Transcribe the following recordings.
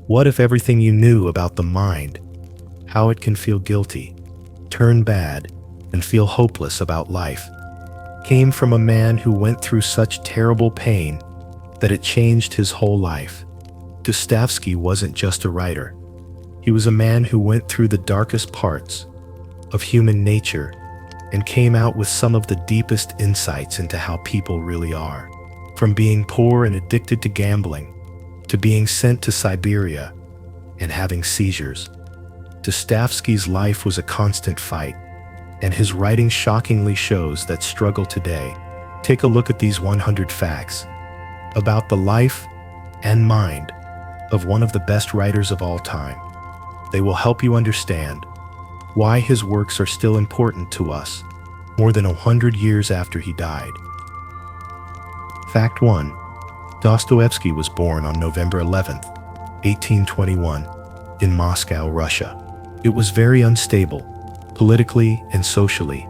What if everything you knew about the mind, how it can feel guilty, turn bad, and feel hopeless about life, came from a man who went through such terrible pain that it changed his whole life? Dostoevsky wasn't just a writer. He was a man who went through the darkest parts of human nature and came out with some of the deepest insights into how people really are. From being poor and addicted to gambling, to being sent to Siberia and having seizures, Dostoevsky's life was a constant fight, and his writing shockingly shows that struggle today. Take a look at these 100 facts about the life and mind of one of the best writers of all time. They will help you understand why his works are still important to us more than 100 years after he died. Fact 1. Dostoevsky was born on November 11th, 1821, in Moscow, Russia. It was very unstable, politically and socially,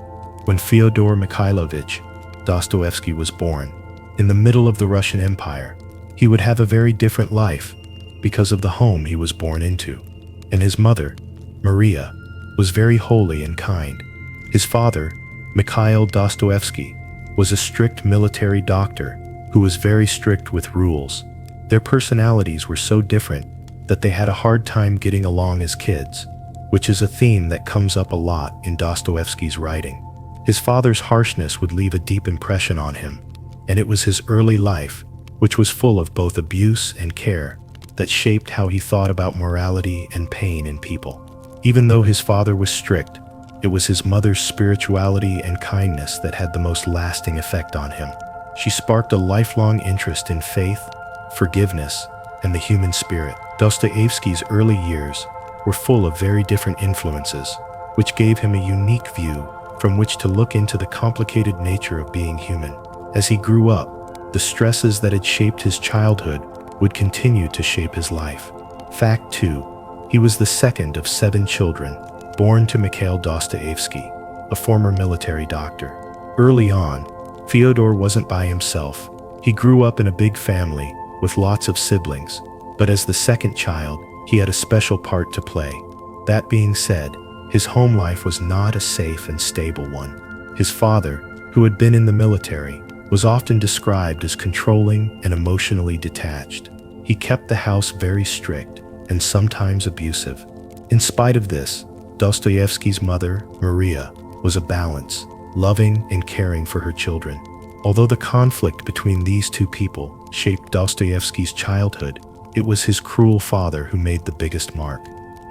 when Fyodor Mikhailovich Dostoevsky was born. In the middle of the Russian Empire, he would have a very different life because of the home he was born into. And his mother, Maria, was very holy and kind. His father, Mikhail Dostoevsky, was a strict military doctor who was very strict with rules. Their personalities were so different that they had a hard time getting along as kids, which is a theme that comes up a lot in Dostoevsky's writing. His father's harshness would leave a deep impression on him, and it was his early life, which was full of both abuse and care, that shaped how he thought about morality and pain in people. Even though his father was strict, it was his mother's spirituality and kindness that had the most lasting effect on him. She sparked a lifelong interest in faith, forgiveness, and the human spirit. Dostoevsky's early years were full of very different influences, which gave him a unique view from which to look into the complicated nature of being human. As he grew up, the stresses that had shaped his childhood would continue to shape his life. Fact 2. He was the second of 7 children born to Mikhail Dostoevsky, a former military doctor. Early on, Fyodor wasn't by himself. He grew up in a big family with lots of siblings, but as the second child, he had a special part to play. That being said, his home life was not a safe and stable one. His father, who had been in the military, was often described as controlling and emotionally detached. He kept the house very strict and sometimes abusive. In spite of this, Dostoevsky's mother, Maria, was a balance, loving and caring for her children. Although the conflict between these two people shaped Dostoevsky's childhood, it was his cruel father who made the biggest mark.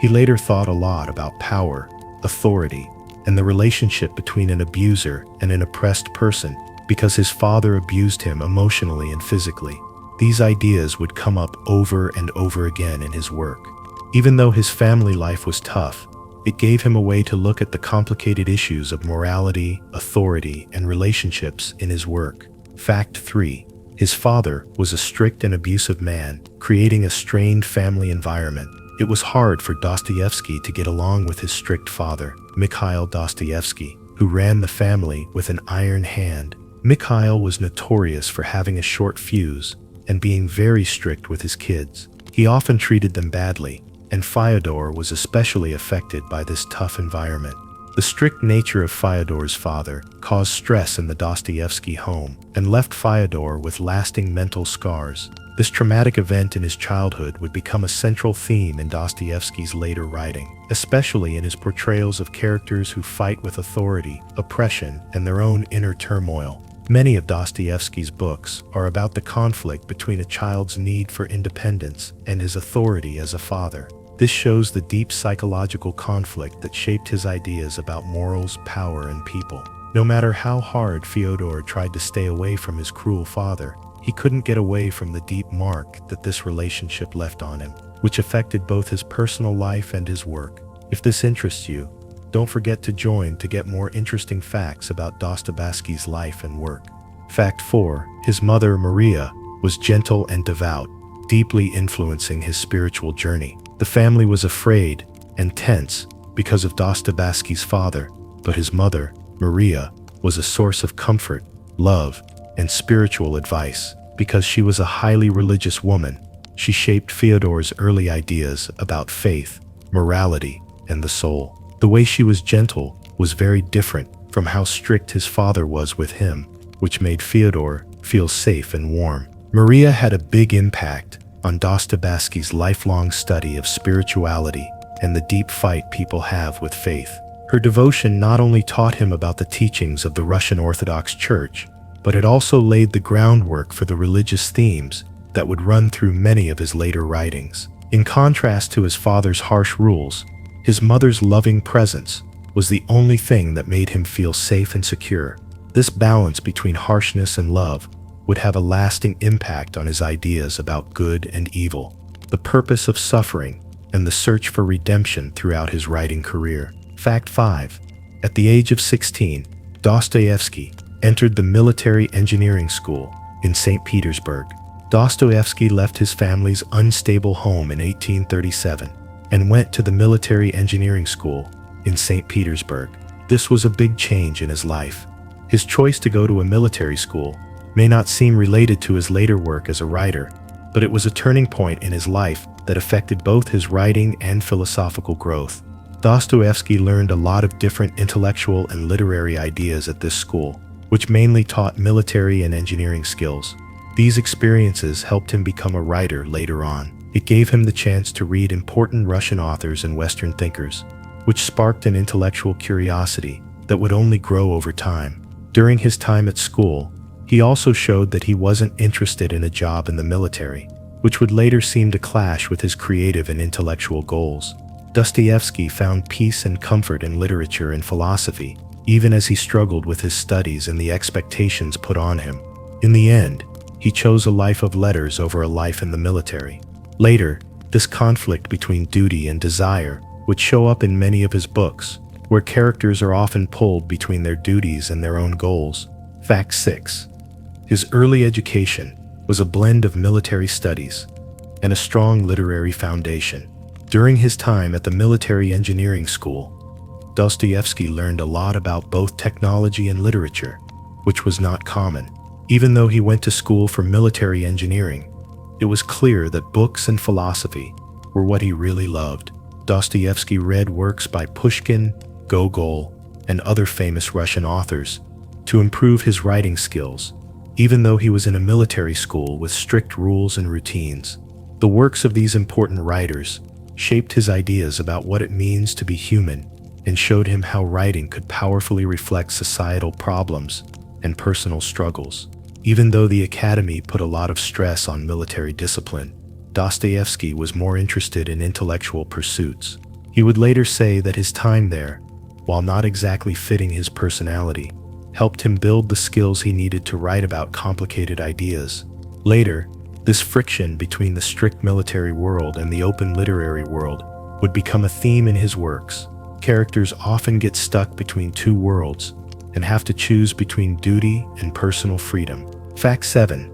He later thought a lot about power, authority, and the relationship between an abuser and an oppressed person because his father abused him emotionally and physically. These ideas would come up over and over again in his work. Even though his family life was tough, it gave him a way to look at the complicated issues of morality, authority, and relationships in his work. Fact 3. His father was a strict and abusive man, creating a strained family environment. It was hard for Dostoevsky to get along with his strict father, Mikhail Dostoevsky, who ran the family with an iron hand. Mikhail was notorious for having a short fuse and being very strict with his kids. He often treated them badly, and Fyodor was especially affected by this tough environment. The strict nature of Fyodor's father caused stress in the Dostoevsky home and left Fyodor with lasting mental scars. This traumatic event in his childhood would become a central theme in Dostoevsky's later writing, especially in his portrayals of characters who fight with authority, oppression, and their own inner turmoil. Many of Dostoevsky's books are about the conflict between a child's need for independence and his authority as a father. This shows the deep psychological conflict that shaped his ideas about morals, power, and people. No matter how hard Fyodor tried to stay away from his cruel father, he couldn't get away from the deep mark that this relationship left on him, which affected both his personal life and his work. If this interests you, don't forget to join to get more interesting facts about Dostoevsky's life and work. Fact 4. His mother, Maria, was gentle and devout, deeply influencing his spiritual journey. The family was afraid and tense because of Dostoevsky's father, but his mother, Maria, was a source of comfort, love, and spiritual advice. Because she was a highly religious woman, She shaped Fyodor's early ideas about faith, morality, and the soul. The way she was gentle was very different from how strict his father was with him, which made Fyodor feel safe and warm. Maria had a big impact on Dostoevsky's lifelong study of spirituality and the deep fight people have with faith. Her devotion not only taught him about the teachings of the Russian Orthodox Church, but it also laid the groundwork for the religious themes that would run through many of his later writings. In contrast to his father's harsh rules, his mother's loving presence was the only thing that made him feel safe and secure. This balance between harshness and love would have a lasting impact on his ideas about good and evil, the purpose of suffering, and the search for redemption throughout his writing career. Fact 5. At the age of 16, Dostoevsky entered the military engineering school in St. Petersburg. Dostoevsky left his family's unstable home in 1837 and went to the military engineering school in St. Petersburg. This was a big change in his life. His choice to go to a military school may not seem related to his later work as a writer, but it was a turning point in his life that affected both his writing and philosophical growth. Dostoevsky learned a lot of different intellectual and literary ideas at this school, which mainly taught military and engineering skills. These experiences helped him become a writer later on. It gave him the chance to read important Russian authors and Western thinkers, which sparked an intellectual curiosity that would only grow over time. During his time at school, he also showed that he wasn't interested in a job in the military, which would later seem to clash with his creative and intellectual goals. Dostoevsky found peace and comfort in literature and philosophy, even as he struggled with his studies and the expectations put on him. In the end, he chose a life of letters over a life in the military. Later, this conflict between duty and desire would show up in many of his books, where characters are often pulled between their duties and their own goals. Fact 6. His early education was a blend of military studies and a strong literary foundation. During his time at the military engineering school, Dostoevsky learned a lot about both technology and literature, which was not common. Even though he went to school for military engineering, it was clear that books and philosophy were what he really loved. Dostoevsky read works by Pushkin, Gogol, and other famous Russian authors to improve his writing skills, even though he was in a military school with strict rules and routines. The works of these important writers shaped his ideas about what it means to be human and showed him how writing could powerfully reflect societal problems and personal struggles. Even though the academy put a lot of stress on military discipline, Dostoevsky was more interested in intellectual pursuits. He would later say that his time there, while not exactly fitting his personality, helped him build the skills he needed to write about complicated ideas. Later, this friction between the strict military world and the open literary world would become a theme in his works. Characters often get stuck between two worlds and have to choose between duty and personal freedom. Fact 7.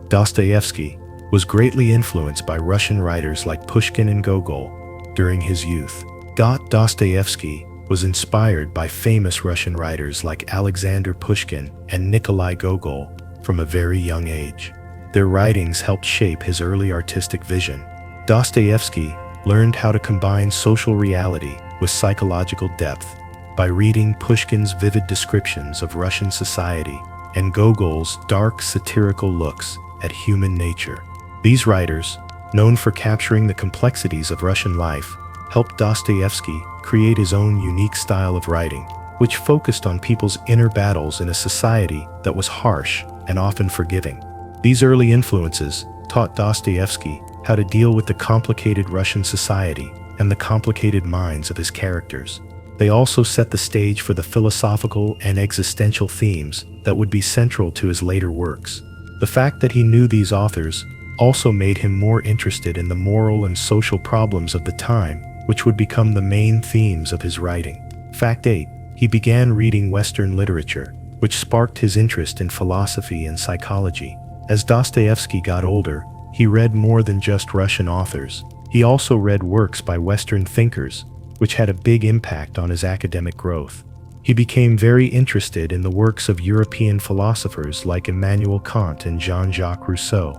Dostoevsky was greatly influenced by Russian writers like Pushkin and Gogol during his youth. Dostoevsky was inspired by famous Russian writers like Alexander Pushkin and Nikolai Gogol from a very young age. Their writings helped shape his early artistic vision. Dostoevsky learned how to combine social reality with psychological depth by reading Pushkin's vivid descriptions of Russian society and Gogol's dark satirical looks at human nature. These writers, known for capturing the complexities of Russian life, helped Dostoevsky create his own unique style of writing, which focused on people's inner battles in a society that was harsh and often forgiving. These early influences taught Dostoevsky how to deal with the complicated Russian society and the complicated minds of his characters. They also set the stage for the philosophical and existential themes that would be central to his later works. The fact that he knew these authors also made him more interested in the moral and social problems of the time, which would become the main themes of his writing. Fact 8. He began reading Western literature, which sparked his interest in philosophy and psychology. As Dostoevsky got older, he read more than just Russian authors. He also read works by Western thinkers, which had a big impact on his academic growth. He became very interested in the works of European philosophers like Immanuel Kant and Jean-Jacques Rousseau.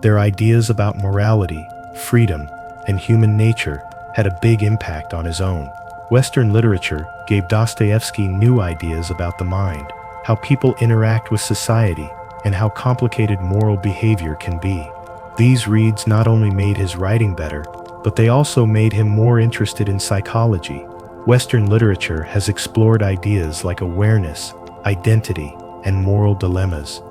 Their ideas about morality, freedom, and human nature had a big impact on his own. Western literature gave Dostoevsky new ideas about the mind, how people interact with society, and how complicated moral behavior can be. These reads not only made his writing better, but they also made him more interested in psychology. Western literature has explored ideas like awareness, identity, and moral dilemmas.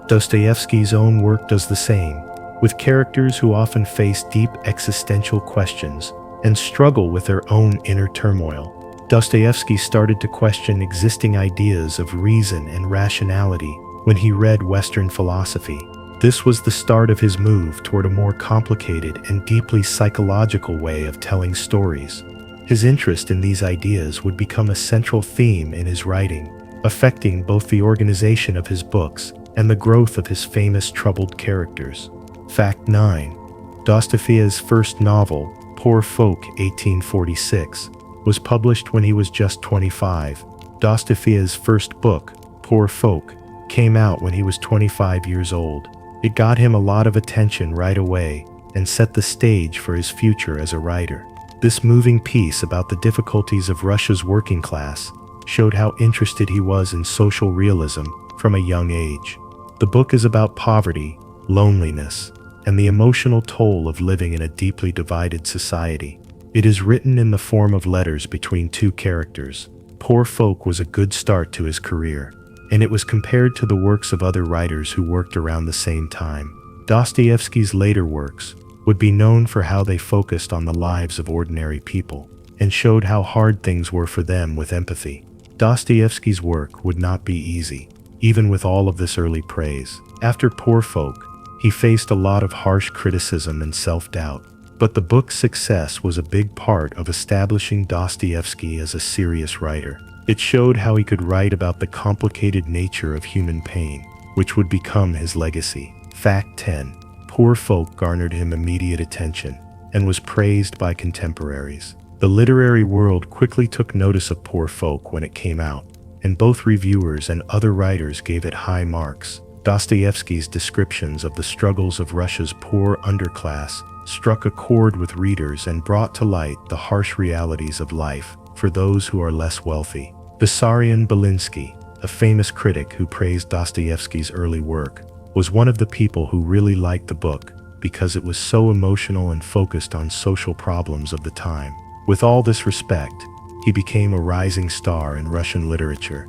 Dostoevsky's own work does the same, with characters who often face deep existential questions and struggle with their own inner turmoil. Dostoevsky started to question existing ideas of reason and rationality when he read Western philosophy. This was the start of his move toward a more complicated and deeply psychological way of telling stories. His interest in these ideas would become a central theme in his writing, affecting both the organization of his books and the growth of his famous troubled characters. Fact 9. Dostoevsky's first novel, Poor Folk, 1846, was published when he was just 25. Dostoevsky's first book, Poor Folk, came out when he was 25 years old. It got him a lot of attention right away and set the stage for his future as a writer. This moving piece about the difficulties of Russia's working class showed how interested he was in social realism from a young age. The book is about poverty, loneliness, and the emotional toll of living in a deeply divided society. It is written in the form of letters between two characters. Poor Folk was a good start to his career, and it was compared to the works of other writers who worked around the same time. Dostoevsky's later works would be known for how they focused on the lives of ordinary people and showed how hard things were for them with empathy. Dostoevsky's work would not be easy, even with all of this early praise. After Poor Folk, he faced a lot of harsh criticism and self-doubt, but the book's success was a big part of establishing Dostoevsky as a serious writer. It showed how he could write about the complicated nature of human pain, which would become his legacy. Fact 10. Poor Folk garnered him immediate attention and was praised by contemporaries. The literary world quickly took notice of Poor Folk when it came out, and both reviewers and other writers gave it high marks. Dostoevsky's descriptions of the struggles of Russia's poor underclass struck a chord with readers and brought to light the harsh realities of life for those who are less wealthy. Vissarion Belinsky, a famous critic who praised Dostoevsky's early work, was one of the people who really liked the book because it was so emotional and focused on social problems of the time. With all this respect, he became a rising star in Russian literature,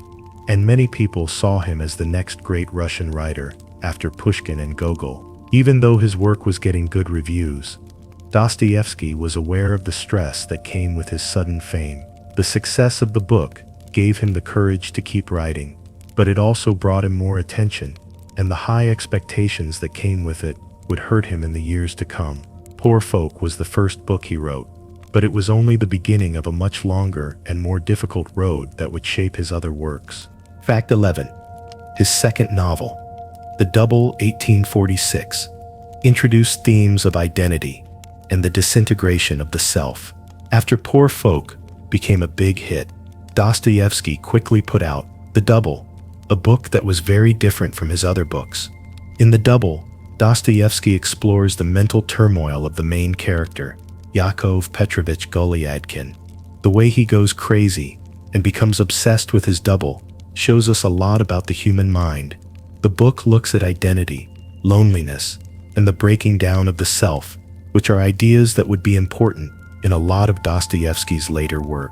and many people saw him as the next great Russian writer after Pushkin and Gogol. Even though his work was getting good reviews, Dostoevsky was aware of the stress that came with his sudden fame. The success of the book gave him the courage to keep writing, but it also brought him more attention, and the high expectations that came with it would hurt him in the years to come. Poor Folk was the first book he wrote, but it was only the beginning of a much longer and more difficult road that would shape his other works. Fact 11. His second novel, The Double, 1846, introduced themes of identity and the disintegration of the self. After Poor Folk became a big hit, Dostoevsky quickly put out The Double, a book that was very different from his other books. In The Double, Dostoevsky explores the mental turmoil of the main character, Yakov Petrovich Golyadkin. The way he goes crazy and becomes obsessed with his double shows us a lot about the human mind. The book looks at identity, loneliness, and the breaking down of the self, which are ideas that would be important in a lot of Dostoevsky's later work.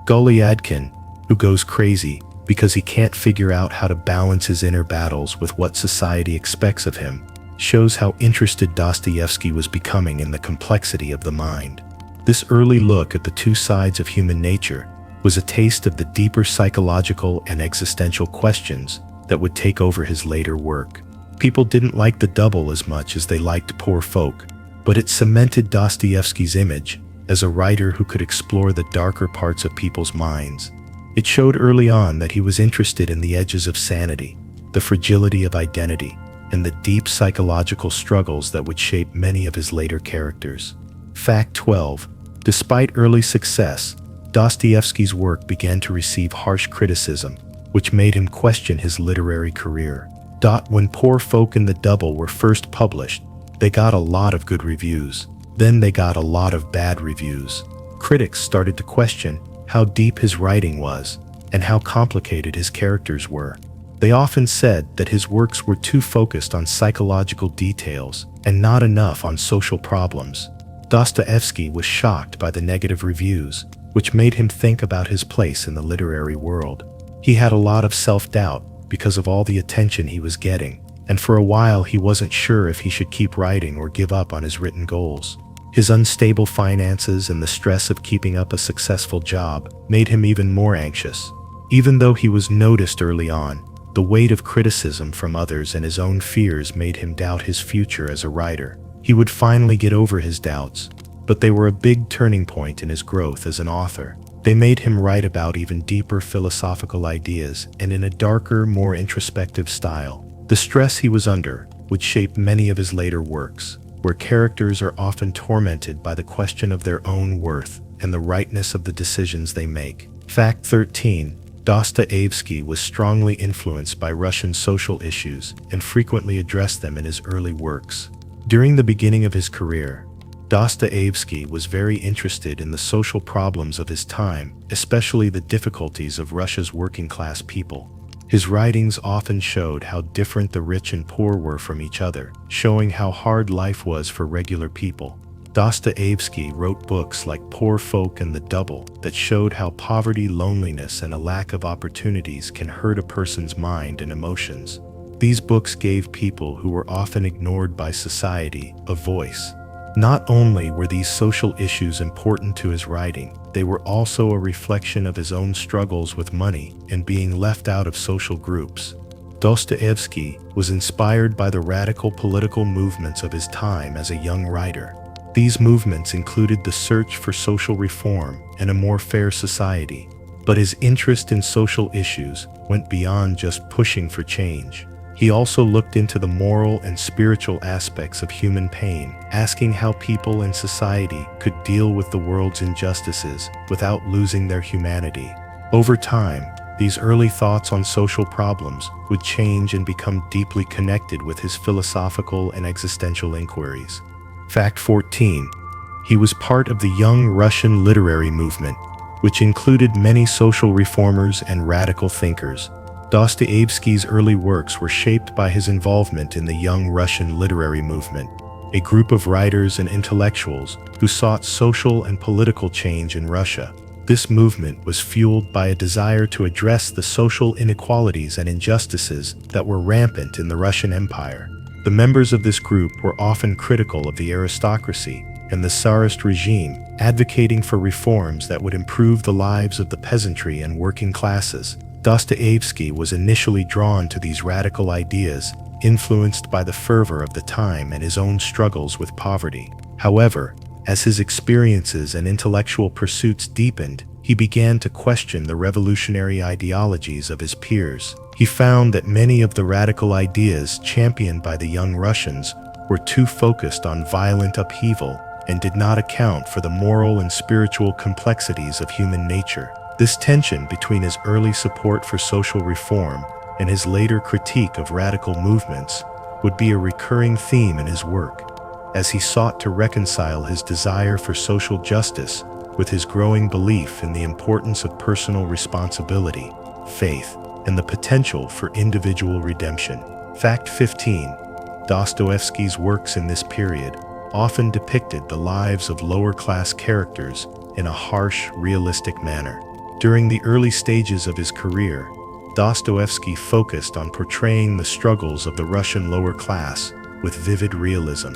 Golyadkin, who goes crazy because he can't figure out how to balance his inner battles with what society expects of him, shows how interested Dostoevsky was becoming in the complexity of the mind. This early look at the two sides of human nature was a taste of the deeper psychological and existential questions that would take over his later work. People didn't like The Double as much as they liked Poor Folk, but it cemented Dostoevsky's image as a writer who could explore the darker parts of people's minds. It showed early on that he was interested in the edges of sanity, the fragility of identity, and the deep psychological struggles that would shape many of his later characters. Fact 12. Despite early success, Dostoevsky's work began to receive harsh criticism, which made him question his literary career. When Poor Folk and The Double were first published, They got a lot of good reviews. Then they got a lot of bad reviews. Critics started to question how deep his writing was and how complicated his characters were. They often said that his works were too focused on psychological details and not enough on social problems. Dostoevsky was shocked by the negative reviews, which made him think about his place in the literary world. He had a lot of self-doubt because of all the attention he was getting, and for a while he wasn't sure if he should keep writing or give up on his written goals. His unstable finances and the stress of keeping up a successful job made him even more anxious. Even though he was noticed early on, the weight of criticism from others and his own fears made him doubt his future as a writer. He would finally get over his doubts, but they were a big turning point in his growth as an author. They made him write about even deeper philosophical ideas and in a darker, more introspective style. The stress he was under would shape many of his later works, where characters are often tormented by the question of their own worth and the rightness of the decisions they make. Fact 13. Dostoevsky was strongly influenced by Russian social issues and frequently addressed them in his early works. During the beginning of his career, Dostoevsky was very interested in the social problems of his time, especially the difficulties of Russia's working-class people. His writings often showed how different the rich and poor were from each other, showing how hard life was for regular people. Dostoevsky wrote books like Poor Folk and The Double that showed how poverty, loneliness, and a lack of opportunities can hurt a person's mind and emotions. These books gave people who were often ignored by society a voice. Not only were these social issues important to his writing, they were also a reflection of his own struggles with money and being left out of social groups. Dostoevsky was inspired by the radical political movements of his time as a young writer. These movements included the search for social reform and a more fair society, but his interest in social issues went beyond just pushing for change. He also looked into the moral and spiritual aspects of human pain, asking how people and society could deal with the world's injustices without losing their humanity. Over time, these early thoughts on social problems would change and become deeply connected with his philosophical and existential inquiries. Fact 14. He was part of the young Russian literary movement, which included many social reformers and radical thinkers. Dostoevsky's early works were shaped by his involvement in the young Russian literary movement, a group of writers and intellectuals who sought social and political change in Russia. This movement was fueled by a desire to address the social inequalities and injustices that were rampant in the Russian Empire. The members of this group were often critical of the aristocracy and the Tsarist regime, advocating for reforms that would improve the lives of the peasantry and working classes. Dostoevsky was initially drawn to these radical ideas, influenced by the fervor of the time and his own struggles with poverty. However, as his experiences and intellectual pursuits deepened, he began to question the revolutionary ideologies of his peers. He found that many of the radical ideas championed by the young Russians were too focused on violent upheaval and did not account for the moral and spiritual complexities of human nature. This tension between his early support for social reform and his later critique of radical movements would be a recurring theme in his work, as he sought to reconcile his desire for social justice with his growing belief in the importance of personal responsibility, faith, and the potential for individual redemption. Fact 15. Dostoevsky's works in this period often depicted the lives of lower-class characters in a harsh, realistic manner. During the early stages of his career, Dostoevsky focused on portraying the struggles of the Russian lower class with vivid realism.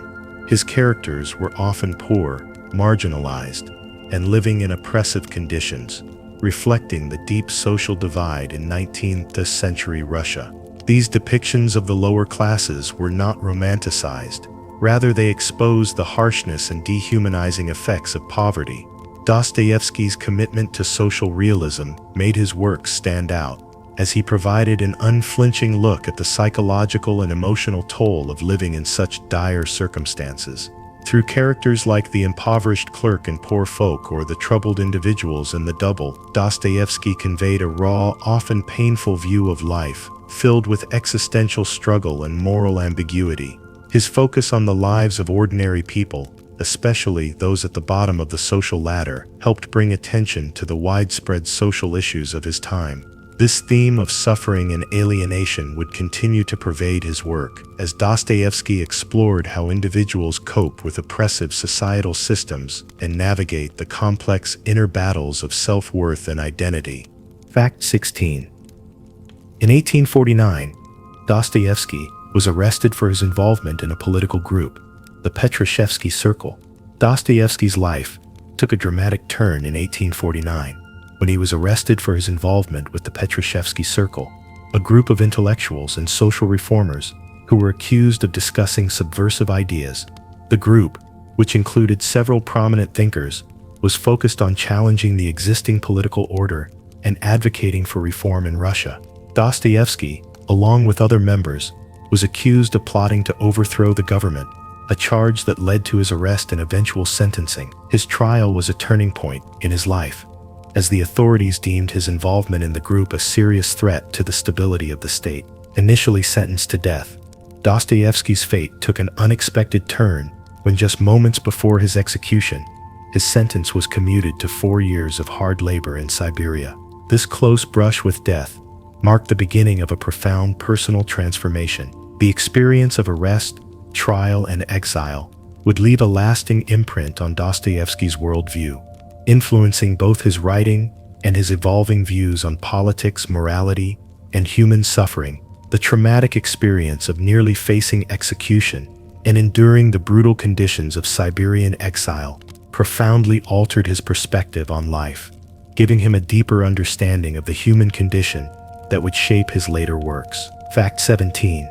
His characters were often poor, marginalized, and living in oppressive conditions, reflecting the deep social divide in 19th century Russia. These depictions of the lower classes were not romanticized. Rather, they exposed the harshness and dehumanizing effects of poverty. Dostoevsky's commitment to social realism made his works stand out, as he provided an unflinching look at the psychological and emotional toll of living in such dire circumstances. Through characters like the impoverished clerk in Poor Folk or the troubled individuals in The Double, Dostoevsky conveyed a raw, often painful view of life, filled with existential struggle and moral ambiguity. His focus on the lives of ordinary people, especially those at the bottom of the social ladder, helped bring attention to the widespread social issues of his time. This theme of suffering and alienation would continue to pervade his work, as Dostoevsky explored how individuals cope with oppressive societal systems and navigate the complex inner battles of self-worth and identity. Fact 16. In 1849, Dostoevsky was arrested for his involvement in a political group, the Petrashevsky Circle. Dostoevsky's life took a dramatic turn in 1849 when he was arrested for his involvement with the Petrashevsky Circle, a group of intellectuals and social reformers who were accused of discussing subversive ideas. The group, which included several prominent thinkers, was focused on challenging the existing political order and advocating for reform in Russia. Dostoevsky, along with other members, was accused of plotting to overthrow the government, a charge that led to his arrest and eventual sentencing. His trial was a turning point in his life, as the authorities deemed his involvement in the group a serious threat to the stability of the state. Initially sentenced to death, Dostoevsky's fate took an unexpected turn when just moments before his execution, his sentence was commuted to 4 years of hard labor in Siberia. This close brush with death marked the beginning of a profound personal transformation. The experience of arrest, trial, and exile would leave a lasting imprint on Dostoevsky's worldview, influencing both his writing and his evolving views on politics, morality, and human suffering. The traumatic experience of nearly facing execution and enduring the brutal conditions of Siberian exile profoundly altered his perspective on life, giving him a deeper understanding of the human condition that would shape his later works. Fact 17.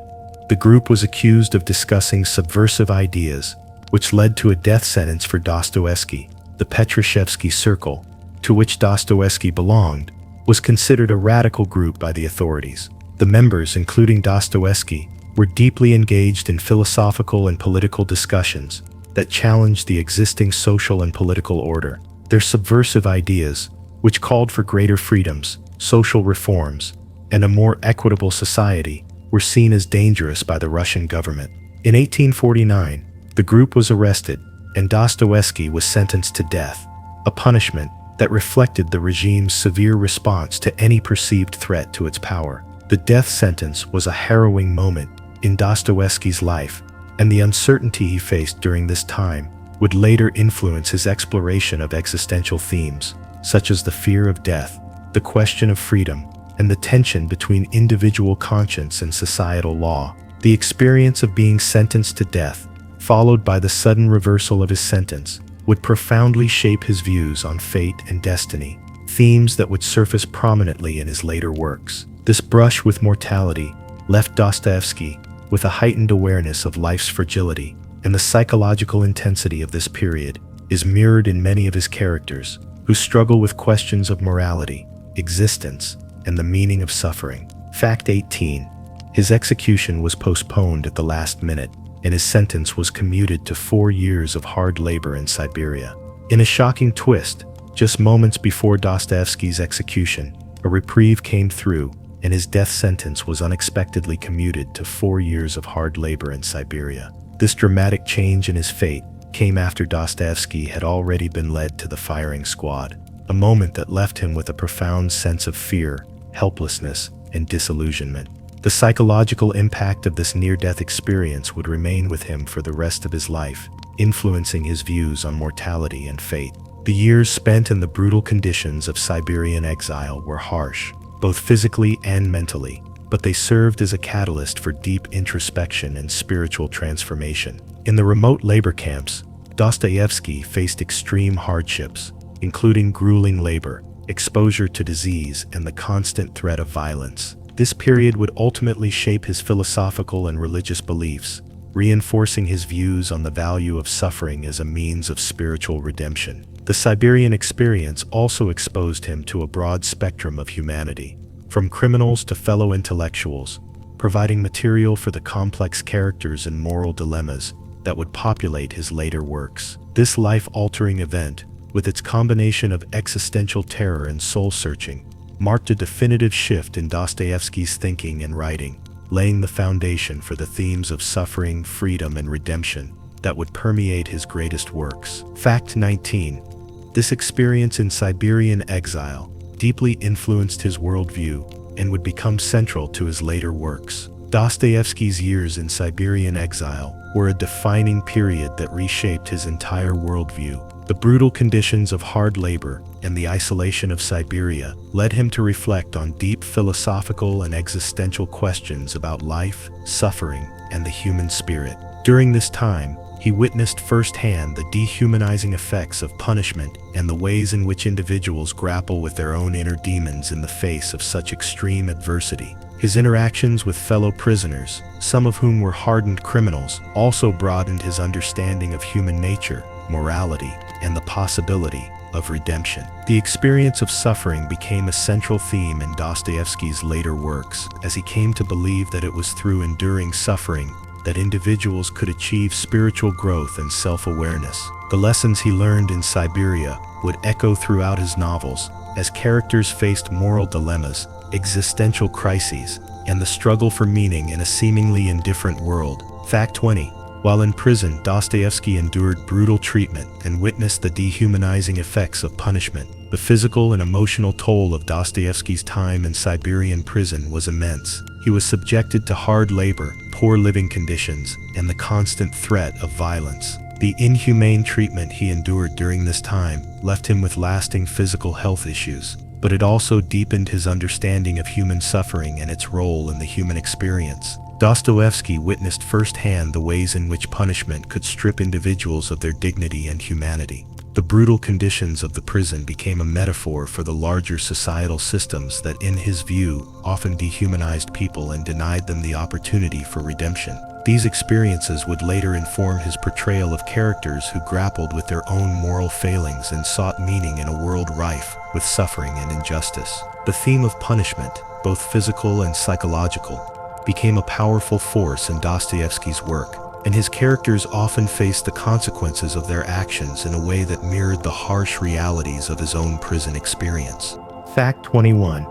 The group was accused of discussing subversive ideas, which led to a death sentence for Dostoevsky. The Petrashevsky Circle, to which Dostoevsky belonged, was considered a radical group by the authorities. The members, including Dostoevsky, were deeply engaged in philosophical and political discussions that challenged the existing social and political order. Their subversive ideas, which called for greater freedoms, social reforms, and a more equitable society, were seen as dangerous by the Russian government. In 1849, the group was arrested, and Dostoevsky was sentenced to death, a punishment that reflected the regime's severe response to any perceived threat to its power. The death sentence was a harrowing moment in Dostoevsky's life, and the uncertainty he faced during this time would later influence his exploration of existential themes, such as the fear of death, the question of freedom, and the tension between individual conscience and societal law. The experience of being sentenced to death, followed by the sudden reversal of his sentence, would profoundly shape his views on fate and destiny, themes that would surface prominently in his later works. This brush with mortality left Dostoevsky with a heightened awareness of life's fragility, and the psychological intensity of this period is mirrored in many of his characters, who struggle with questions of morality, existence, and the meaning of suffering. Fact 18. His execution was postponed at the last minute, and his sentence was commuted to 4 years of hard labor in Siberia. In a shocking twist, just moments before Dostoevsky's execution, a reprieve came through, and his death sentence was unexpectedly commuted to 4 years of hard labor in Siberia. This dramatic change in his fate came after Dostoevsky had already been led to the firing squad, a moment that left him with a profound sense of fear, helplessness, and disillusionment. The psychological impact of this near-death experience would remain with him for the rest of his life, influencing his views on mortality and fate. The years spent in the brutal conditions of Siberian exile were harsh, both physically and mentally, but they served as a catalyst for deep introspection and spiritual transformation. In the remote labor camps, Dostoevsky faced extreme hardships, including grueling labor, exposure to disease, and the constant threat of violence. This period would ultimately shape his philosophical and religious beliefs, reinforcing his views on the value of suffering as a means of spiritual redemption. The Siberian experience also exposed him to a broad spectrum of humanity, from criminals to fellow intellectuals, providing material for the complex characters and moral dilemmas that would populate his later works. This life-altering event, with its combination of existential terror and soul-searching, marked a definitive shift in Dostoevsky's thinking and writing, laying the foundation for the themes of suffering, freedom, and redemption that would permeate his greatest works. Fact 19. This experience in Siberian exile deeply influenced his worldview and would become central to his later works. Dostoevsky's years in Siberian exile were a defining period that reshaped his entire worldview. The brutal conditions of hard labor and the isolation of Siberia led him to reflect on deep philosophical and existential questions about life, suffering, and the human spirit. During this time, he witnessed firsthand the dehumanizing effects of punishment and the ways in which individuals grapple with their own inner demons in the face of such extreme adversity. His interactions with fellow prisoners, some of whom were hardened criminals, also broadened his understanding of human nature, morality, and the possibility of redemption. The experience of suffering became a central theme in Dostoevsky's later works, as he came to believe that it was through enduring suffering that individuals could achieve spiritual growth and self-awareness. The lessons he learned in Siberia would echo throughout his novels, as characters faced moral dilemmas, existential crises, and the struggle for meaning in a seemingly indifferent world. Fact 20. While in prison, Dostoevsky endured brutal treatment and witnessed the dehumanizing effects of punishment. The physical and emotional toll of Dostoevsky's time in Siberian prison was immense. He was subjected to hard labor, poor living conditions, and the constant threat of violence. The inhumane treatment he endured during this time left him with lasting physical health issues, but it also deepened his understanding of human suffering and its role in the human experience. Dostoevsky witnessed firsthand the ways in which punishment could strip individuals of their dignity and humanity. The brutal conditions of the prison became a metaphor for the larger societal systems that, in his view, often dehumanized people and denied them the opportunity for redemption. These experiences would later inform his portrayal of characters who grappled with their own moral failings and sought meaning in a world rife with suffering and injustice. The theme of punishment, both physical and psychological, became a powerful force in Dostoevsky's work, and his characters often faced the consequences of their actions in a way that mirrored the harsh realities of his own prison experience. Fact 21.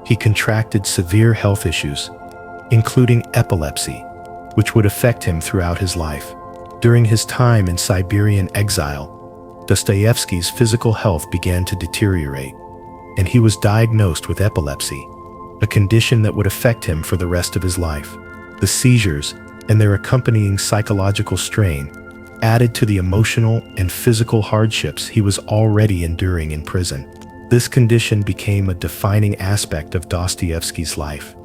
He contracted severe health issues, including epilepsy, which would affect him throughout his life. During his time in Siberian exile, Dostoevsky's physical health began to deteriorate, and he was diagnosed with epilepsy, a condition that would affect him for the rest of his life. The seizures and their accompanying psychological strain added to the emotional and physical hardships he was already enduring in prison. This condition became a defining aspect of Dostoevsky's life,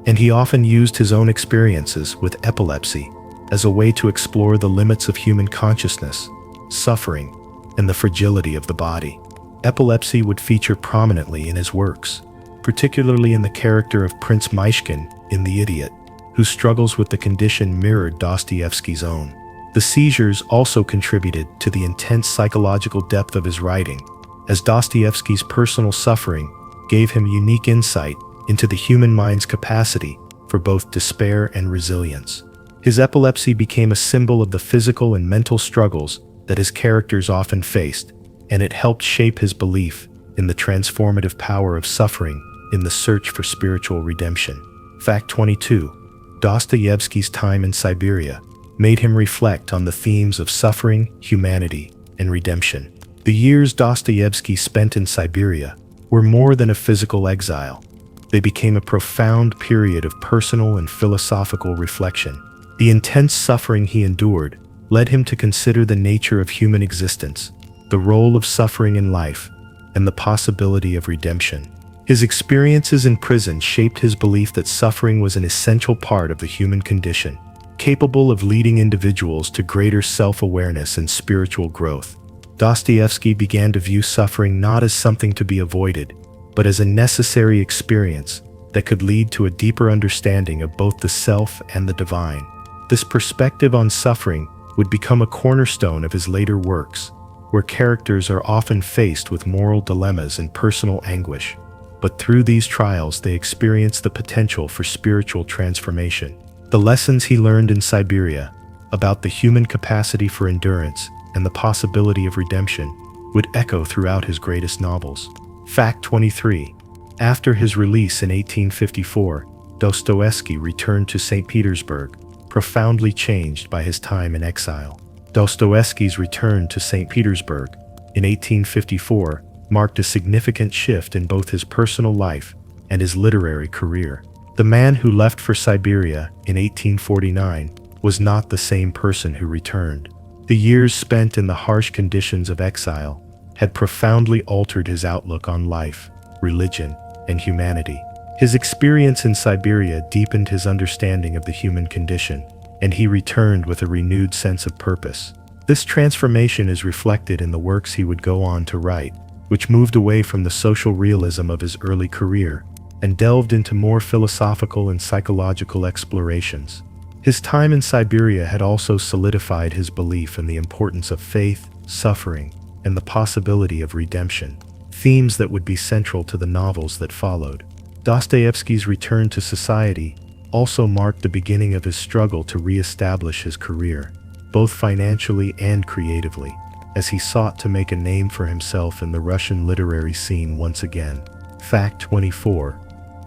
and he often used his own experiences with epilepsy as a way to explore the limits of human consciousness, suffering, and the fragility of the body. Epilepsy would feature prominently in his works, particularly in the character of Prince Myshkin in The Idiot, whose struggles with the condition mirrored Dostoevsky's own. The seizures also contributed to the intense psychological depth of his writing, as Dostoevsky's personal suffering gave him unique insight into the human mind's capacity for both despair and resilience. His epilepsy became a symbol of the physical and mental struggles that his characters often faced, and it helped shape his belief in the transformative power of suffering in the search for spiritual redemption. Fact 22. Dostoevsky's time in Siberia made him reflect on the themes of suffering, humanity, and redemption. The years Dostoevsky spent in Siberia were more than a physical exile. They became a profound period of personal and philosophical reflection. The intense suffering he endured led him to consider the nature of human existence, the role of suffering in life, and the possibility of redemption. His experiences in prison shaped his belief that suffering was an essential part of the human condition, capable of leading individuals to greater self-awareness and spiritual growth. Dostoevsky began to view suffering not as something to be avoided, but as a necessary experience that could lead to a deeper understanding of both the self and the divine. This perspective on suffering would become a cornerstone of his later works, where characters are often faced with moral dilemmas and personal anguish. But through these trials, they experience the potential for spiritual transformation. The lessons he learned in Siberia about the human capacity for endurance and the possibility of redemption would echo throughout his greatest novels. Fact 23. After his release in 1854, Dostoevsky returned to St. Petersburg, profoundly changed by his time in exile. Dostoevsky's return to St. Petersburg in 1854 marked a significant shift in both his personal life and his literary career. The man who left for Siberia in 1849 was not the same person who returned. The years spent in the harsh conditions of exile had profoundly altered his outlook on life, religion, and humanity. His experience in Siberia deepened his understanding of the human condition, and he returned with a renewed sense of purpose. This transformation is reflected in the works he would go on to write, which moved away from the social realism of his early career and delved into more philosophical and psychological explorations. His time in Siberia had also solidified his belief in the importance of faith, suffering, and the possibility of redemption, themes that would be central to the novels that followed. Dostoevsky's return to society also marked the beginning of his struggle to re-establish his career, both financially and creatively, as he sought to make a name for himself in the Russian literary scene once again. Fact 24.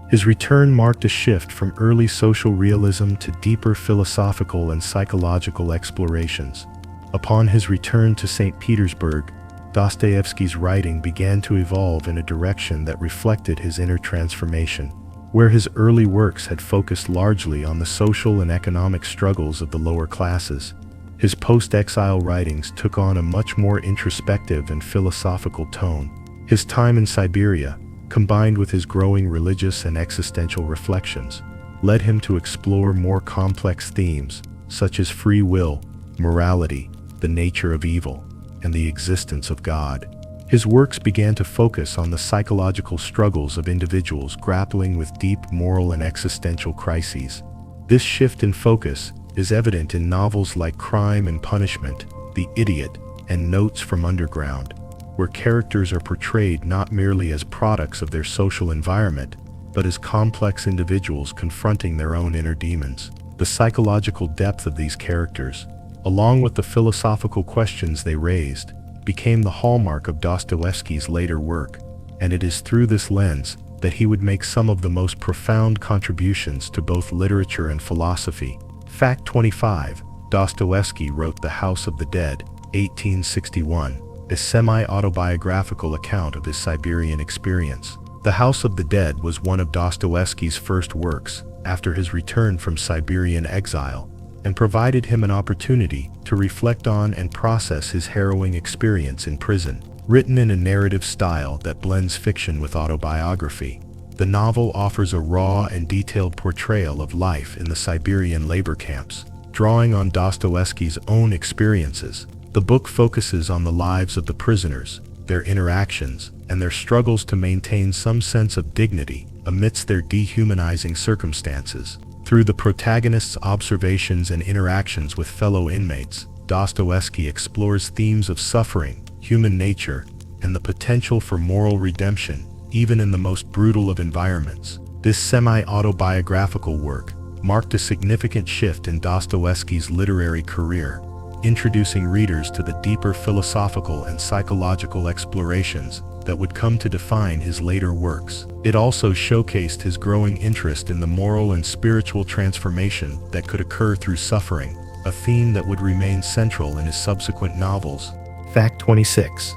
His return marked a shift from early social realism to deeper philosophical and psychological explorations. Upon his return to St. Petersburg, Dostoevsky's writing began to evolve in a direction that reflected his inner transformation. Where his early works had focused largely on the social and economic struggles of the lower classes, his post-exile writings took on a much more introspective and philosophical tone. His time in Siberia, combined with his growing religious and existential reflections, led him to explore more complex themes such as free will, morality, the nature of evil, and the existence of God. His works began to focus on the psychological struggles of individuals grappling with deep moral and existential crises. This shift in focus is evident in novels like Crime and Punishment, The Idiot, and Notes from Underground, where characters are portrayed not merely as products of their social environment, but as complex individuals confronting their own inner demons. The psychological depth of these characters, along with the philosophical questions they raised, became the hallmark of Dostoevsky's later work, and it is through this lens that he would make some of the most profound contributions to both literature and philosophy. Fact 25. Dostoevsky wrote The House of the Dead, 1861, a semi-autobiographical account of his Siberian experience. The House of the Dead was one of Dostoevsky's first works after his return from Siberian exile, and provided him an opportunity to reflect on and process his harrowing experience in prison. Written in a narrative style that blends fiction with autobiography, the novel offers a raw and detailed portrayal of life in the Siberian labor camps. Drawing on Dostoevsky's own experiences, the book focuses on the lives of the prisoners, their interactions, and their struggles to maintain some sense of dignity amidst their dehumanizing circumstances. Through the protagonist's observations and interactions with fellow inmates, Dostoevsky explores themes of suffering, human nature, and the potential for moral redemption, even in the most brutal of environments. This semi-autobiographical work marked a significant shift in Dostoevsky's literary career, introducing readers to the deeper philosophical and psychological explorations that would come to define his later works. It also showcased his growing interest in the moral and spiritual transformation that could occur through suffering, a theme that would remain central in his subsequent novels. Fact 26.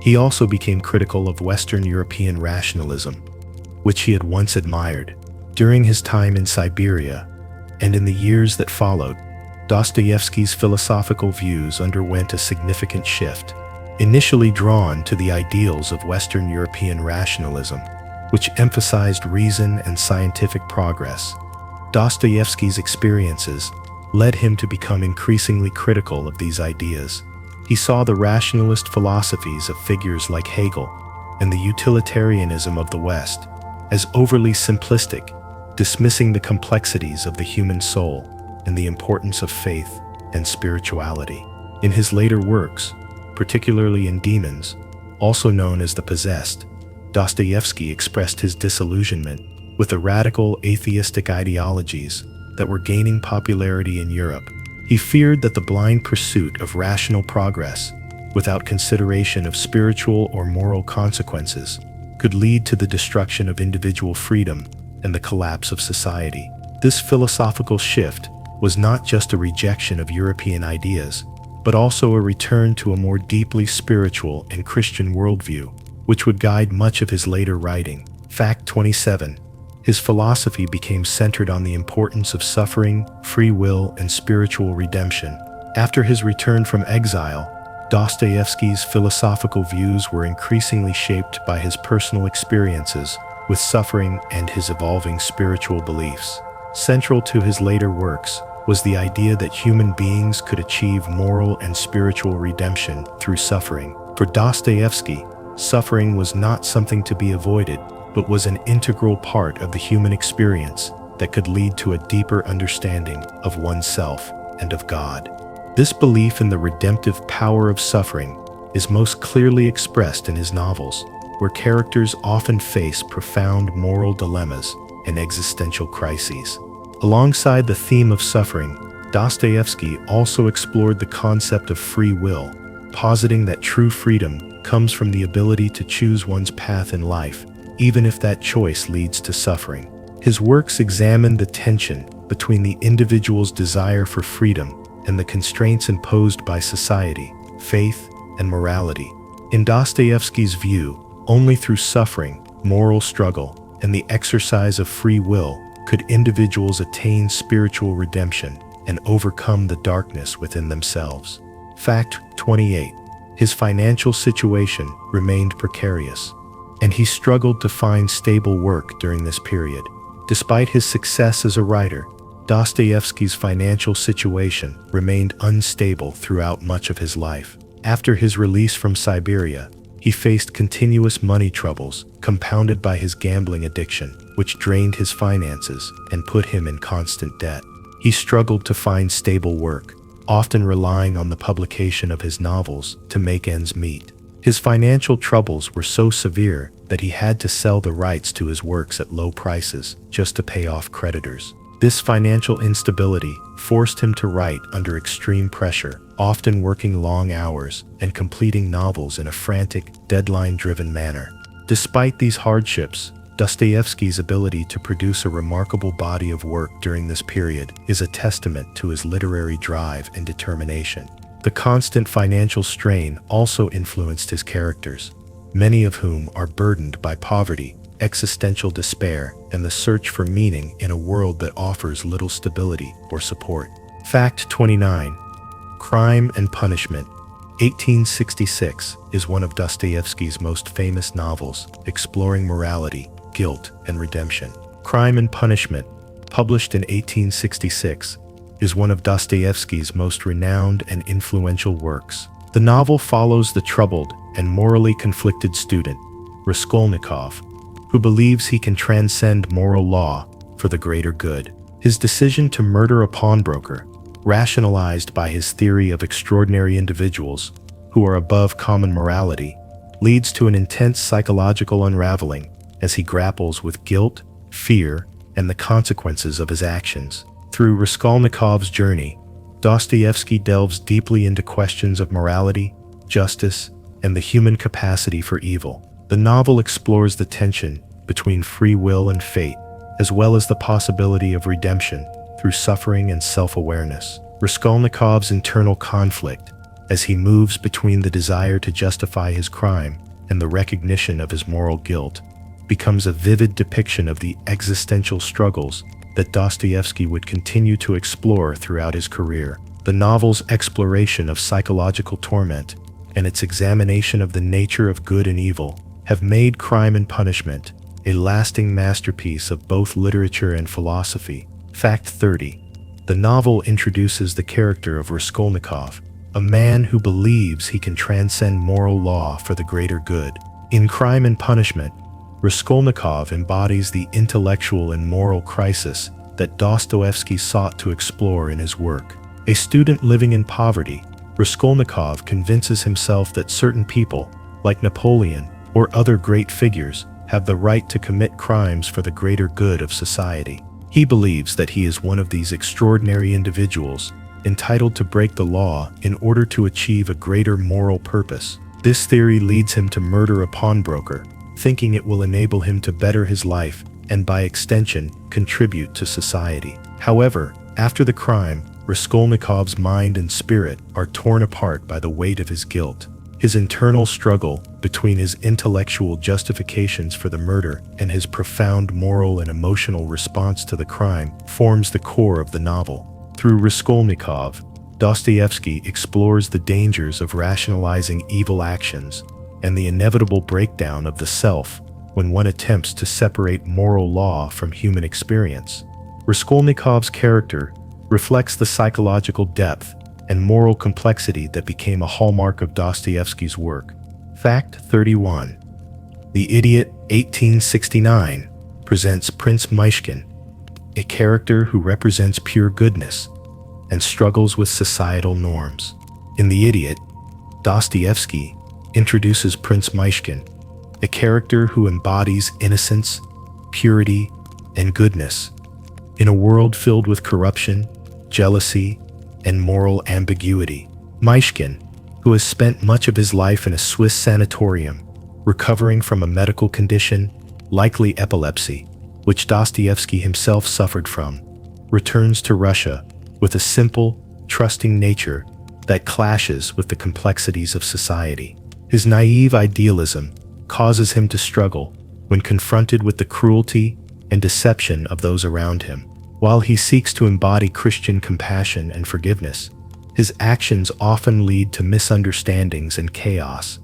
He also became critical of Western European rationalism, which he had once admired. During his time in Siberia, and in the years that followed, Dostoevsky's philosophical views underwent a significant shift. Initially drawn to the ideals of Western European rationalism, which emphasized reason and scientific progress, Dostoevsky's experiences led him to become increasingly critical of these ideas. He saw the rationalist philosophies of figures like Hegel and the utilitarianism of the West as overly simplistic, dismissing the complexities of the human soul and the importance of faith and spirituality. In his later works, particularly in Demons, also known as The Possessed, Dostoevsky expressed his disillusionment with the radical atheistic ideologies that were gaining popularity in Europe. He feared that the blind pursuit of rational progress, without consideration of spiritual or moral consequences, could lead to the destruction of individual freedom and the collapse of society. This philosophical shift was not just a rejection of European ideas, but also a return to a more deeply spiritual and Christian worldview, which would guide much of his later writing. Fact 27. His philosophy became centered on the importance of suffering, free will, and spiritual redemption. After his return from exile, Dostoevsky's philosophical views were increasingly shaped by his personal experiences with suffering and his evolving spiritual beliefs. Central to his later works was the idea that human beings could achieve moral and spiritual redemption through suffering. For Dostoevsky, suffering was not something to be avoided, but was an integral part of the human experience that could lead to a deeper understanding of oneself and of God. This belief in the redemptive power of suffering is most clearly expressed in his novels, where characters often face profound moral dilemmas and existential crises. Alongside the theme of suffering, Dostoevsky also explored the concept of free will, positing that true freedom comes from the ability to choose one's path in life, even if that choice leads to suffering. His works examine the tension between the individual's desire for freedom and the constraints imposed by society, faith, and morality. In Dostoevsky's view, only through suffering, moral struggle, and the exercise of free will could individuals attain spiritual redemption and overcome the darkness within themselves. Fact 28. His financial situation remained precarious, and he struggled to find stable work during this period. Despite his success as a writer, Dostoevsky's financial situation remained unstable throughout much of his life. After his release from Siberia, he faced continuous money troubles, compounded by his gambling addiction, which drained his finances and put him in constant debt. He struggled to find stable work, often relying on the publication of his novels to make ends meet. His financial troubles were so severe that he had to sell the rights to his works at low prices just to pay off creditors. This financial instability forced him to write under extreme pressure, often working long hours and completing novels in a frantic, deadline-driven manner. Despite these hardships, Dostoevsky's ability to produce a remarkable body of work during this period is a testament to his literary drive and determination. The constant financial strain also influenced his characters, many of whom are burdened by poverty, existential despair, and the search for meaning in a world that offers little stability or support. Fact 29. Crime and Punishment. 1866 is one of Dostoevsky's most famous novels, exploring morality, guilt, and redemption. Crime and Punishment, published in 1866, is one of Dostoevsky's most renowned and influential works. The novel follows the troubled and morally conflicted student, Raskolnikov, who believes he can transcend moral law for the greater good. His decision to murder a pawnbroker, rationalized by his theory of extraordinary individuals who are above common morality, leads to an intense psychological unraveling as he grapples with guilt, fear, and the consequences of his actions. Through Raskolnikov's journey, Dostoevsky delves deeply into questions of morality, justice, and the human capacity for evil. The novel explores the tension between free will and fate, as well as the possibility of redemption through suffering and self-awareness. Raskolnikov's internal conflict, as he moves between the desire to justify his crime and the recognition of his moral guilt, becomes a vivid depiction of the existential struggles that Dostoevsky would continue to explore throughout his career. The novel's exploration of psychological torment and its examination of the nature of good and evil have made Crime and Punishment a lasting masterpiece of both literature and philosophy. Fact 30. The novel introduces the character of Raskolnikov, a man who believes he can transcend moral law for the greater good. In Crime and Punishment, Raskolnikov embodies the intellectual and moral crisis that Dostoevsky sought to explore in his work. A student living in poverty, Raskolnikov convinces himself that certain people, like Napoleon or other great figures, have the right to commit crimes for the greater good of society. He believes that he is one of these extraordinary individuals, entitled to break the law in order to achieve a greater moral purpose. This theory leads him to murder a pawnbroker, thinking it will enable him to better his life and by extension, contribute to society. However, after the crime, Raskolnikov's mind and spirit are torn apart by the weight of his guilt. His internal struggle between his intellectual justifications for the murder and his profound moral and emotional response to the crime forms the core of the novel. Through Raskolnikov, Dostoevsky explores the dangers of rationalizing evil actions and the inevitable breakdown of the self when one attempts to separate moral law from human experience. Raskolnikov's character reflects the psychological depth and moral complexity that became a hallmark of Dostoevsky's work. Fact 31. The Idiot, 1869, presents Prince Myshkin, a character who represents pure goodness and struggles with societal norms. In The Idiot, Dostoevsky introduces Prince Myshkin, a character who embodies innocence, purity, and goodness. In a world filled with corruption, jealousy, and moral ambiguity, Myshkin, who has spent much of his life in a Swiss sanatorium, recovering from a medical condition, likely epilepsy, which Dostoevsky himself suffered from, returns to Russia with a simple, trusting nature that clashes with the complexities of society. His naive idealism causes him to struggle when confronted with the cruelty and deception of those around him. While he seeks to embody Christian compassion and forgiveness, his actions often lead to misunderstandings and chaos,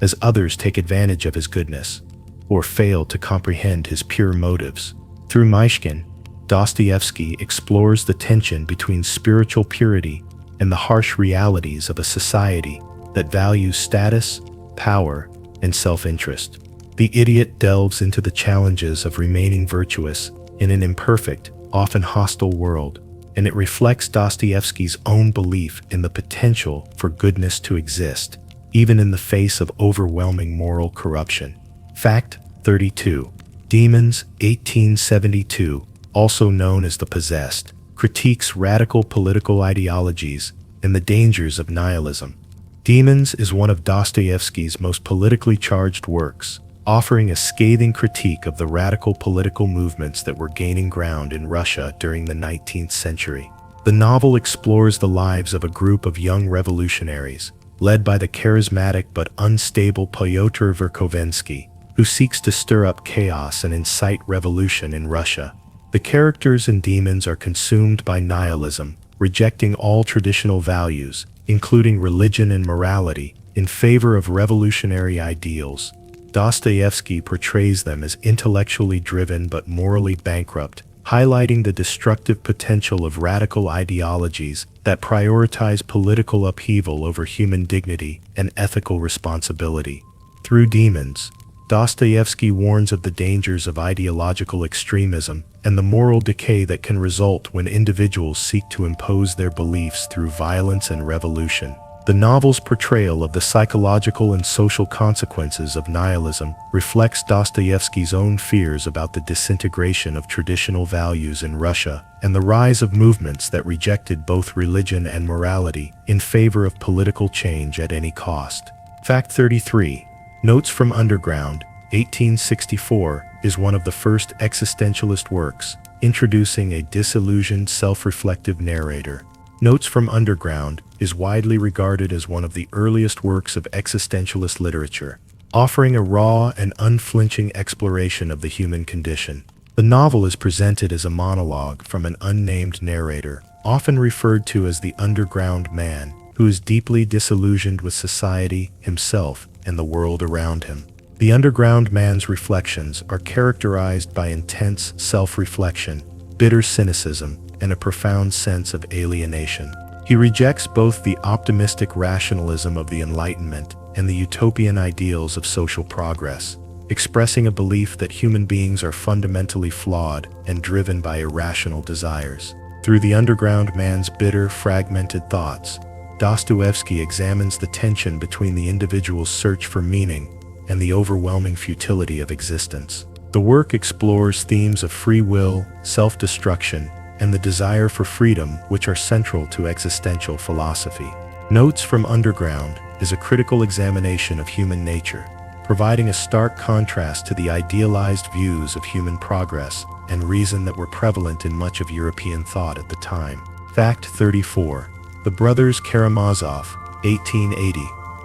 as others take advantage of his goodness or fail to comprehend his pure motives. Through Myshkin, Dostoevsky explores the tension between spiritual purity and the harsh realities of a society that values status, power, and self-interest. The Idiot delves into the challenges of remaining virtuous in an imperfect, often hostile world, and it reflects Dostoevsky's own belief in the potential for goodness to exist, even in the face of overwhelming moral corruption. Fact 32. Demons, 1872, also known as The Possessed, critiques radical political ideologies and the dangers of nihilism. Demons is one of Dostoevsky's most politically charged works, offering a scathing critique of the radical political movements that were gaining ground in Russia during the 19th century. The novel explores the lives of a group of young revolutionaries, led by the charismatic but unstable Pyotr Verkovensky, who seeks to stir up chaos and incite revolution in Russia. The characters in Demons are consumed by nihilism, rejecting all traditional values, including religion and morality, in favor of revolutionary ideals. Dostoevsky portrays them as intellectually driven but morally bankrupt, highlighting the destructive potential of radical ideologies that prioritize political upheaval over human dignity and ethical responsibility. Through Demons, Dostoevsky warns of the dangers of ideological extremism and the moral decay that can result when individuals seek to impose their beliefs through violence and revolution. The novel's portrayal of the psychological and social consequences of nihilism reflects Dostoevsky's own fears about the disintegration of traditional values in Russia and the rise of movements that rejected both religion and morality in favor of political change at any cost. Fact 33. Notes from Underground, 1864, is one of the first existentialist works, introducing a disillusioned, self-reflective narrator. Notes from Underground is widely regarded as one of the earliest works of existentialist literature, offering a raw and unflinching exploration of the human condition. The novel is presented as a monologue from an unnamed narrator, often referred to as the underground man, who is deeply disillusioned with society, himself, and the world around him. The underground man's reflections are characterized by intense self-reflection, bitter cynicism, and a profound sense of alienation. He rejects both the optimistic rationalism of the Enlightenment and the utopian ideals of social progress, expressing a belief that human beings are fundamentally flawed and driven by irrational desires. Through the underground man's bitter, fragmented thoughts, Dostoevsky examines the tension between the individual's search for meaning and the overwhelming futility of existence. The work explores themes of free will, self-destruction, and the desire for freedom, which are central to existential philosophy. Notes from Underground is a critical examination of human nature, providing a stark contrast to the idealized views of human progress and reason that were prevalent in much of European thought at the time. Fact 34. The Brothers Karamazov, 1880.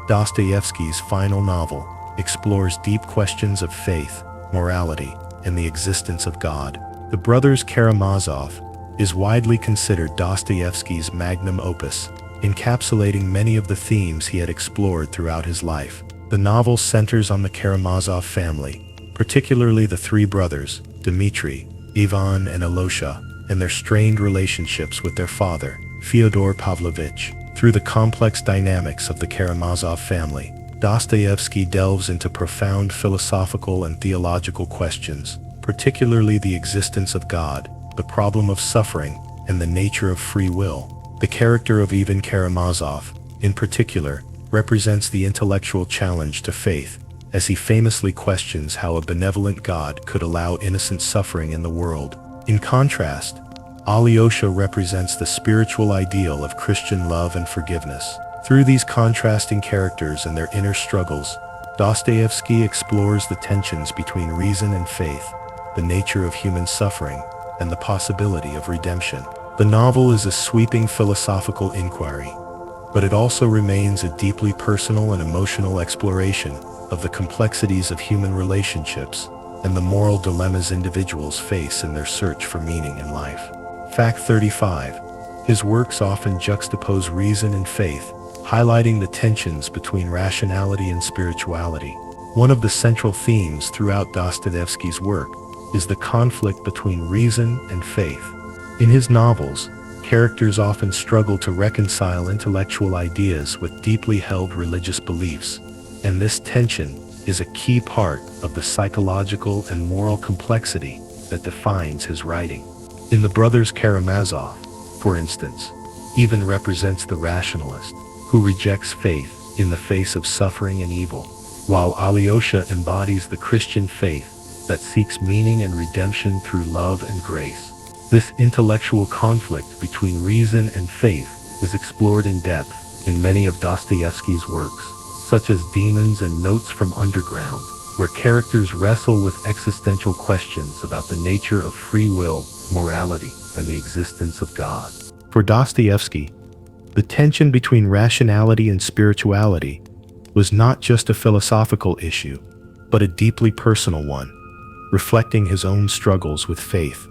Dostoevsky's final novel explores deep questions of faith, morality, and the existence of God. The Brothers Karamazov is widely considered Dostoevsky's magnum opus, encapsulating many of the themes he had explored throughout his life. The novel centers on the Karamazov family, particularly the three brothers, Dmitry, Ivan, and Alyosha, and their strained relationships with their father, Fyodor Pavlovich. Through the complex dynamics of the Karamazov family, Dostoevsky delves into profound philosophical and theological questions, particularly the existence of God, the problem of suffering, and the nature of free will. The character of Ivan Karamazov, in particular, represents the intellectual challenge to faith, as he famously questions how a benevolent God could allow innocent suffering in the world. In contrast, Alyosha represents the spiritual ideal of Christian love and forgiveness. Through these contrasting characters and their inner struggles, Dostoevsky explores the tensions between reason and faith, the nature of human suffering, and the possibility of redemption. The novel is a sweeping philosophical inquiry, but it also remains a deeply personal and emotional exploration of the complexities of human relationships and the moral dilemmas individuals face in their search for meaning in life. Fact 35. His works often juxtapose reason and faith, highlighting the tensions between rationality and spirituality. One of the central themes throughout Dostoevsky's work is the conflict between reason and faith. In his novels, characters often struggle to reconcile intellectual ideas with deeply held religious beliefs, and this tension is a key part of the psychological and moral complexity that defines his writing. In The Brothers Karamazov, for instance, Ivan represents the rationalist, who rejects faith in the face of suffering and evil, while Alyosha embodies the Christian faith that seeks meaning and redemption through love and grace. This intellectual conflict between reason and faith is explored in depth in many of Dostoevsky's works, such as Demons and Notes from Underground, where characters wrestle with existential questions about the nature of free will, morality, and the existence of God. For Dostoevsky, the tension between rationality and spirituality was not just a philosophical issue, but a deeply personal one, reflecting his own struggles with faith,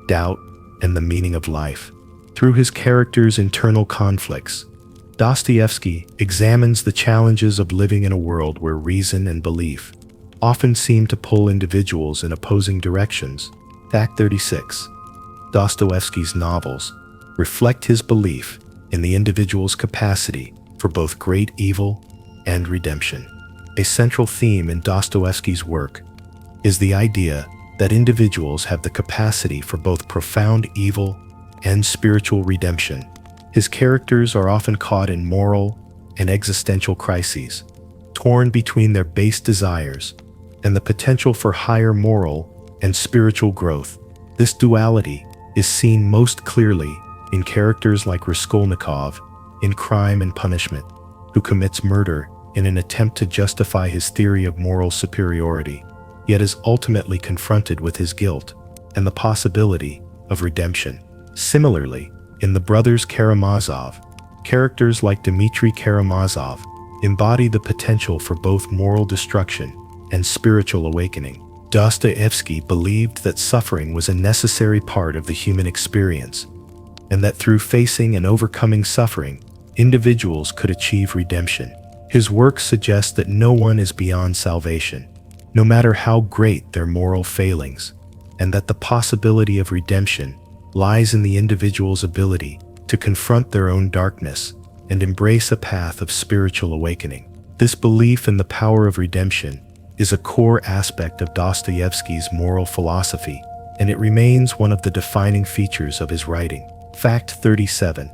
doubt, and the meaning of life. Through his characters' internal conflicts, Dostoevsky examines the challenges of living in a world where reason and belief often seem to pull individuals in opposing directions. Fact 36. Dostoevsky's novels reflect his belief in the individual's capacity for both great evil and redemption. A central theme in Dostoevsky's work is the idea that individuals have the capacity for both profound evil and spiritual redemption. His characters are often caught in moral and existential crises, torn between their base desires and the potential for higher moral and spiritual growth. This duality is seen most clearly in characters like Raskolnikov in Crime and Punishment, who commits murder in an attempt to justify his theory of moral superiority, yet is ultimately confronted with his guilt and the possibility of redemption. Similarly, in The Brothers Karamazov, characters like Dmitry Karamazov embody the potential for both moral destruction and spiritual awakening. Dostoevsky believed that suffering was a necessary part of the human experience, and that through facing and overcoming suffering, individuals could achieve redemption. His work suggests that no one is beyond salvation, no matter how great their moral failings, and that the possibility of redemption lies in the individual's ability to confront their own darkness and embrace a path of spiritual awakening. This belief in the power of redemption is a core aspect of Dostoevsky's moral philosophy, and it remains one of the defining features of his writing. Fact 37.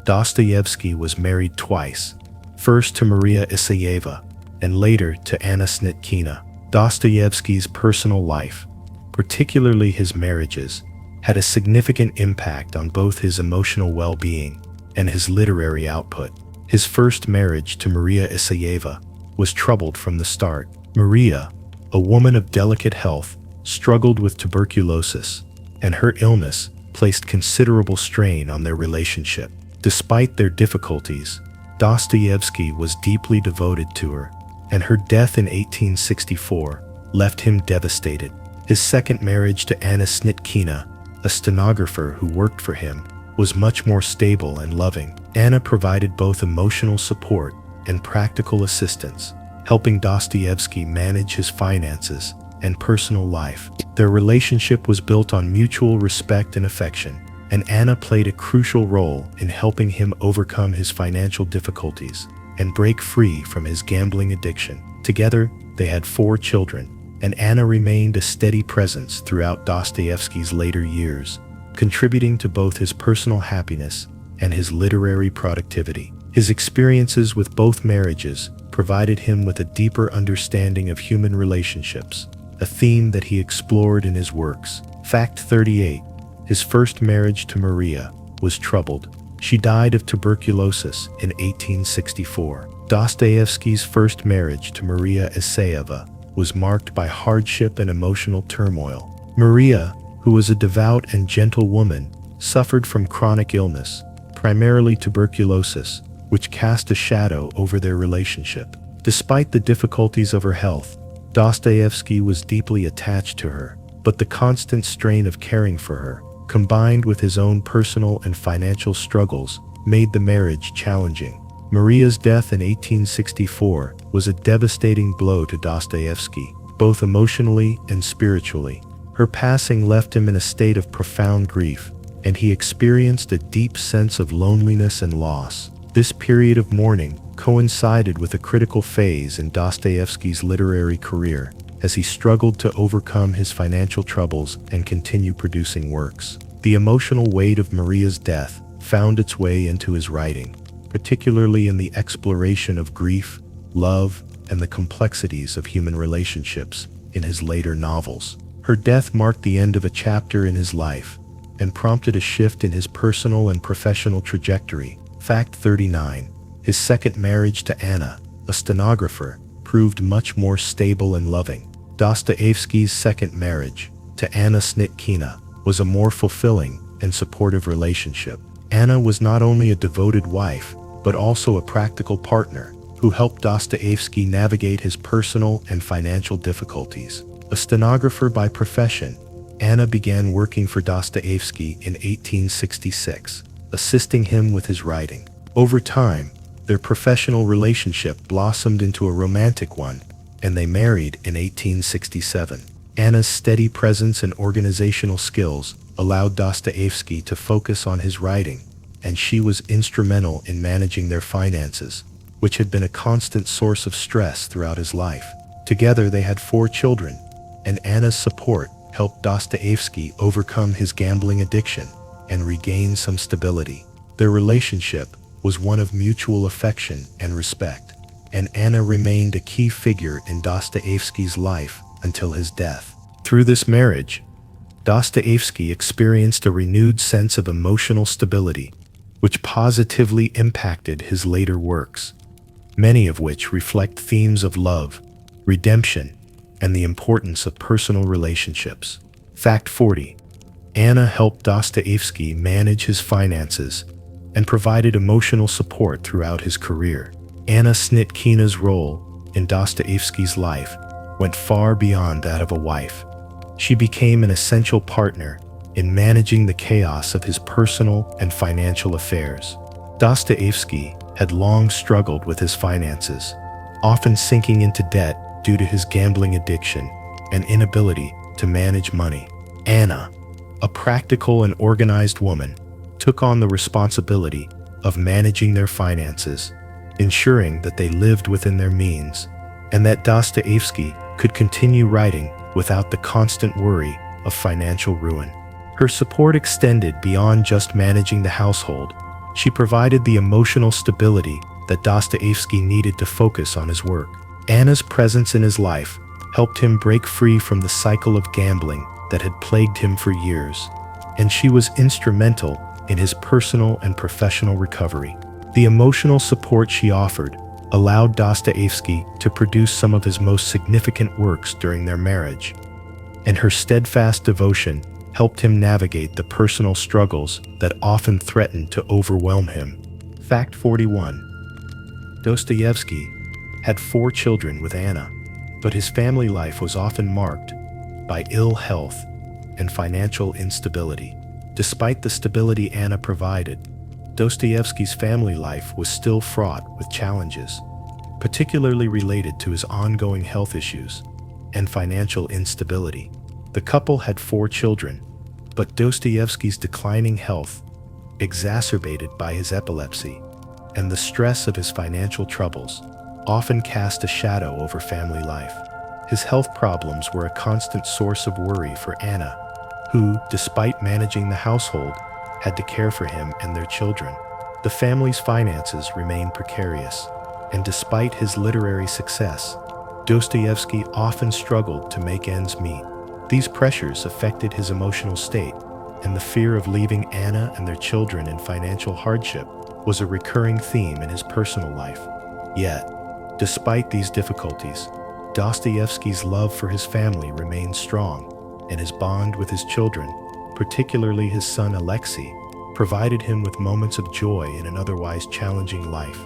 Dostoevsky was married twice, first to Maria Isayeva and later to Anna Snitkina. Dostoevsky's personal life, particularly his marriages, had a significant impact on both his emotional well-being and his literary output. His first marriage to Maria Isayeva was troubled from the start, Maria, a woman of delicate health, struggled with tuberculosis, and her illness placed considerable strain on their relationship. Despite their difficulties, Dostoevsky was deeply devoted to her, and her death in 1864 left him devastated. His second marriage to Anna Snitkina, a stenographer who worked for him, was much more stable and loving. Anna provided both emotional support and practical assistance, helping Dostoevsky manage his finances and personal life. Their relationship was built on mutual respect and affection, and Anna played a crucial role in helping him overcome his financial difficulties and break free from his gambling addiction. Together, they had 4 children, and Anna remained a steady presence throughout Dostoevsky's later years, contributing to both his personal happiness and his literary productivity. His experiences with both marriages provided him with a deeper understanding of human relationships, a theme that he explored in his works. Fact 38. His first marriage to Maria was troubled. She died of tuberculosis in 1864. Dostoevsky's first marriage to Maria Isayeva was marked by hardship and emotional turmoil. Maria, who was a devout and gentle woman, suffered from chronic illness, primarily tuberculosis, which cast a shadow over their relationship. Despite the difficulties of her health, Dostoevsky was deeply attached to her, but the constant strain of caring for her, combined with his own personal and financial struggles, made the marriage challenging. Maria's death in 1864 was a devastating blow to Dostoevsky, both emotionally and spiritually. Her passing left him in a state of profound grief, and he experienced a deep sense of loneliness and loss. This period of mourning coincided with a critical phase in Dostoevsky's literary career, as he struggled to overcome his financial troubles and continue producing works. The emotional weight of Maria's death found its way into his writing, particularly in the exploration of grief, love, and the complexities of human relationships in his later novels. Her death marked the end of a chapter in his life and prompted a shift in his personal and professional trajectory. Fact 39. His second marriage to Anna, a stenographer, proved much more stable and loving. Dostoevsky's second marriage to Anna Snitkina was a more fulfilling and supportive relationship. Anna was not only a devoted wife, but also a practical partner who helped Dostoevsky navigate his personal and financial difficulties. A stenographer by profession, Anna began working for Dostoevsky in 1866, assisting him with his writing. Over time, their professional relationship blossomed into a romantic one, and they married in 1867. Anna's steady presence and organizational skills allowed Dostoevsky to focus on his writing, and she was instrumental in managing their finances, which had been a constant source of stress throughout his life. Together they had 4 children, and Anna's support helped Dostoevsky overcome his gambling addiction and regain some stability. Their relationship was one of mutual affection and respect, and Anna remained a key figure in Dostoevsky's life until his death. Through this marriage, Dostoevsky experienced a renewed sense of emotional stability, which positively impacted his later works, many of which reflect themes of love, redemption, and the importance of personal relationships. Fact 40. Anna helped Dostoevsky manage his finances and provided emotional support throughout his career. Anna Snitkina's role in Dostoevsky's life went far beyond that of a wife. She became an essential partner in managing the chaos of his personal and financial affairs. Dostoevsky had long struggled with his finances, often sinking into debt due to his gambling addiction and inability to manage money. Anna, a practical and organized woman, took on the responsibility of managing their finances, ensuring that they lived within their means, and that Dostoevsky could continue writing without the constant worry of financial ruin. Her support extended beyond just managing the household. She provided the emotional stability that Dostoevsky needed to focus on his work. Anna's presence in his life helped him break free from the cycle of gambling that had plagued him for years, and she was instrumental in his personal and professional recovery. The emotional support she offered, allowed Dostoevsky to produce some of his most significant works during their marriage, and her steadfast devotion helped him navigate the personal struggles that often threatened to overwhelm him. Fact 41. Dostoevsky had 4 children with Anna, but his family life was often marked by ill health and financial instability. Despite the stability Anna provided, Dostoevsky's family life was still fraught with challenges, particularly related to his ongoing health issues and financial instability. The couple had 4 children, but Dostoevsky's declining health, exacerbated by his epilepsy, and the stress of his financial troubles, often cast a shadow over family life. His health problems were a constant source of worry for Anna, who, despite managing the household, had to care for him and their children. The family's finances remained precarious, and despite his literary success, Dostoevsky often struggled to make ends meet. These pressures affected his emotional state, and the fear of leaving Anna and their children in financial hardship was a recurring theme in his personal life. Yet, despite these difficulties, Dostoevsky's love for his family remained strong, and his bond with his children, particularly his son Alexei, provided him with moments of joy in an otherwise challenging life.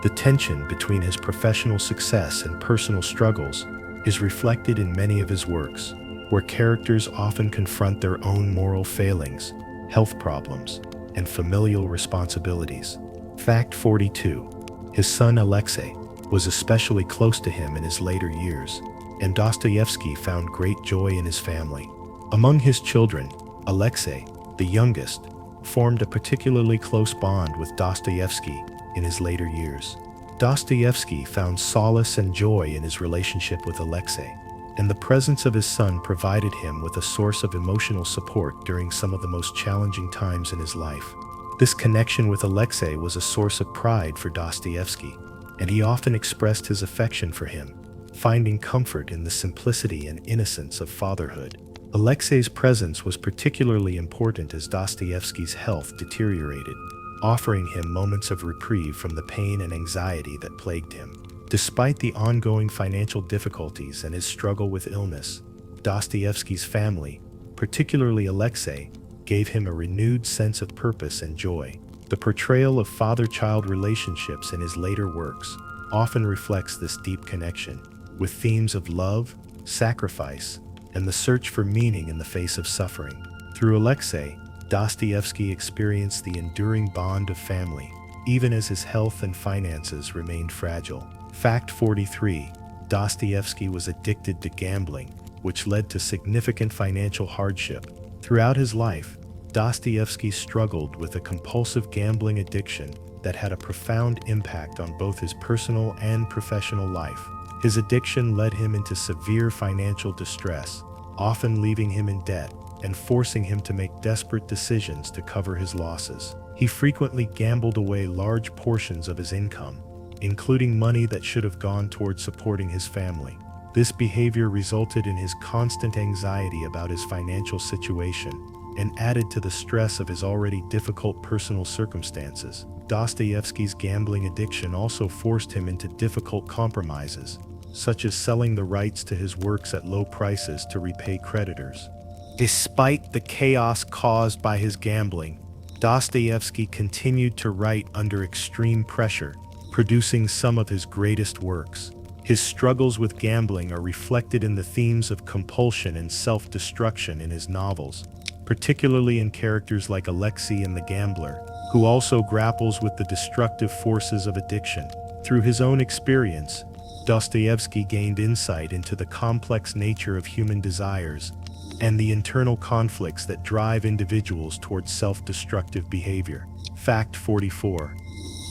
The tension between his professional success and personal struggles is reflected in many of his works, where characters often confront their own moral failings, health problems, and familial responsibilities. Fact 42. His son Alexei was especially close to him in his later years, and Dostoevsky found great joy in his family. Among his children, Alexei, the youngest, formed a particularly close bond with Dostoevsky in his later years. Dostoevsky found solace and joy in his relationship with Alexei, and the presence of his son provided him with a source of emotional support during some of the most challenging times in his life. This connection with Alexei was a source of pride for Dostoevsky, and he often expressed his affection for him, finding comfort in the simplicity and innocence of fatherhood. Alexei's presence was particularly important as Dostoevsky's health deteriorated, offering him moments of reprieve from the pain and anxiety that plagued him. Despite the ongoing financial difficulties and his struggle with illness, Dostoevsky's family, particularly Alexei, gave him a renewed sense of purpose and joy. The portrayal of father-child relationships in his later works often reflects this deep connection, with themes of love, sacrifice, and the search for meaning in the face of suffering. Through Alexei, Dostoevsky experienced the enduring bond of family, even as his health and finances remained fragile. Fact 43. Dostoevsky was addicted to gambling, which led to significant financial hardship. Throughout his life, Dostoevsky struggled with a compulsive gambling addiction that had a profound impact on both his personal and professional life. His addiction led him into severe financial distress, often leaving him in debt and forcing him to make desperate decisions to cover his losses. He frequently gambled away large portions of his income, including money that should have gone toward supporting his family. This behavior resulted in his constant anxiety about his financial situation and added to the stress of his already difficult personal circumstances. Dostoevsky's gambling addiction also forced him into difficult compromises, such as selling the rights to his works at low prices to repay creditors. Despite the chaos caused by his gambling, Dostoevsky continued to write under extreme pressure, producing some of his greatest works. His struggles with gambling are reflected in the themes of compulsion and self-destruction in his novels, particularly in characters like Alexei and the Gambler, who also grapples with the destructive forces of addiction. Through his own experience, Dostoevsky gained insight into the complex nature of human desires and the internal conflicts that drive individuals towards self-destructive behavior. Fact 44.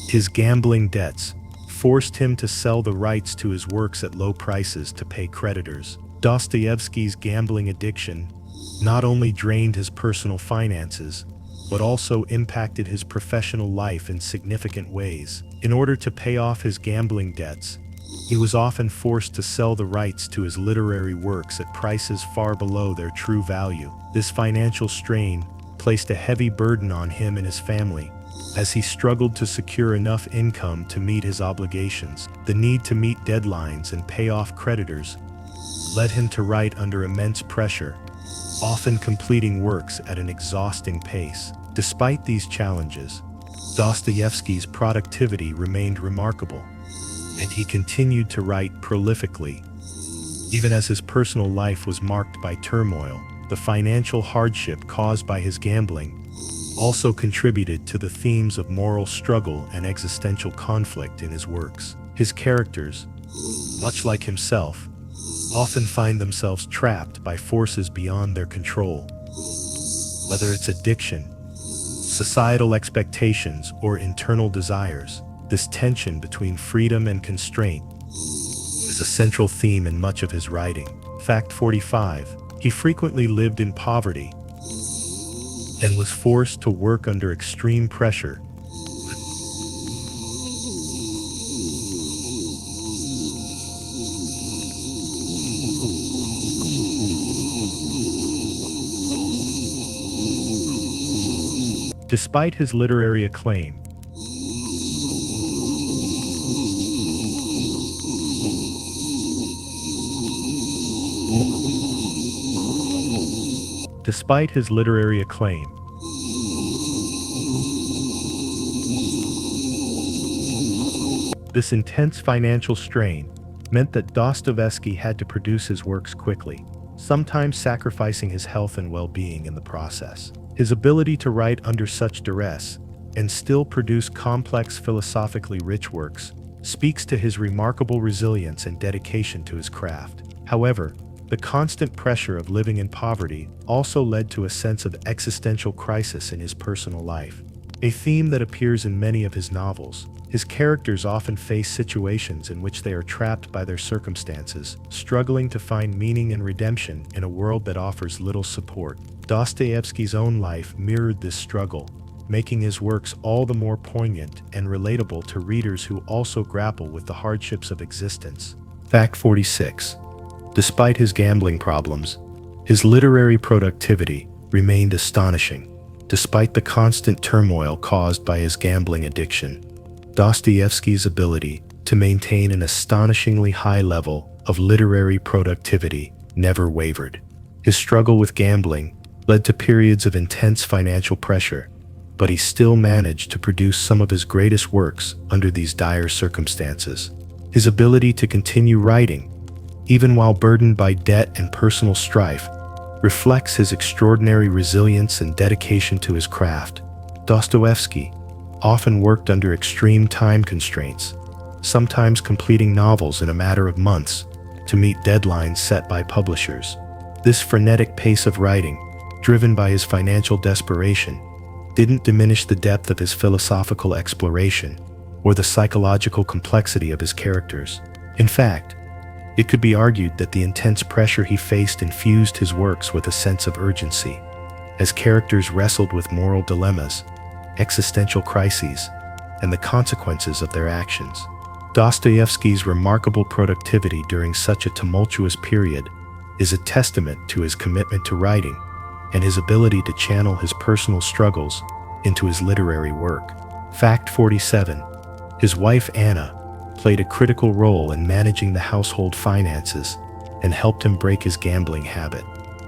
His gambling debts forced him to sell the rights to his works at low prices to pay creditors. Dostoevsky's gambling addiction not only drained his personal finances, but also impacted his professional life in significant ways. In order to pay off his gambling debts, he was often forced to sell the rights to his literary works at prices far below their true value. This financial strain placed a heavy burden on him and his family, As he struggled to secure enough income to meet his obligations, the need to meet deadlines and pay off creditors led him to write under immense pressure, often completing works at an exhausting pace. Despite these challenges, Dostoevsky's productivity remained remarkable, and he continued to write prolifically. Even as his personal life was marked by turmoil, the financial hardship caused by his gambling also contributed to the themes of moral struggle and existential conflict in his works. His characters, much like himself, often find themselves trapped by forces beyond their control. Whether it's addiction, societal expectations, or internal desires, this tension between freedom and constraint is a central theme in much of his writing. Fact 45. He frequently lived in poverty and was forced to work under extreme pressure. Despite his literary acclaim, this intense financial strain meant that Dostoevsky had to produce his works quickly, sometimes sacrificing his health and well-being in the process. His ability to write under such duress and still produce complex, philosophically rich works speaks to his remarkable resilience and dedication to his craft. However, the constant pressure of living in poverty also led to a sense of existential crisis in his personal life, a theme that appears in many of his novels. His characters often face situations in which they are trapped by their circumstances, struggling to find meaning and redemption in a world that offers little support. Dostoevsky's own life mirrored this struggle, making his works all the more poignant and relatable to readers who also grapple with the hardships of existence. Fact 46. Despite his gambling problems, his literary productivity remained astonishing. Despite the constant turmoil caused by his gambling addiction, Dostoevsky's ability to maintain an astonishingly high level of literary productivity never wavered. His struggle with gambling led to periods of intense financial pressure, but he still managed to produce some of his greatest works under these dire circumstances. His ability to continue writing, even while burdened by debt and personal strife, reflects his extraordinary resilience and dedication to his craft. Dostoevsky often worked under extreme time constraints, sometimes completing novels in a matter of months to meet deadlines set by publishers. This frenetic pace of writing, driven by his financial desperation, didn't diminish the depth of his philosophical exploration or the psychological complexity of his characters. In fact, it could be argued that the intense pressure he faced infused his works with a sense of urgency, as characters wrestled with moral dilemmas, existential crises, and the consequences of their actions. Dostoevsky's remarkable productivity during such a tumultuous period is a testament to his commitment to writing and his ability to channel his personal struggles into his literary work. Fact 47. His wife Anna played a critical role in managing the household finances and helped him break his gambling habit.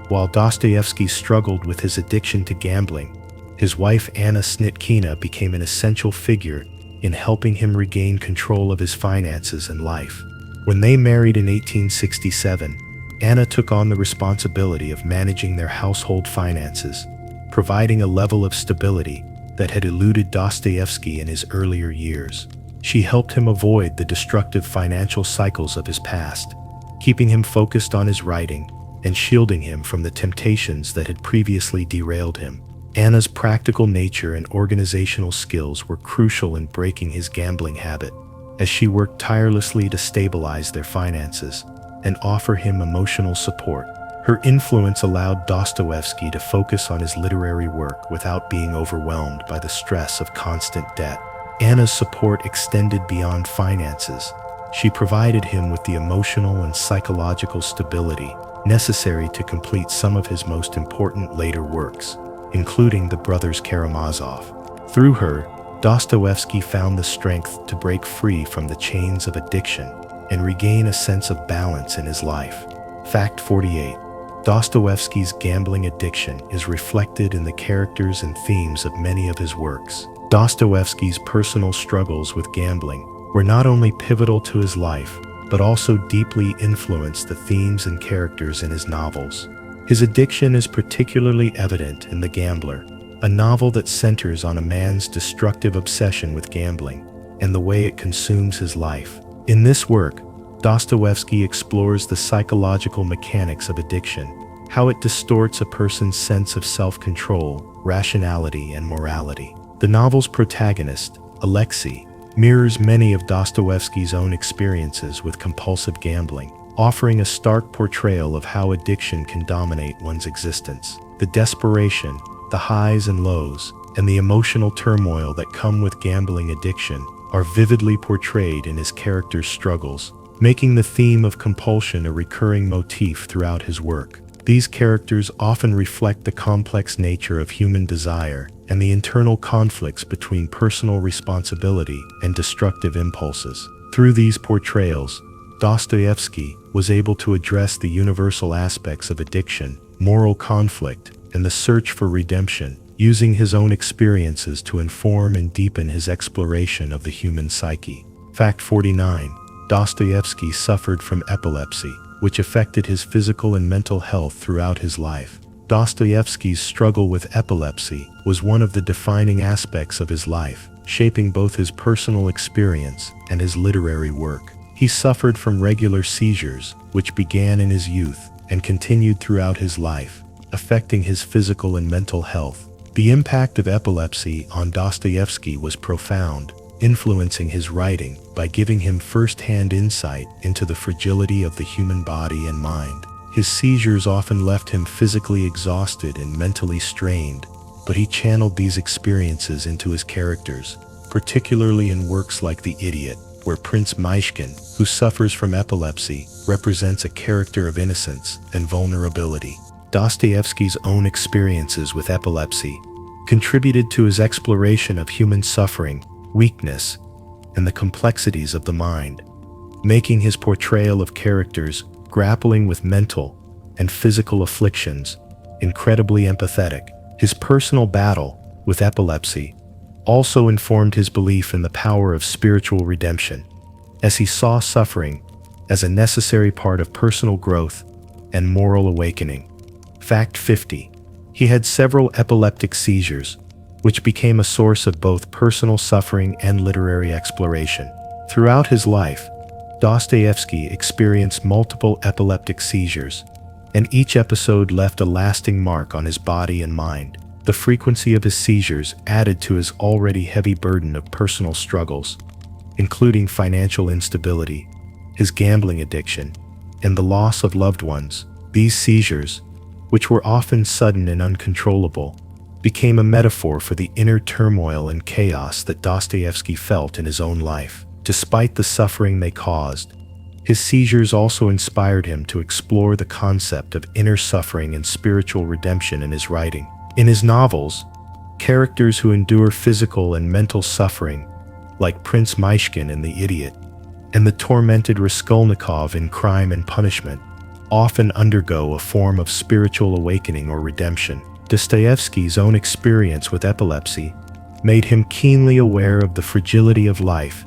While Dostoevsky struggled with his addiction to gambling, his wife Anna Snitkina became an essential figure in helping him regain control of his finances and life. When they married in 1867, Anna took on the responsibility of managing their household finances, providing a level of stability that had eluded Dostoevsky in his earlier years. She helped him avoid the destructive financial cycles of his past, keeping him focused on his writing and shielding him from the temptations that had previously derailed him. Anna's practical nature and organizational skills were crucial in breaking his gambling habit, as she worked tirelessly to stabilize their finances and offer him emotional support. Her influence allowed Dostoevsky to focus on his literary work without being overwhelmed by the stress of constant debt. Anna's support extended beyond finances. She provided him with the emotional and psychological stability necessary to complete some of his most important later works, including The Brothers Karamazov. Through her, Dostoevsky found the strength to break free from the chains of addiction and regain a sense of balance in his life. Fact 48. Dostoevsky's gambling addiction is reflected in the characters and themes of many of his works. Dostoevsky's personal struggles with gambling were not only pivotal to his life, but also deeply influenced the themes and characters in his novels. His addiction is particularly evident in The Gambler, a novel that centers on a man's destructive obsession with gambling and the way it consumes his life. In this work, Dostoevsky explores the psychological mechanics of addiction, how it distorts a person's sense of self-control, rationality, and morality. The novel's protagonist, Alexei, mirrors many of Dostoevsky's own experiences with compulsive gambling, offering a stark portrayal of how addiction can dominate one's existence. The desperation, the highs and lows, and the emotional turmoil that come with gambling addiction are vividly portrayed in his characters' struggles, making the theme of compulsion a recurring motif throughout his work. These characters often reflect the complex nature of human desire and the internal conflicts between personal responsibility and destructive impulses. Through these portrayals, Dostoevsky was able to address the universal aspects of addiction, moral conflict, and the search for redemption, using his own experiences to inform and deepen his exploration of the human psyche. Fact 49. Dostoevsky suffered from epilepsy, which affected his physical and mental health throughout his life. Dostoevsky's struggle with epilepsy was one of the defining aspects of his life, shaping both his personal experience and his literary work. He suffered from regular seizures, which began in his youth and continued throughout his life, affecting his physical and mental health. The impact of epilepsy on Dostoevsky was profound, influencing his writing by giving him first-hand insight into the fragility of the human body and mind. His seizures often left him physically exhausted and mentally strained, but he channeled these experiences into his characters, particularly in works like The Idiot, where Prince Myshkin, who suffers from epilepsy, represents a character of innocence and vulnerability. Dostoevsky's own experiences with epilepsy contributed to his exploration of human suffering, weakness, and the complexities of the mind, making his portrayal of characters grappling with mental and physical afflictions incredibly empathetic. His personal battle with epilepsy also informed his belief in the power of spiritual redemption, as he saw suffering as a necessary part of personal growth and moral awakening. Fact 50. He had several epileptic seizures, which became a source of both personal suffering and literary exploration. Throughout his life, Dostoevsky experienced multiple epileptic seizures, and each episode left a lasting mark on his body and mind. The frequency of his seizures added to his already heavy burden of personal struggles, including financial instability, his gambling addiction, and the loss of loved ones. These seizures, which were often sudden and uncontrollable, became a metaphor for the inner turmoil and chaos that Dostoevsky felt in his own life. Despite the suffering they caused, his seizures also inspired him to explore the concept of inner suffering and spiritual redemption in his writing. In his novels, characters who endure physical and mental suffering, like Prince Myshkin in The Idiot, and the tormented Raskolnikov in Crime and Punishment, often undergo a form of spiritual awakening or redemption. Dostoevsky's own experience with epilepsy made him keenly aware of the fragility of life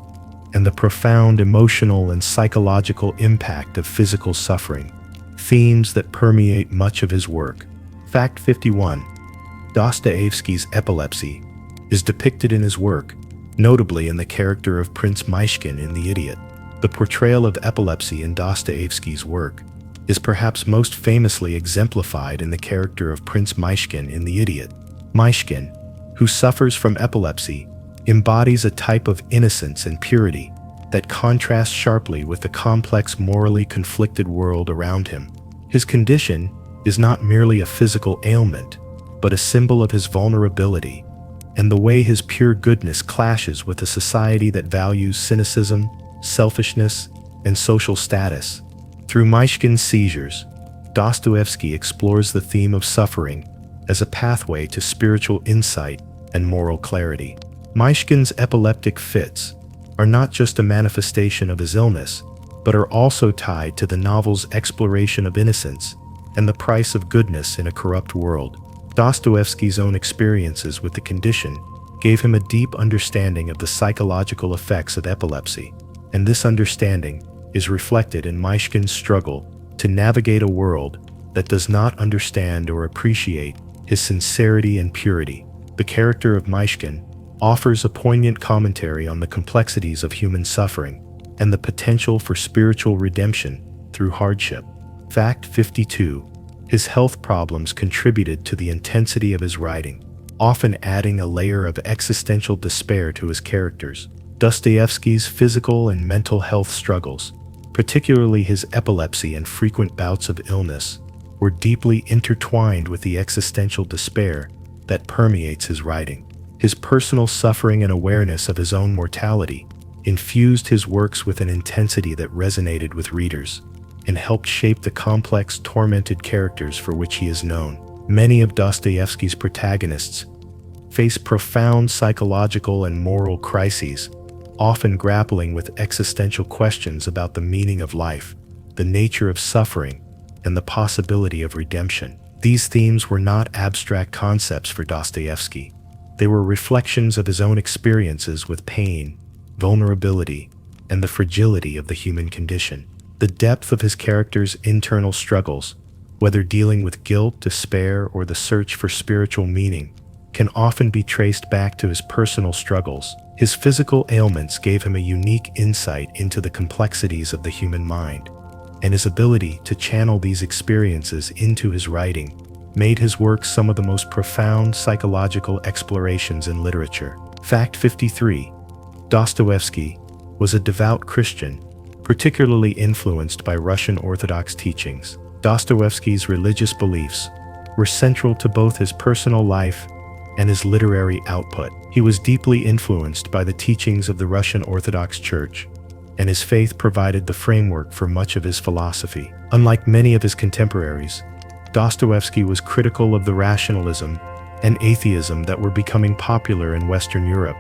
and the profound emotional and psychological impact of physical suffering, themes that permeate much of his work. Fact 51. Dostoevsky's epilepsy is depicted in his work, notably in the character of Prince Myshkin in The Idiot. The portrayal of epilepsy in Dostoevsky's work is perhaps most famously exemplified in the character of Prince Myshkin in The Idiot. Myshkin, who suffers from epilepsy, embodies a type of innocence and purity that contrasts sharply with the complex, morally conflicted world around him. His condition is not merely a physical ailment, but a symbol of his vulnerability and the way his pure goodness clashes with a society that values cynicism, selfishness, and social status. Through Myshkin's seizures, Dostoevsky explores the theme of suffering as a pathway to spiritual insight and moral clarity. Myshkin's epileptic fits are not just a manifestation of his illness, but are also tied to the novel's exploration of innocence and the price of goodness in a corrupt world. Dostoevsky's own experiences with the condition gave him a deep understanding of the psychological effects of epilepsy, and this understanding is reflected in Myshkin's struggle to navigate a world that does not understand or appreciate his sincerity and purity. The character of Myshkin offers a poignant commentary on the complexities of human suffering and the potential for spiritual redemption through hardship. Fact 52. His health problems contributed to the intensity of his writing, often adding a layer of existential despair to his characters. Dostoevsky's physical and mental health struggles, particularly his epilepsy and frequent bouts of illness, were deeply intertwined with the existential despair that permeates his writing. His personal suffering and awareness of his own mortality infused his works with an intensity that resonated with readers and helped shape the complex, tormented characters for which he is known. Many of Dostoevsky's protagonists face profound psychological and moral crises, often grappling with existential questions about the meaning of life, the nature of suffering, and the possibility of redemption. These themes were not abstract concepts for Dostoevsky. They were reflections of his own experiences with pain, vulnerability, and the fragility of the human condition. The depth of his characters' internal struggles, whether dealing with guilt, despair, or the search for spiritual meaning, can often be traced back to his personal struggles. His physical ailments gave him a unique insight into the complexities of the human mind, and his ability to channel these experiences into his writing made his work some of the most profound psychological explorations in literature. Fact 53. Dostoevsky was a devout Christian, particularly influenced by Russian Orthodox teachings. Dostoevsky's religious beliefs were central to both his personal life and his literary output. He was deeply influenced by the teachings of the Russian Orthodox Church, and his faith provided the framework for much of his philosophy. Unlike many of his contemporaries, Dostoevsky was critical of the rationalism and atheism that were becoming popular in Western Europe,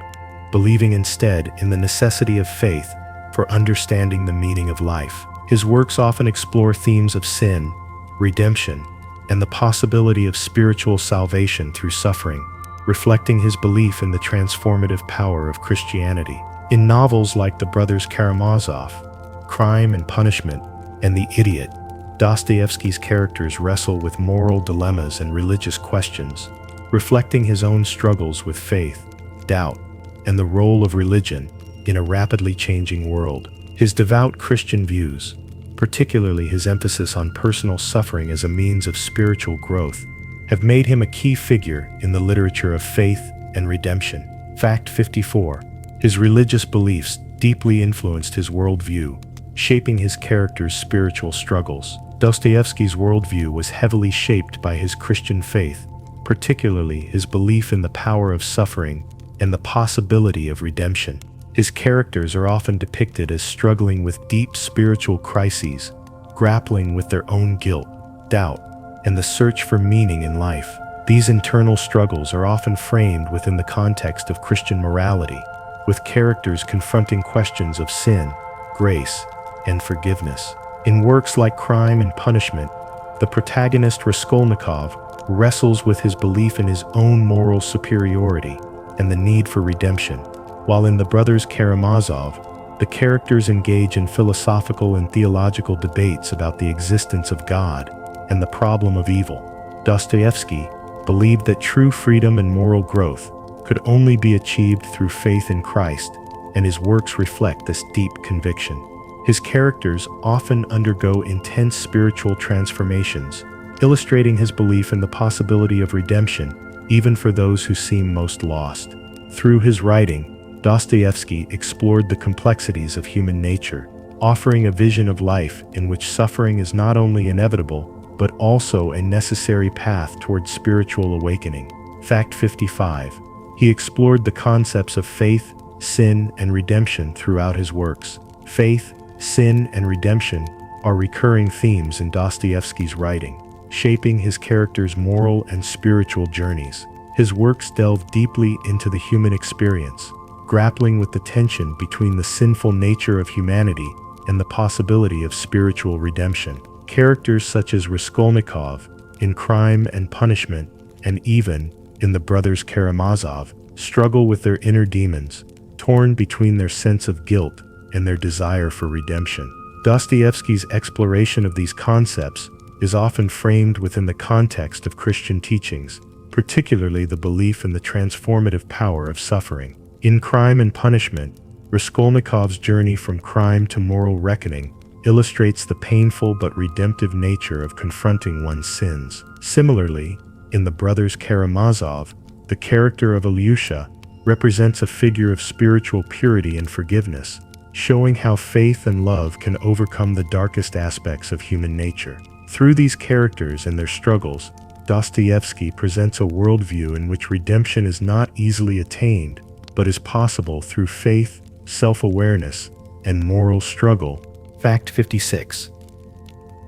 believing instead in the necessity of faith for understanding the meaning of life. His works often explore themes of sin, redemption, and the possibility of spiritual salvation through suffering, reflecting his belief in the transformative power of Christianity. In novels like The Brothers Karamazov, Crime and Punishment, and The Idiot, Dostoevsky's characters wrestle with moral dilemmas and religious questions, reflecting his own struggles with faith, doubt, and the role of religion in a rapidly changing world. His devout Christian views, particularly his emphasis on personal suffering as a means of spiritual growth, have made him a key figure in the literature of faith and redemption. Fact 54. His religious beliefs deeply influenced his worldview, shaping his characters' spiritual struggles. Dostoevsky's worldview was heavily shaped by his Christian faith, particularly his belief in the power of suffering and the possibility of redemption. His characters are often depicted as struggling with deep spiritual crises, grappling with their own guilt, doubt, and the search for meaning in life. These internal struggles are often framed within the context of Christian morality, with characters confronting questions of sin, grace, and forgiveness. In works like Crime and Punishment, the protagonist Raskolnikov wrestles with his belief in his own moral superiority and the need for redemption, while in The Brothers Karamazov, the characters engage in philosophical and theological debates about the existence of God and the problem of evil. Dostoevsky believed that true freedom and moral growth could only be achieved through faith in Christ, and his works reflect this deep conviction. His characters often undergo intense spiritual transformations, illustrating his belief in the possibility of redemption, even for those who seem most lost. Through his writing, Dostoevsky explored the complexities of human nature, offering a vision of life in which suffering is not only inevitable, but also a necessary path towards spiritual awakening. Fact 55. He explored the concepts of faith, sin, and redemption throughout his works. Faith, sin, and redemption are recurring themes in Dostoevsky's writing, shaping his characters' moral and spiritual journeys. His works delve deeply into the human experience, grappling with the tension between the sinful nature of humanity and the possibility of spiritual redemption. Characters such as Raskolnikov in Crime and Punishment, and even in The Brothers Karamazov, struggle with their inner demons, torn between their sense of guilt and their desire for redemption. Dostoevsky's exploration of these concepts is often framed within the context of Christian teachings, particularly the belief in the transformative power of suffering. In Crime and Punishment, Raskolnikov's journey from crime to moral reckoning illustrates the painful but redemptive nature of confronting one's sins. Similarly, in The Brothers Karamazov, the character of Ilyusha represents a figure of spiritual purity and forgiveness, showing how faith and love can overcome the darkest aspects of human nature. Through these characters and their struggles, Dostoevsky presents a worldview in which redemption is not easily attained, but is possible through faith, self-awareness, and moral struggle. Fact 56.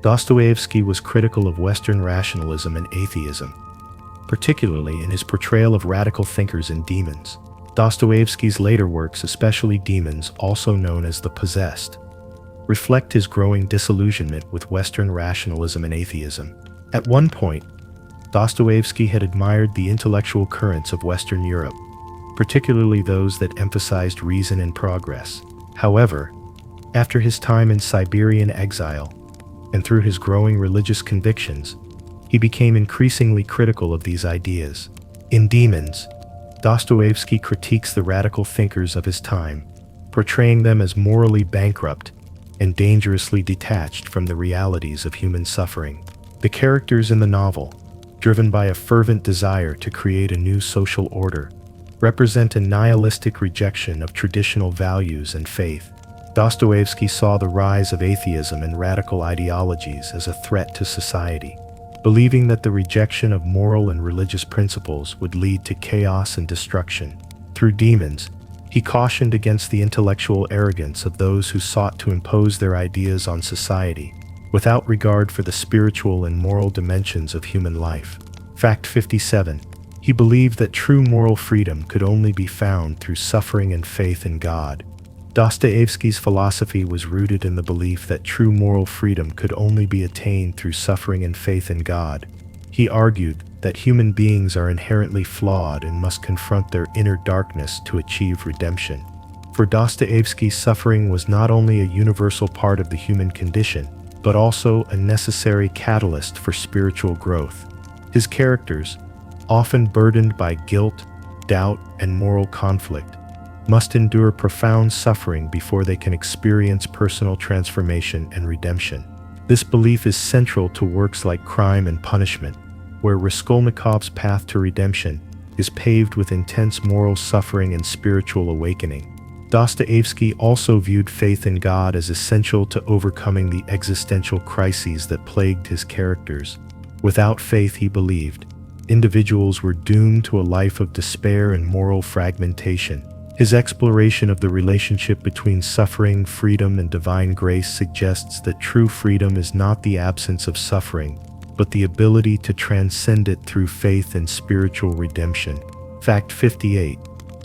Dostoevsky was critical of Western rationalism and atheism, particularly in his portrayal of radical thinkers and demons. Dostoevsky's later works, especially Demons, also known as The Possessed, reflect his growing disillusionment with Western rationalism and atheism. At one point, Dostoevsky had admired the intellectual currents of Western Europe, particularly those that emphasized reason and progress. However, after his time in Siberian exile, and through his growing religious convictions, he became increasingly critical of these ideas. In Demons, Dostoevsky critiques the radical thinkers of his time, portraying them as morally bankrupt and dangerously detached from the realities of human suffering. The characters in the novel, driven by a fervent desire to create a new social order, represent a nihilistic rejection of traditional values and faith. Dostoevsky saw the rise of atheism and radical ideologies as a threat to society, believing that the rejection of moral and religious principles would lead to chaos and destruction. Through Demons, he cautioned against the intellectual arrogance of those who sought to impose their ideas on society, without regard for the spiritual and moral dimensions of human life. Fact 57. He believed that true moral freedom could only be found through suffering and faith in God. Dostoevsky's philosophy was rooted in the belief that true moral freedom could only be attained through suffering and faith in God. He argued that human beings are inherently flawed and must confront their inner darkness to achieve redemption. For Dostoevsky, suffering was not only a universal part of the human condition, but also a necessary catalyst for spiritual growth. His characters, often burdened by guilt, doubt, and moral conflict, must endure profound suffering before they can experience personal transformation and redemption. This belief is central to works like Crime and Punishment, where Raskolnikov's path to redemption is paved with intense moral suffering and spiritual awakening. Dostoevsky also viewed faith in God as essential to overcoming the existential crises that plagued his characters. Without faith, he believed, individuals were doomed to a life of despair and moral fragmentation. His exploration of the relationship between suffering, freedom, and divine grace suggests that true freedom is not the absence of suffering, but the ability to transcend it through faith and spiritual redemption. Fact 58.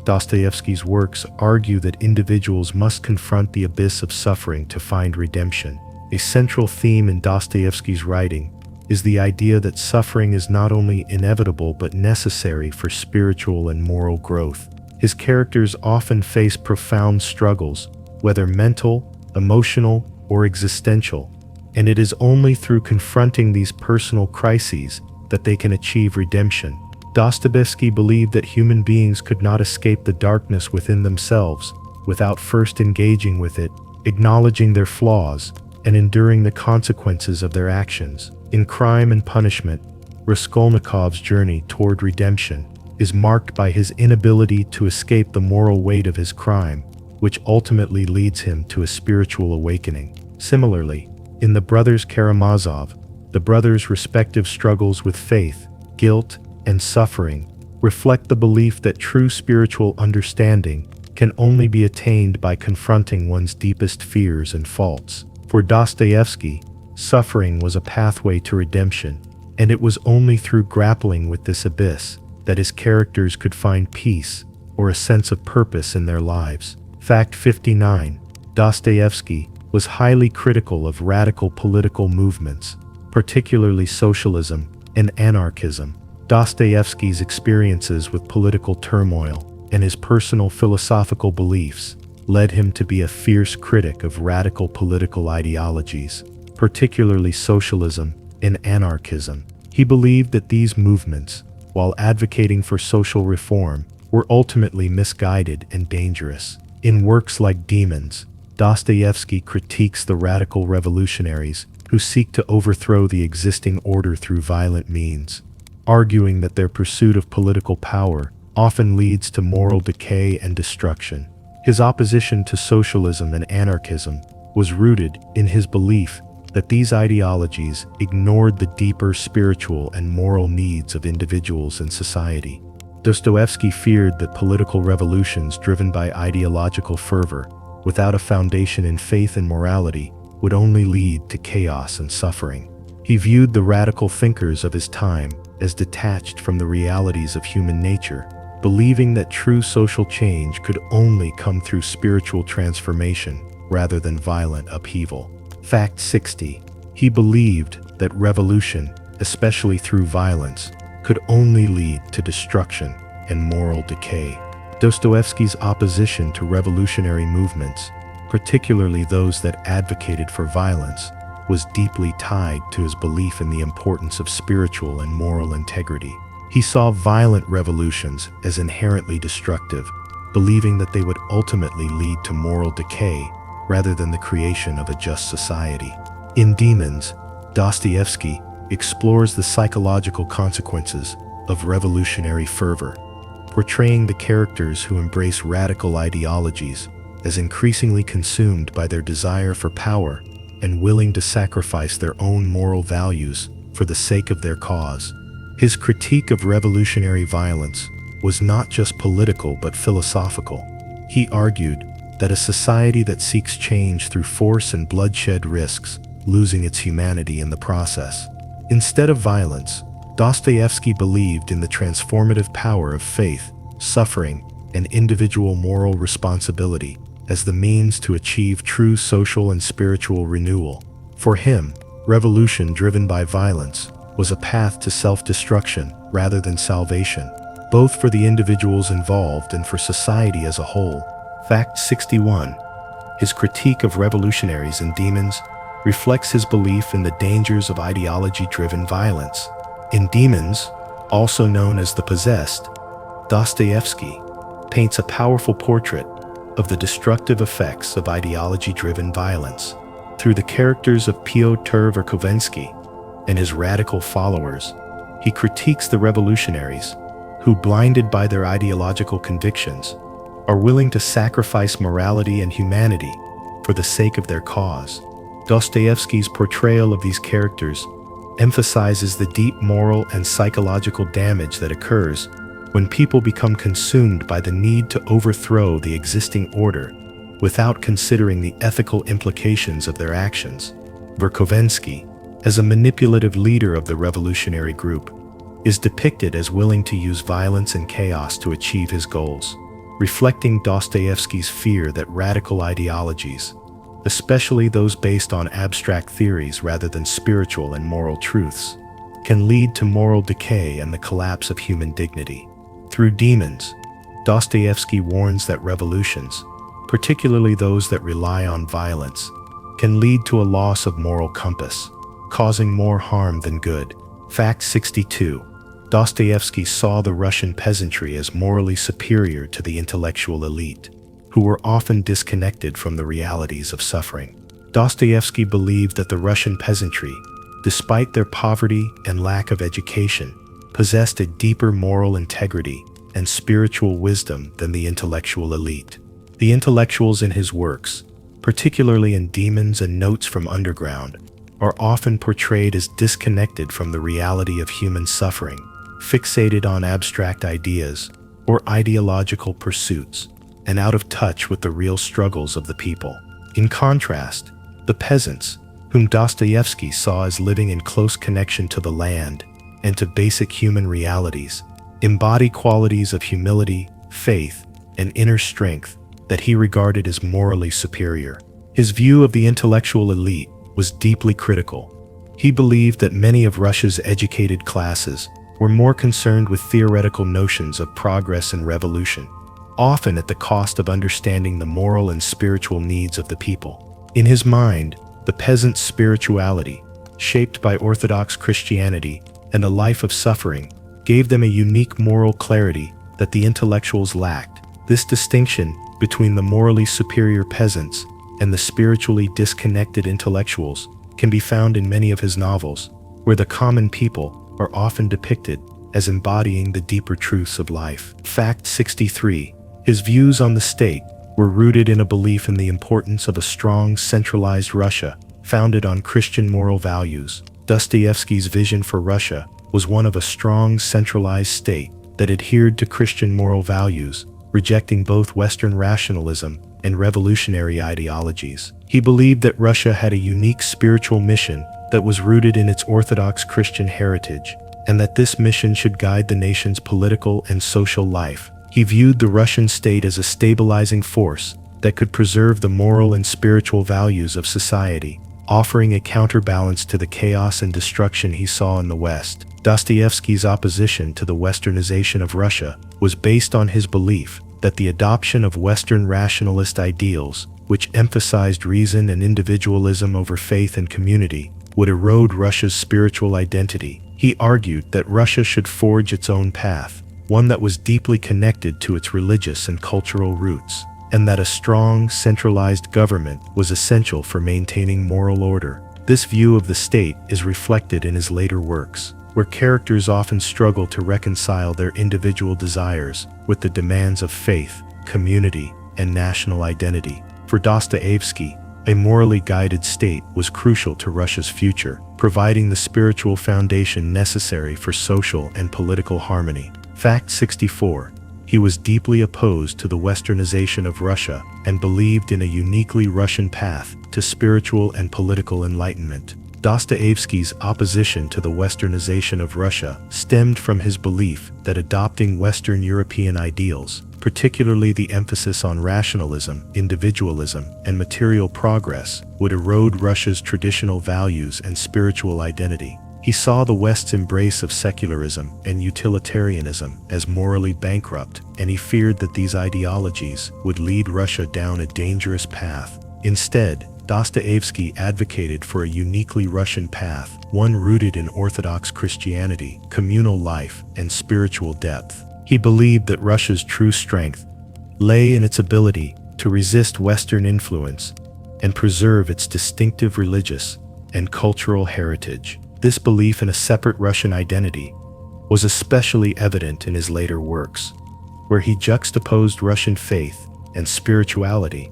Dostoevsky's works argue that individuals must confront the abyss of suffering to find redemption. A central theme in Dostoevsky's writing is the idea that suffering is not only inevitable but necessary for spiritual and moral growth. His characters often face profound struggles, whether mental, emotional, or existential, and it is only through confronting these personal crises that they can achieve redemption. Dostoevsky believed that human beings could not escape the darkness within themselves without first engaging with it, acknowledging their flaws, and enduring the consequences of their actions. In Crime and Punishment, Raskolnikov's journey toward redemption is marked by his inability to escape the moral weight of his crime, which ultimately leads him to a spiritual awakening. Similarly, in The Brothers Karamazov, the brothers' respective struggles with faith, guilt, and suffering reflect the belief that true spiritual understanding can only be attained by confronting one's deepest fears and faults. For Dostoevsky, suffering was a pathway to redemption, and it was only through grappling with this abyss that his characters could find peace or a sense of purpose in their lives. Fact 59. Dostoevsky was highly critical of radical political movements, particularly socialism and anarchism. Dostoevsky's experiences with political turmoil and his personal philosophical beliefs led him to be a fierce critic of radical political ideologies, particularly socialism and anarchism. He believed that these movements, while advocating for social reform, were ultimately misguided and dangerous. In works like Demons, Dostoevsky critiques the radical revolutionaries who seek to overthrow the existing order through violent means, arguing that their pursuit of political power often leads to moral decay and destruction. His opposition to socialism and anarchism was rooted in his belief that these ideologies ignored the deeper spiritual and moral needs of individuals and society. Dostoevsky feared that political revolutions driven by ideological fervor, without a foundation in faith and morality, would only lead to chaos and suffering. He viewed the radical thinkers of his time as detached from the realities of human nature, believing that true social change could only come through spiritual transformation rather than violent upheaval. Fact 60. He believed that revolution, especially through violence, could only lead to destruction and moral decay. Dostoevsky's opposition to revolutionary movements, particularly those that advocated for violence, was deeply tied to his belief in the importance of spiritual and moral integrity. He saw violent revolutions as inherently destructive, believing that they would ultimately lead to moral decay rather than the creation of a just society. In Demons, Dostoevsky explores the psychological consequences of revolutionary fervor, portraying the characters who embrace radical ideologies as increasingly consumed by their desire for power and willing to sacrifice their own moral values for the sake of their cause. His critique of revolutionary violence was not just political but philosophical. He argued that a society that seeks change through force and bloodshed risks losing its humanity in the process. Instead of violence, Dostoevsky believed in the transformative power of faith, suffering, and individual moral responsibility as the means to achieve true social and spiritual renewal. For him, revolution driven by violence was a path to self-destruction rather than salvation, both for the individuals involved and for society as a whole. Fact 61. His critique of revolutionaries and demons reflects his belief in the dangers of ideology-driven violence. In Demons, also known as The Possessed, Dostoevsky paints a powerful portrait of the destructive effects of ideology-driven violence. Through the characters of Piotr Verkovensky and his radical followers, he critiques the revolutionaries who, blinded by their ideological convictions, are willing to sacrifice morality and humanity for the sake of their cause. Dostoevsky's portrayal of these characters emphasizes the deep moral and psychological damage that occurs when people become consumed by the need to overthrow the existing order without considering the ethical implications of their actions. Verkovensky, as a manipulative leader of the revolutionary group, is depicted as willing to use violence and chaos to achieve his goals, reflecting Dostoevsky's fear that radical ideologies, especially those based on abstract theories rather than spiritual and moral truths, can lead to moral decay and the collapse of human dignity. Through Demons, Dostoevsky warns that revolutions, particularly those that rely on violence, can lead to a loss of moral compass, causing more harm than good. Fact 62. Dostoevsky saw the Russian peasantry as morally superior to the intellectual elite, who were often disconnected from the realities of suffering. Dostoevsky believed that the Russian peasantry, despite their poverty and lack of education, possessed a deeper moral integrity and spiritual wisdom than the intellectual elite. The intellectuals in his works, particularly in Demons and Notes from Underground, are often portrayed as disconnected from the reality of human suffering, fixated on abstract ideas or ideological pursuits, and out of touch with the real struggles of the people. In contrast, the peasants, whom Dostoevsky saw as living in close connection to the land and to basic human realities, embody qualities of humility, faith, and inner strength that he regarded as morally superior. His view of the intellectual elite was deeply critical. He believed that many of Russia's educated classes were more concerned with theoretical notions of progress and revolution, often at the cost of understanding the moral and spiritual needs of the people. In his mind, the peasant's spirituality, shaped by Orthodox Christianity and a life of suffering, gave them a unique moral clarity that the intellectuals lacked. This distinction between the morally superior peasants and the spiritually disconnected intellectuals can be found in many of his novels, where the common people are often depicted as embodying the deeper truths of life. Fact 63. His views on the state were rooted in a belief in the importance of a strong, centralized Russia, founded on Christian moral values. Dostoevsky's vision for Russia was one of a strong, centralized state that adhered to Christian moral values, rejecting both Western rationalism and revolutionary ideologies. He believed that Russia had a unique spiritual mission that was rooted in its Orthodox Christian heritage, and that this mission should guide the nation's political and social life. He viewed the Russian state as a stabilizing force that could preserve the moral and spiritual values of society, offering a counterbalance to the chaos and destruction he saw in the West. Dostoevsky's opposition to the westernization of Russia was based on his belief that the adoption of Western rationalist ideals, which emphasized reason and individualism over faith and community, would erode Russia's spiritual identity. He argued that Russia should forge its own path, one that was deeply connected to its religious and cultural roots, and that a strong, centralized government was essential for maintaining moral order. This view of the state is reflected in his later works, where characters often struggle to reconcile their individual desires with the demands of faith, community, and national identity. For Dostoevsky, a morally guided state was crucial to Russia's future, providing the spiritual foundation necessary for social and political harmony. Fact 64. He was deeply opposed to the westernization of Russia and believed in a uniquely Russian path to spiritual and political enlightenment. Dostoevsky's opposition to the westernization of Russia stemmed from his belief that adopting Western European ideals, particularly the emphasis on rationalism, individualism, and material progress, would erode Russia's traditional values and spiritual identity. He saw the West's embrace of secularism and utilitarianism as morally bankrupt, and he feared that these ideologies would lead Russia down a dangerous path. Instead, Dostoevsky advocated for a uniquely Russian path, one rooted in Orthodox Christianity, communal life, and spiritual depth. He believed that Russia's true strength lay in its ability to resist Western influence and preserve its distinctive religious and cultural heritage. This belief in a separate Russian identity was especially evident in his later works, where he juxtaposed Russian faith and spirituality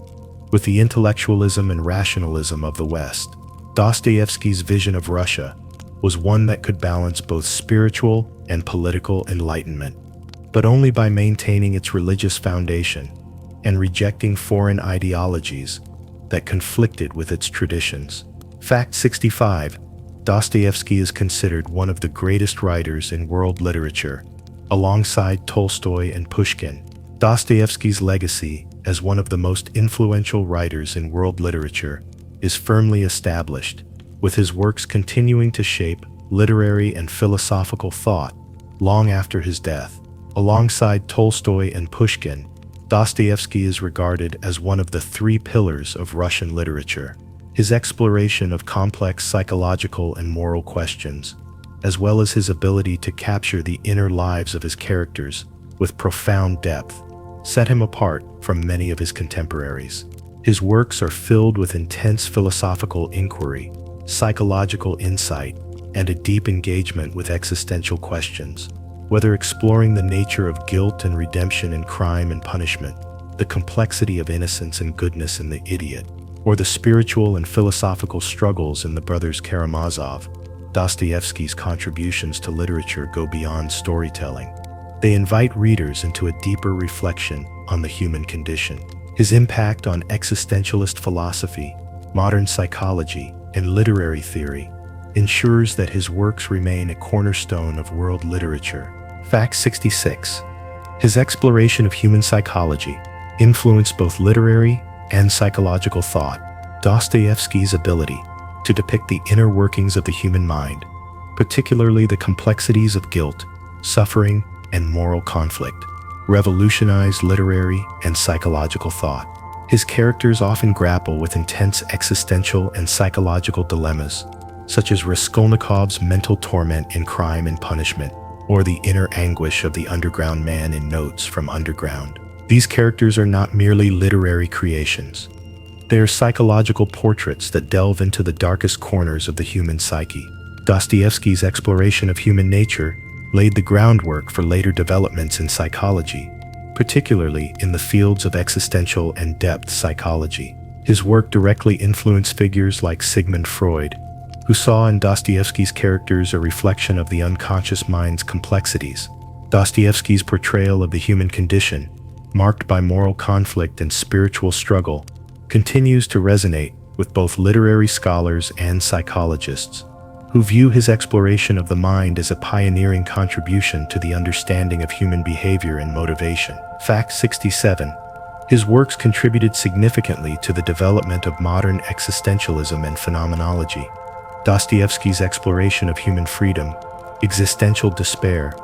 with the intellectualism and rationalism of the West. Dostoevsky's vision of Russia was one that could balance both spiritual and political enlightenment, but only by maintaining its religious foundation and rejecting foreign ideologies that conflicted with its traditions. Fact 65. Dostoevsky is considered one of the greatest writers in world literature, alongside Tolstoy and Pushkin. Dostoevsky's legacy as one of the most influential writers in world literature is firmly established, with his works continuing to shape literary and philosophical thought long after his death. Alongside Tolstoy and Pushkin, Dostoevsky is regarded as one of the three pillars of Russian literature. His exploration of complex psychological and moral questions, as well as his ability to capture the inner lives of his characters with profound depth, set him apart from many of his contemporaries. His works are filled with intense philosophical inquiry, psychological insight, and a deep engagement with existential questions. Whether exploring the nature of guilt and redemption in crime and punishment, the complexity of innocence and goodness in the idiot, or the spiritual and philosophical struggles in the brothers Karamazov, Dostoevsky's contributions to literature go beyond storytelling. They invite readers into a deeper reflection on the human condition. His impact on existentialist philosophy, modern psychology, and literary theory ensures that his works remain a cornerstone of world literature. Fact 66. His exploration of human psychology influenced both literary and psychological thought. Dostoevsky's ability to depict the inner workings of the human mind, particularly the complexities of guilt, suffering, and moral conflict, revolutionized literary and psychological thought. His characters often grapple with intense existential and psychological dilemmas, such as Raskolnikov's mental torment in Crime and Punishment, or the inner anguish of the underground man in Notes from Underground. These characters are not merely literary creations. They are psychological portraits that delve into the darkest corners of the human psyche. Dostoevsky's exploration of human nature laid the groundwork for later developments in psychology, particularly in the fields of existential and depth psychology. His work directly influenced figures like Sigmund Freud, who saw in Dostoevsky's characters a reflection of the unconscious mind's complexities. Dostoevsky's portrayal of the human condition, marked by moral conflict and spiritual struggle, continues to resonate with both literary scholars and psychologists, who view his exploration of the mind as a pioneering contribution to the understanding of human behavior and motivation. Fact 67. His works contributed significantly to the development of modern existentialism and phenomenology. Dostoevsky's exploration of human freedom, existential despair,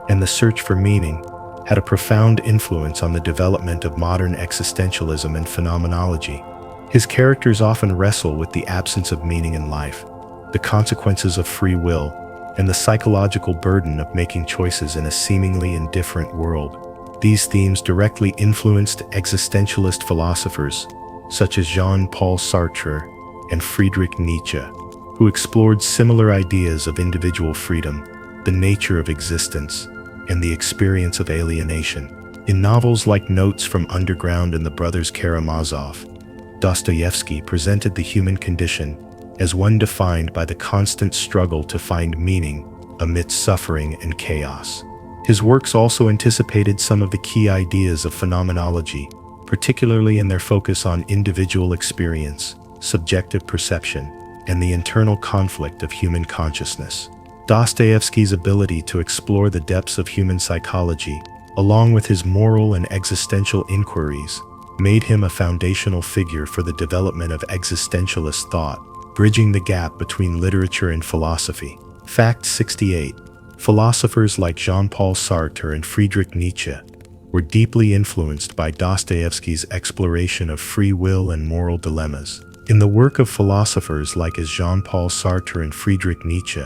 and the search for meaning had a profound influence on the development of modern existentialism and phenomenology. His characters often wrestle with the absence of meaning in life, the consequences of free will, and the psychological burden of making choices in a seemingly indifferent world. These themes directly influenced existentialist philosophers such as Jean-Paul Sartre and Friedrich Nietzsche, who explored similar ideas of individual freedom, the nature of existence, and the experience of alienation. In novels like Notes from Underground and The Brothers Karamazov, Dostoevsky presented the human condition as one defined by the constant struggle to find meaning amidst suffering and chaos. His works also anticipated some of the key ideas of phenomenology, particularly in their focus on individual experience, subjective perception, and the internal conflict of human consciousness. Dostoevsky's ability to explore the depths of human psychology, along with his moral and existential inquiries, made him a foundational figure for the development of existentialist thought, bridging the gap between literature and philosophy. Fact 68. Philosophers like Jean-Paul Sartre and Friedrich Nietzsche were deeply influenced by Dostoevsky's exploration of free will and moral dilemmas. In the work of philosophers like Jean-Paul Sartre and Friedrich Nietzsche,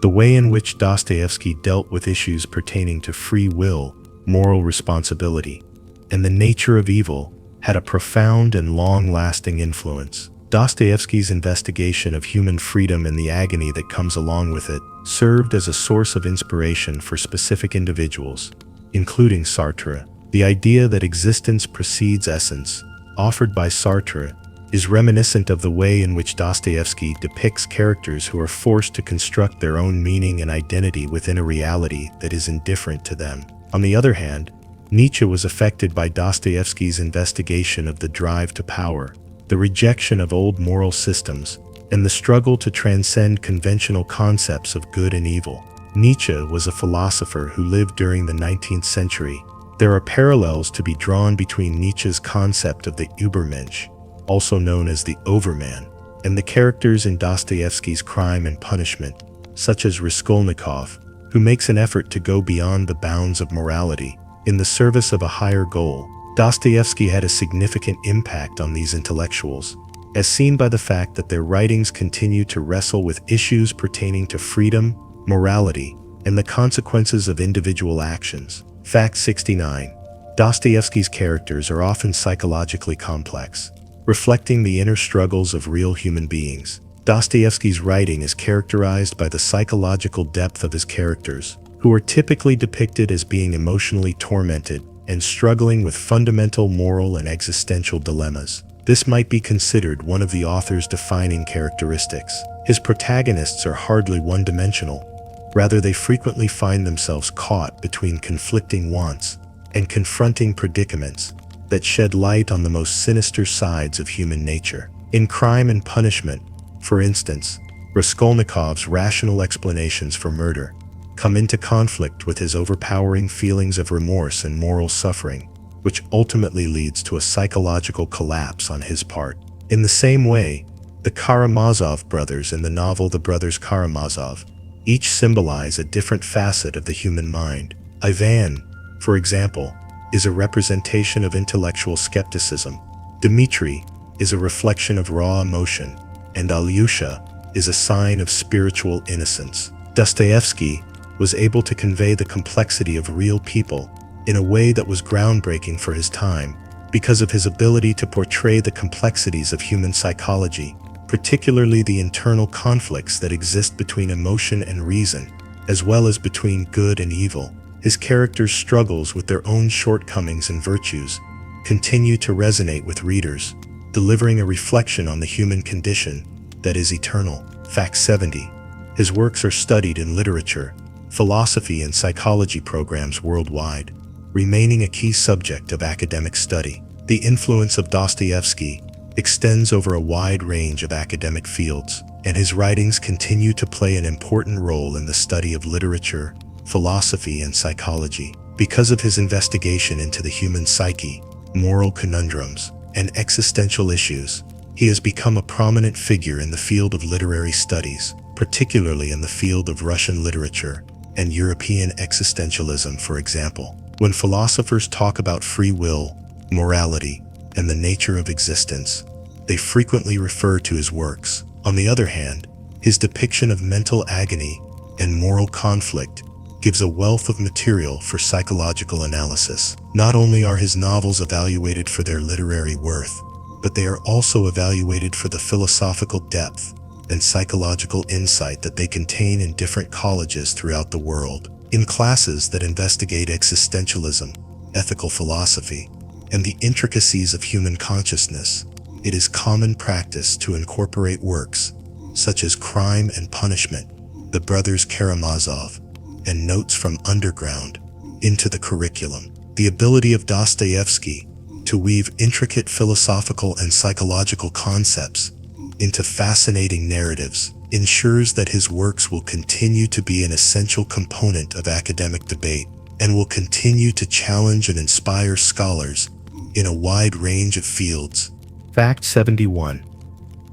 the way in which Dostoevsky dealt with issues pertaining to free will, moral responsibility, and the nature of evil had a profound and long-lasting influence. Dostoevsky's investigation of human freedom and the agony that comes along with it served as a source of inspiration for specific individuals, including Sartre. The idea that existence precedes essence, offered by Sartre, is reminiscent of the way in which Dostoevsky depicts characters who are forced to construct their own meaning and identity within a reality that is indifferent to them. On the other hand, Nietzsche was affected by Dostoevsky's investigation of the drive to power, the rejection of old moral systems, and the struggle to transcend conventional concepts of good and evil. Nietzsche was a philosopher who lived during the 19th century. There are parallels to be drawn between Nietzsche's concept of the Übermensch, also known as the Overman, and the characters in Dostoevsky's Crime and Punishment, such as Raskolnikov, who makes an effort to go beyond the bounds of morality in the service of a higher goal. Dostoevsky had a significant impact on these intellectuals, as seen by the fact that their writings continue to wrestle with issues pertaining to freedom, morality, and the consequences of individual actions. Fact 69. Dostoevsky's characters are often psychologically complex, reflecting the inner struggles of real human beings. Dostoevsky's writing is characterized by the psychological depth of his characters, who are typically depicted as being emotionally tormented and struggling with fundamental moral and existential dilemmas. This might be considered one of the author's defining characteristics. His protagonists are hardly one-dimensional. Rather, they frequently find themselves caught between conflicting wants and confronting predicaments that shed light on the most sinister sides of human nature. In Crime and Punishment, for instance, Raskolnikov's rational explanations for murder come into conflict with his overpowering feelings of remorse and moral suffering, which ultimately leads to a psychological collapse on his part. In the same way, the Karamazov brothers in the novel The Brothers Karamazov each symbolize a different facet of the human mind. Ivan, for example, is a representation of intellectual skepticism. Dmitri is a reflection of raw emotion, and Alyosha is a sign of spiritual innocence. Dostoevsky was able to convey the complexity of real people in a way that was groundbreaking for his time because of his ability to portray the complexities of human psychology, particularly the internal conflicts that exist between emotion and reason, as well as between good and evil. His characters' struggles with their own shortcomings and virtues continue to resonate with readers, delivering a reflection on the human condition that is eternal. Fact 70. His works are studied in literature, philosophy, and psychology programs worldwide, remaining a key subject of academic study. The influence of Dostoevsky extends over a wide range of academic fields, and his writings continue to play an important role in the study of literature, philosophy, and psychology. Because of his investigation into the human psyche, moral conundrums, and existential issues, he has become a prominent figure in the field of literary studies, particularly in the field of Russian literature and European existentialism, for example. When philosophers talk about free will, morality, and the nature of existence, they frequently refer to his works. On the other hand, his depiction of mental agony and moral conflict gives a wealth of material for psychological analysis. Not only are his novels evaluated for their literary worth, but they are also evaluated for the philosophical depth and psychological insight that they contain in different colleges throughout the world. In classes that investigate existentialism, ethical philosophy, and the intricacies of human consciousness, it is common practice to incorporate works such as Crime and Punishment, The Brothers Karamazov, and Notes from Underground into the curriculum. The ability of Dostoevsky to weave intricate philosophical and psychological concepts into fascinating narratives ensures that his works will continue to be an essential component of academic debate and will continue to challenge and inspire scholars in a wide range of fields. Fact 71.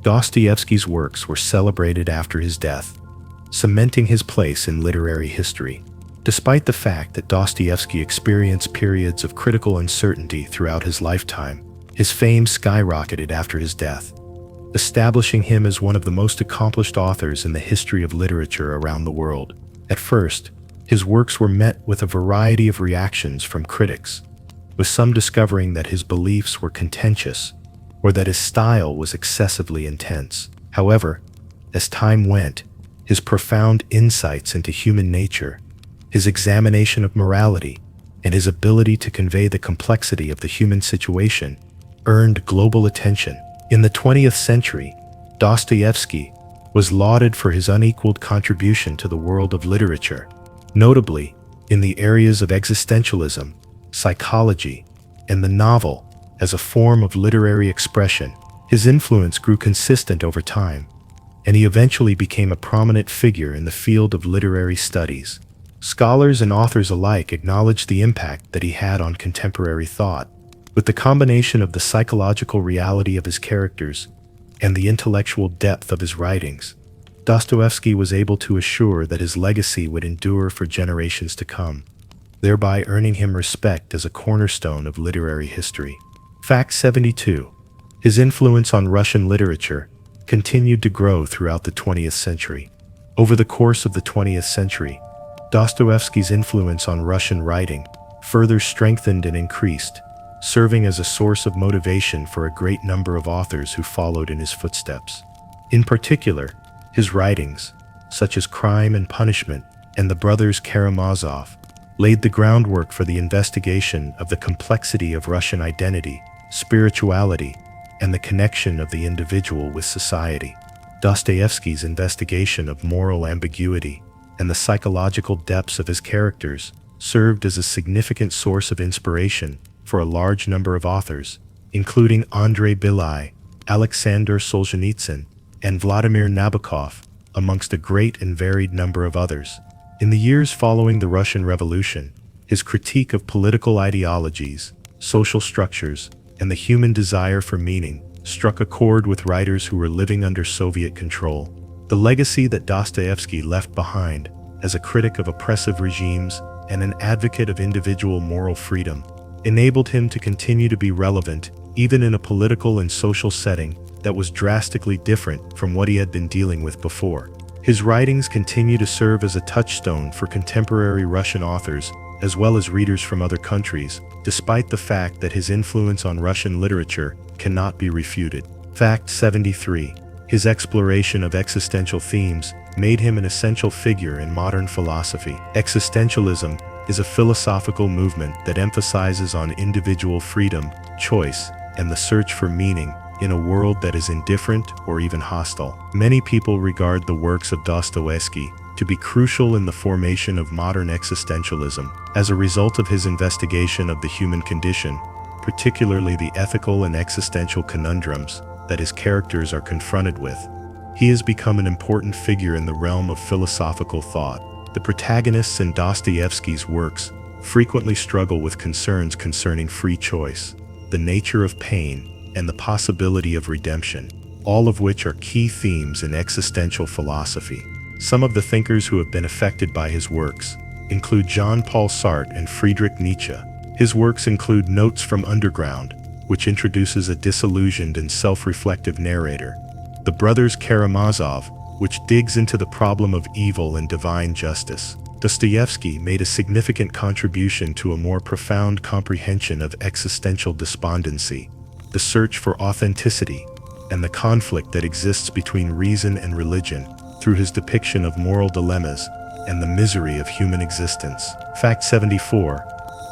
Dostoevsky's works were celebrated after his death, cementing his place in literary history. Despite the fact that Dostoevsky experienced periods of critical uncertainty throughout his lifetime, his fame skyrocketed after his death, establishing him as one of the most accomplished authors in the history of literature around the world. At first, his works were met with a variety of reactions from critics, with some discovering that his beliefs were contentious or that his style was excessively intense. However, as time went, his profound insights into human nature, his examination of morality, and his ability to convey the complexity of the human situation earned global attention. In the 20th century, Dostoevsky was lauded for his unequaled contribution to the world of literature, notably in the areas of existentialism, psychology, and the novel as a form of literary expression. His influence grew consistent over time, and he eventually became a prominent figure in the field of literary studies. Scholars and authors alike acknowledged the impact that he had on contemporary thought. With the combination of the psychological reality of his characters and the intellectual depth of his writings, Dostoevsky was able to assure that his legacy would endure for generations to come, thereby earning him respect as a cornerstone of literary history. Fact 72. His influence on Russian literature continued to grow throughout the 20th century. Over the course of the 20th century, Dostoevsky's influence on Russian writing further strengthened and increased, serving as a source of motivation for a great number of authors who followed in his footsteps. In particular, his writings, such as Crime and Punishment and The Brothers Karamazov, laid the groundwork for the investigation of the complexity of Russian identity, spirituality, and the connection of the individual with society. Dostoevsky's investigation of moral ambiguity and the psychological depths of his characters served as a significant source of inspiration for a large number of authors, including Andrei Bely, Alexander Solzhenitsyn, and Vladimir Nabokov, amongst a great and varied number of others. In the years following the Russian Revolution, his critique of political ideologies, social structures, and the human desire for meaning struck a chord with writers who were living under Soviet control. The legacy that Dostoevsky left behind as a critic of oppressive regimes and an advocate of individual moral freedom enabled him to continue to be relevant even in a political and social setting that was drastically different from what he had been dealing with before. His writings continue to serve as a touchstone for contemporary Russian authors as well as readers from other countries, despite the fact that his influence on Russian literature cannot be refuted. Fact 73. His exploration of existential themes made him an essential figure in modern philosophy. Existentialism is a philosophical movement that emphasizes on individual freedom, choice, and the search for meaning in a world that is indifferent or even hostile. Many people regard the works of Dostoevsky to be crucial in the formation of modern existentialism as a result of his investigation of the human condition, particularly the ethical and existential conundrums that his characters are confronted with. He has become an important figure in the realm of philosophical thought. The protagonists in Dostoevsky's works frequently struggle with concerns concerning free choice, the nature of pain, and the possibility of redemption, all of which are key themes in existential philosophy. Some of the thinkers who have been affected by his works include Jean-Paul Sartre and Friedrich Nietzsche. His works include Notes from Underground, which introduces a disillusioned and self-reflective narrator, The Brothers Karamazov, which digs into the problem of evil and divine justice. Dostoevsky made a significant contribution to a more profound comprehension of existential despondency, the search for authenticity, and the conflict that exists between reason and religion through his depiction of moral dilemmas and the misery of human existence. Fact 74.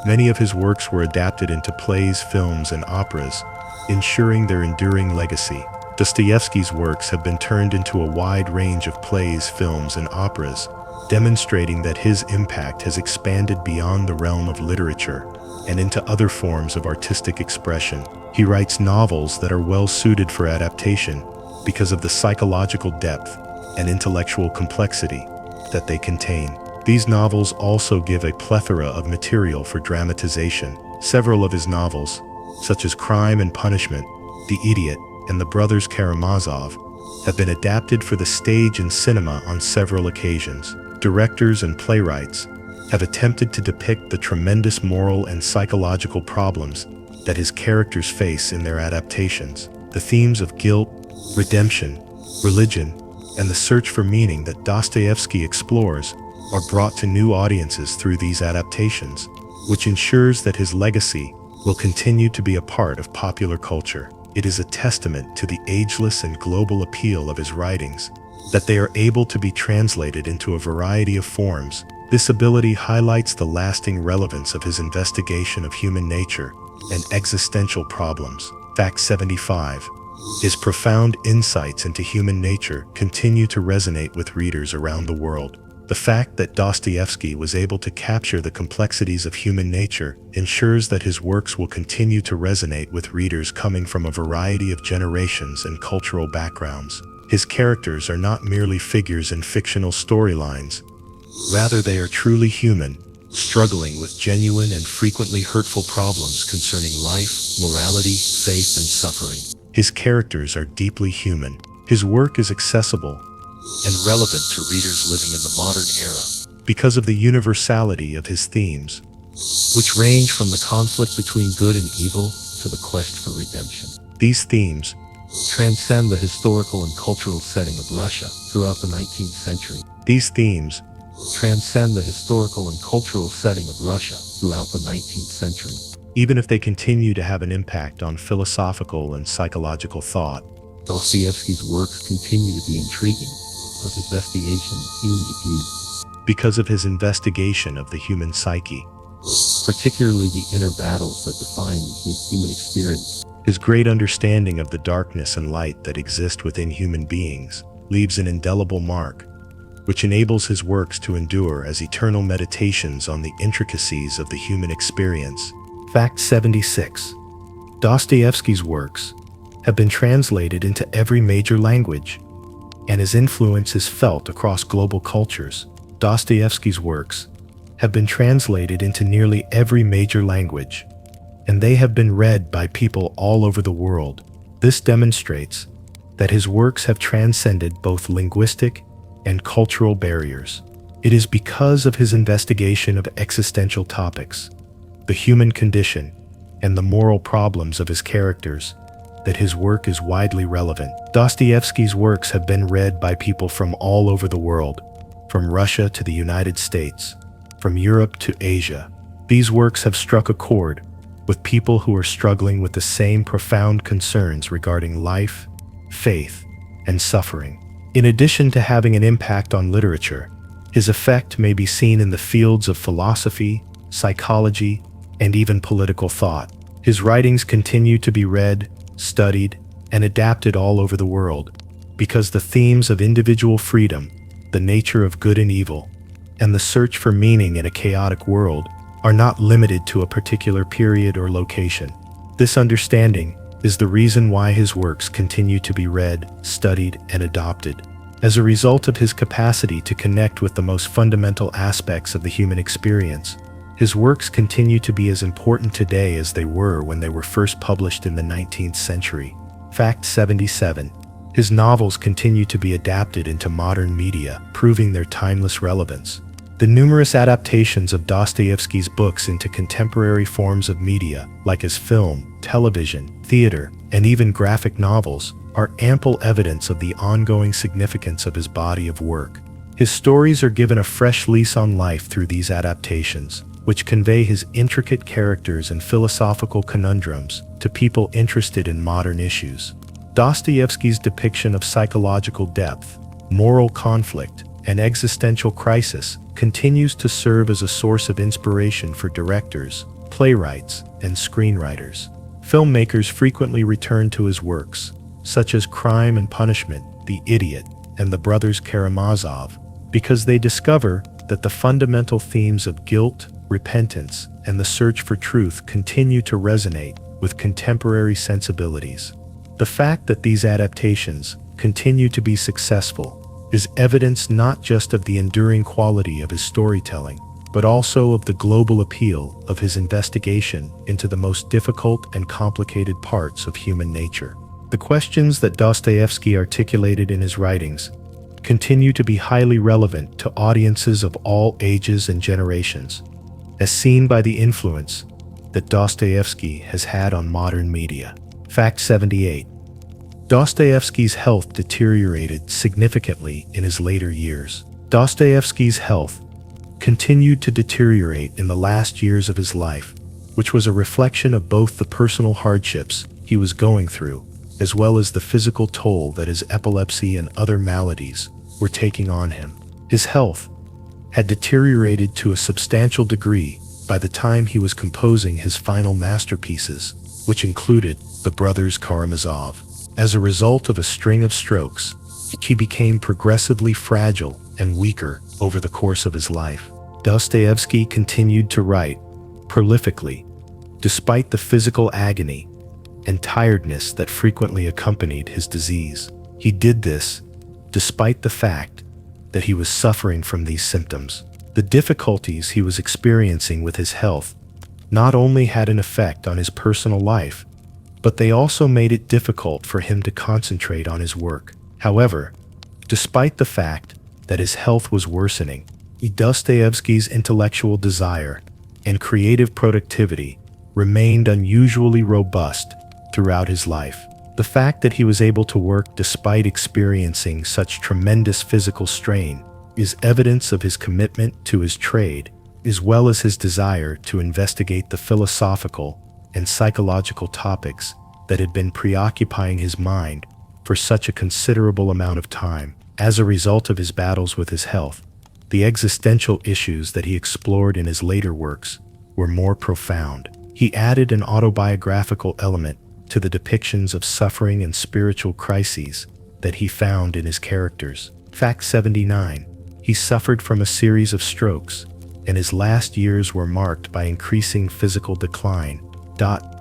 Many of his works were adapted into plays, films, and operas, ensuring their enduring legacy. Dostoevsky's works have been turned into a wide range of plays, films, and operas, demonstrating that his impact has expanded beyond the realm of literature and into other forms of artistic expression. He writes novels that are well suited for adaptation because of the psychological depth and intellectual complexity that they contain. These novels also give a plethora of material for dramatization. Several of his novels, such as Crime and Punishment, The Idiot, and The Brothers Karamazov, have been adapted for the stage and cinema on several occasions. Directors and playwrights have attempted to depict the tremendous moral and psychological problems that his characters face in their adaptations. The themes of guilt, redemption, religion, and the search for meaning that Dostoevsky explores are brought to new audiences through these adaptations, which ensures that his legacy will continue to be a part of popular culture. It is a testament to the ageless and global appeal of his writings that they are able to be translated into a variety of forms. This ability highlights the lasting relevance of his investigation of human nature and existential problems. Fact 75. His profound insights into human nature continue to resonate with readers around the world. The fact that Dostoevsky was able to capture the complexities of human nature ensures that his works will continue to resonate with readers coming from a variety of generations and cultural backgrounds. His characters are not merely figures in fictional storylines. Rather, they are truly human, struggling with genuine and frequently hurtful problems concerning life, morality, faith, and suffering. His characters are deeply human. His work is accessible and relevant to readers living in the modern era because of the universality of his themes, which range from the conflict between good and evil to the quest for redemption. These themes transcend the historical and cultural setting of Russia throughout the 19th century. These themes transcend the historical and cultural setting of Russia throughout the 19th century. Even if they continue to have an impact on philosophical and psychological thought, Dostoevsky's works continue to be intriguing because of his investigation of the human psyche, particularly the inner battles that define the human experience. His great understanding of the darkness and light that exist within human beings leaves an indelible mark, which enables his works to endure as eternal meditations on the intricacies of the human experience. Fact 76. Dostoevsky's works have been translated into every major language, and his influence is felt across global cultures. Dostoevsky's works have been translated into nearly every major language, and they have been read by people all over the world. This demonstrates that his works have transcended both linguistic and cultural barriers. It is because of his investigation of existential topics, the human condition, and the moral problems of his characters that his work is widely relevant. Dostoevsky's works have been read by people from all over the world, from Russia to the United States, from Europe to Asia. These works have struck a chord with people who are struggling with the same profound concerns regarding life, faith, and suffering. In addition to having an impact on literature, his effect may be seen in the fields of philosophy, psychology, and even political thought. His writings continue to be read, studied, and adapted all over the world because the themes of individual freedom, the nature of good and evil, and the search for meaning in a chaotic world are not limited to a particular period or location. This understanding is the reason why his works continue to be read, studied, and adopted. As a result of his capacity to connect with the most fundamental aspects of the human experience, his works continue to be as important today as they were when they were first published in the 19th century. Fact 77. His novels continue to be adapted into modern media, proving their timeless relevance. The numerous adaptations of Dostoevsky's books into contemporary forms of media, like his film, television, theater, and even graphic novels, are ample evidence of the ongoing significance of his body of work. His stories are given a fresh lease on life through these adaptations, which convey his intricate characters and philosophical conundrums to people interested in modern issues. Dostoevsky's depiction of psychological depth, moral conflict, and existential crisis continues to serve as a source of inspiration for directors, playwrights, and screenwriters. Filmmakers frequently return to his works, such as Crime and Punishment, The Idiot, and The Brothers Karamazov, because they discover that the fundamental themes of guilt, repentance, and the search for truth continue to resonate with contemporary sensibilities. The fact that these adaptations continue to be successful is evidence not just of the enduring quality of his storytelling, but also of the global appeal of his investigation into the most difficult and complicated parts of human nature. The questions that Dostoevsky articulated in his writings continue to be highly relevant to audiences of all ages and generations, as seen by the influence that Dostoevsky has had on modern media. Fact 78. Dostoevsky's health deteriorated significantly in his later years. Dostoevsky's health continued to deteriorate in the last years of his life, which was a reflection of both the personal hardships he was going through, as well as the physical toll that his epilepsy and other maladies were taking on him. His health had deteriorated to a substantial degree by the time he was composing his final masterpieces, which included The Brothers Karamazov. As a result of a string of strokes, he became progressively fragile and weaker over the course of his life. Dostoevsky continued to write prolifically, despite the physical agony and tiredness that frequently accompanied his disease. He did this despite the fact that he was suffering from these symptoms. The difficulties he was experiencing with his health not only had an effect on his personal life, but they also made it difficult for him to concentrate on his work. However, despite the fact that his health was worsening, Dostoevsky's intellectual desire and creative productivity remained unusually robust throughout his life. The fact that he was able to work despite experiencing such tremendous physical strain is evidence of his commitment to his trade, as well as his desire to investigate the philosophical and psychological topics that had been preoccupying his mind for such a considerable amount of time. As a result of his battles with his health, the existential issues that he explored in his later works were more profound. He added an autobiographical element to the depictions of suffering and spiritual crises that he found in his characters. Fact 79. He suffered from a series of strokes, and his last years were marked by increasing physical decline.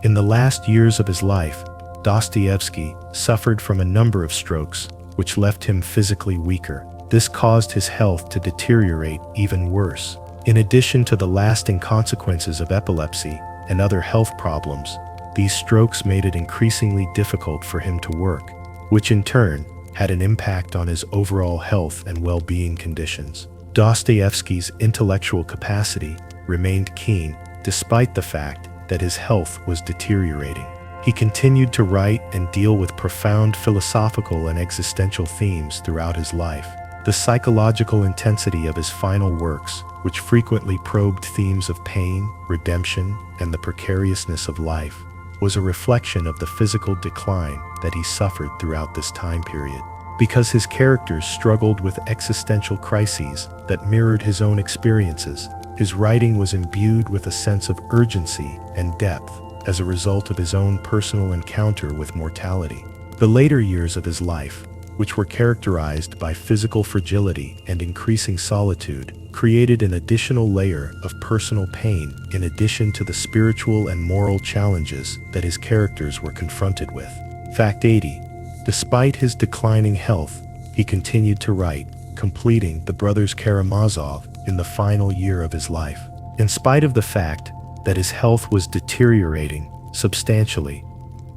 In the last years of his life, Dostoevsky suffered from a number of strokes, which left him physically weaker. This caused his health to deteriorate even worse. In addition to the lasting consequences of epilepsy and other health problems, these strokes made it increasingly difficult for him to work, which in turn had an impact on his overall health and well-being conditions. Dostoevsky's intellectual capacity remained keen despite the fact that his health was deteriorating. He continued to write and deal with profound philosophical and existential themes throughout his life. The psychological intensity of his final works, which frequently probed themes of pain, redemption, and the precariousness of life, was a reflection of the physical decline that he suffered throughout this time period. Because his characters struggled with existential crises that mirrored his own experiences, his writing was imbued with a sense of urgency and depth as a result of his own personal encounter with mortality. The later years of his life, which were characterized by physical fragility and increasing solitude, created an additional layer of personal pain in addition to the spiritual and moral challenges that his characters were confronted with. Fact 80. Despite his declining health, he continued to write, completing The Brothers Karamazov in the final year of his life. In spite of the fact that his health was deteriorating substantially,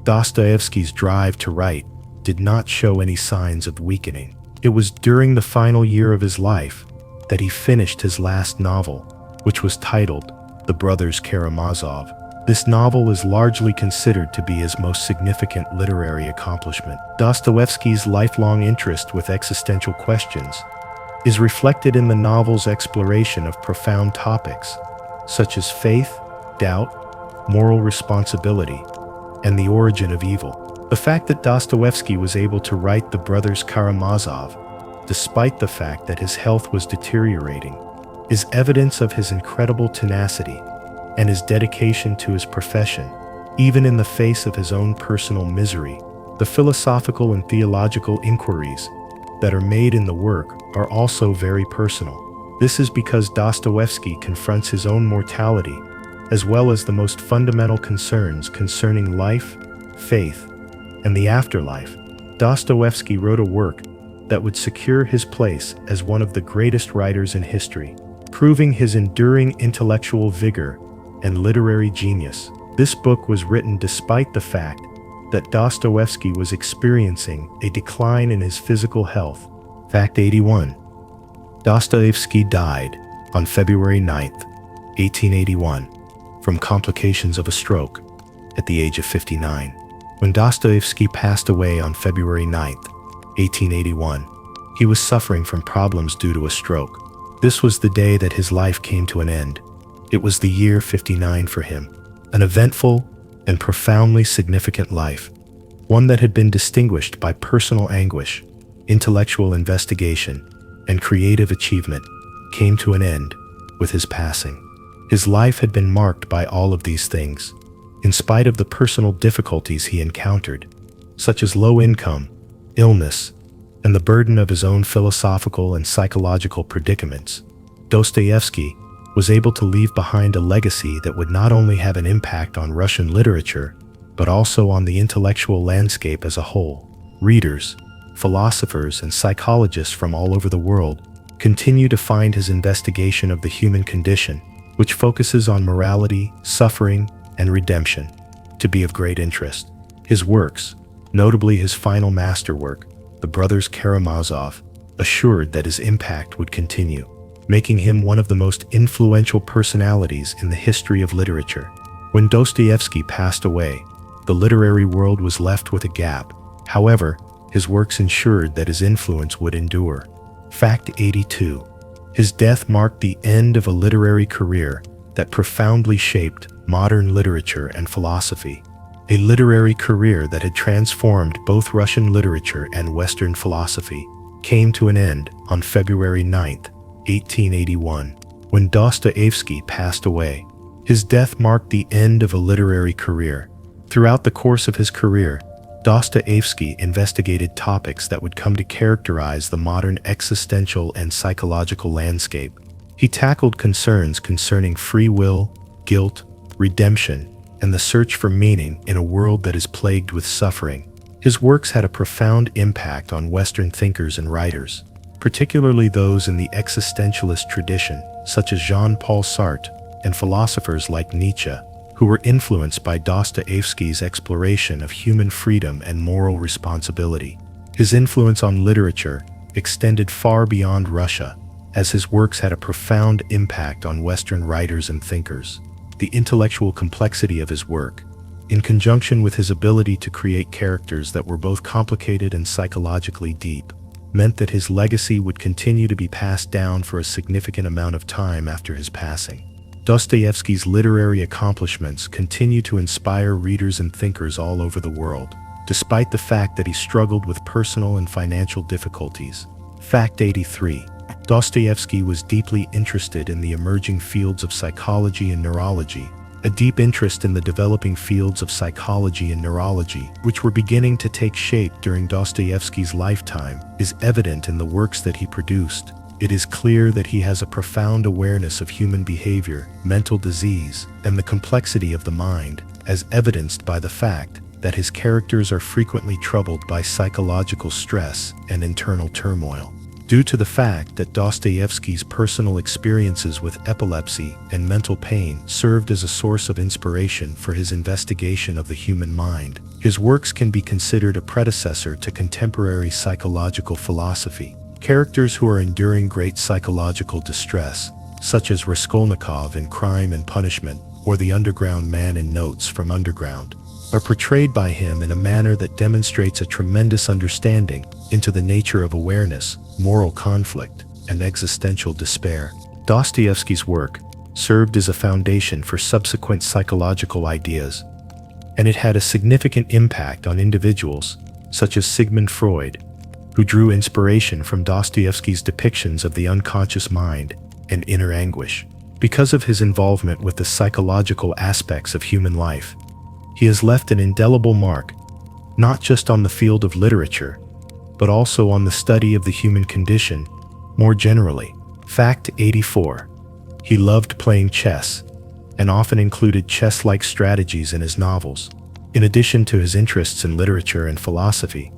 Dostoevsky's drive to write did not show any signs of weakening. It was during the final year of his life that he finished his last novel, which was titled The Brothers Karamazov. This novel is largely considered to be his most significant literary accomplishment. Dostoevsky's lifelong interest with existential questions is reflected in the novel's exploration of profound topics such as faith, doubt, moral responsibility, and the origin of evil. The fact that Dostoevsky was able to write The Brothers Karamazov, despite the fact that his health was deteriorating, is evidence of his incredible tenacity and his dedication to his profession, even in the face of his own personal misery. The philosophical and theological inquiries that are made in the work are also very personal. This is because Dostoevsky confronts his own mortality, as well as the most fundamental concerns concerning life, faith, and the afterlife. Dostoevsky wrote a work that would secure his place as one of the greatest writers in history, proving his enduring intellectual vigor and literary genius. This book was written despite the fact that Dostoevsky was experiencing a decline in his physical health. Fact 81. Dostoevsky died on February 9, 1881, from complications of a stroke at the age of 59. When Dostoevsky passed away on February 9, 1881, he was suffering from problems due to a stroke. This was the day that his life came to an end. It was the year 59 for him, an eventful and profoundly significant life, one that had been distinguished by personal anguish, intellectual investigation, and creative achievement, came to an end with his passing. His life had been marked by all of these things, in spite of the personal difficulties he encountered, such as low income, illness, and the burden of his own philosophical and psychological predicaments. Dostoevsky was able to leave behind a legacy that would not only have an impact on Russian literature, but also on the intellectual landscape as a whole. Readers, philosophers, and psychologists from all over the world continue to find his investigation of the human condition, which focuses on morality, suffering, and redemption, to be of great interest. His works, notably his final masterwork, The Brothers Karamazov, assured that his impact would continue, making him one of the most influential personalities in the history of literature. When Dostoevsky passed away, the literary world was left with a gap. However, his works ensured that his influence would endure. Fact 82. His death marked the end of a literary career that profoundly shaped modern literature and philosophy. A literary career that had transformed both Russian literature and Western philosophy came to an end on February 9, 1881, when Dostoevsky passed away. His death marked the end of a literary career. Throughout the course of his career, Dostoevsky investigated topics that would come to characterize the modern existential and psychological landscape. He tackled concerns concerning free will, guilt, redemption, and the search for meaning in a world that is plagued with suffering. His works had a profound impact on Western thinkers and writers, particularly those in the existentialist tradition, such as Jean-Paul Sartre, and philosophers like Nietzsche, who were influenced by Dostoevsky's exploration of human freedom and moral responsibility. His influence on literature extended far beyond Russia, as his works had a profound impact on Western writers and thinkers. The intellectual complexity of his work, in conjunction with his ability to create characters that were both complicated and psychologically deep, meant that his legacy would continue to be passed down for a significant amount of time after his passing. Dostoevsky's literary accomplishments continue to inspire readers and thinkers all over the world, despite the fact that he struggled with personal and financial difficulties. Fact 83. Dostoevsky was deeply interested in the emerging fields of psychology and neurology. A deep interest in the developing fields of psychology and neurology, which were beginning to take shape during Dostoevsky's lifetime, is evident in the works that he produced. It is clear that he has a profound awareness of human behavior, mental disease, and the complexity of the mind, as evidenced by the fact that his characters are frequently troubled by psychological stress and internal turmoil. Due to the fact that Dostoevsky's personal experiences with epilepsy and mental pain served as a source of inspiration for his investigation of the human mind, his works can be considered a predecessor to contemporary psychological philosophy. Characters who are enduring great psychological distress, such as Raskolnikov in Crime and Punishment or the Underground Man in Notes from Underground, are portrayed by him in a manner that demonstrates a tremendous understanding into the nature of awareness, moral conflict, and existential despair. Dostoevsky's work served as a foundation for subsequent psychological ideas, and it had a significant impact on individuals such as Sigmund Freud, who drew inspiration from Dostoevsky's depictions of the unconscious mind and inner anguish. Because of his involvement with the psychological aspects of human life, he has left an indelible mark, not just on the field of literature, but also on the study of the human condition more generally. Fact 84. He loved playing chess, and often included chess-like strategies in his novels. In addition to his interests in literature and philosophy,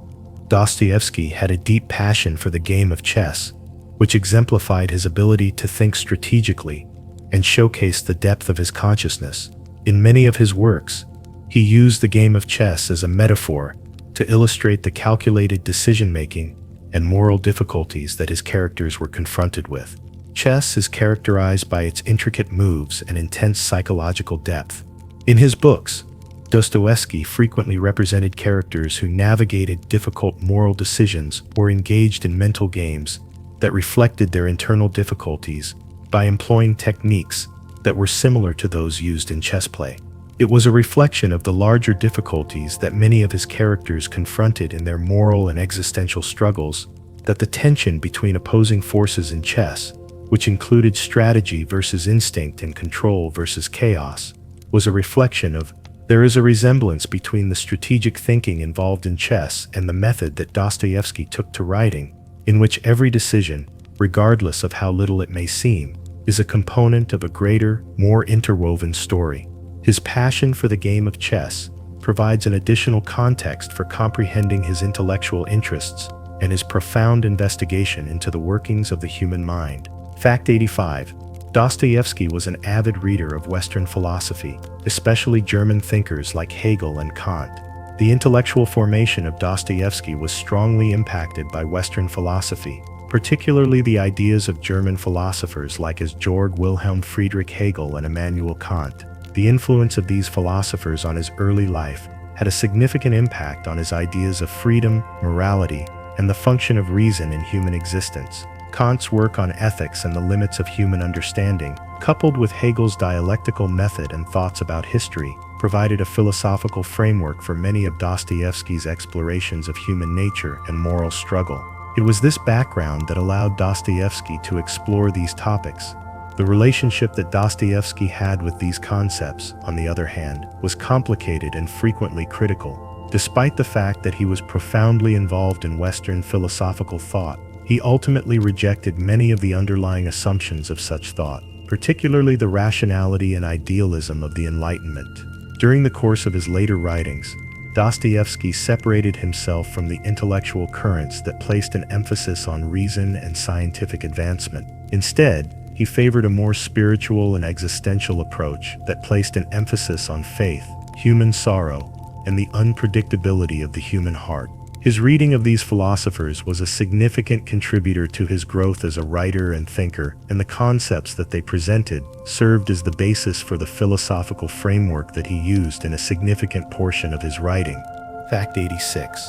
Dostoevsky had a deep passion for the game of chess, which exemplified his ability to think strategically and showcased the depth of his consciousness. In many of his works, he used the game of chess as a metaphor to illustrate the calculated decision-making and moral difficulties that his characters were confronted with. Chess is characterized by its intricate moves and intense psychological depth. In his books, Dostoevsky frequently represented characters who navigated difficult moral decisions or engaged in mental games that reflected their internal difficulties by employing techniques that were similar to those used in chess play. It was a reflection of the larger difficulties that many of his characters confronted in their moral and existential struggles that the tension between opposing forces in chess, which included strategy versus instinct and control versus chaos, was a reflection of there is a resemblance between the strategic thinking involved in chess and the method that Dostoevsky took to writing, in which every decision, regardless of how little it may seem, is a component of a greater, more interwoven story. His passion for the game of chess provides an additional context for comprehending his intellectual interests and his profound investigation into the workings of the human mind. Fact 85. Dostoevsky was an avid reader of Western philosophy, especially German thinkers like Hegel and Kant. The intellectual formation of Dostoevsky was strongly impacted by Western philosophy, particularly the ideas of German philosophers like Georg Wilhelm Friedrich Hegel and Immanuel Kant. The influence of these philosophers on his early life had a significant impact on his ideas of freedom, morality, and the function of reason in human existence. Kant's work on ethics and the limits of human understanding, coupled with Hegel's dialectical method and thoughts about history, provided a philosophical framework for many of Dostoevsky's explorations of human nature and moral struggle. It was this background that allowed Dostoevsky to explore these topics. The relationship that Dostoevsky had with these concepts, on the other hand, was complicated and frequently critical. Despite the fact that he was profoundly involved in Western philosophical thought, he ultimately rejected many of the underlying assumptions of such thought, particularly the rationality and idealism of the Enlightenment. During the course of his later writings, Dostoevsky separated himself from the intellectual currents that placed an emphasis on reason and scientific advancement. Instead, he favored a more spiritual and existential approach that placed an emphasis on faith, human sorrow, and the unpredictability of the human heart. His reading of these philosophers was a significant contributor to his growth as a writer and thinker, and the concepts that they presented served as the basis for the philosophical framework that he used in a significant portion of his writing. Fact 86.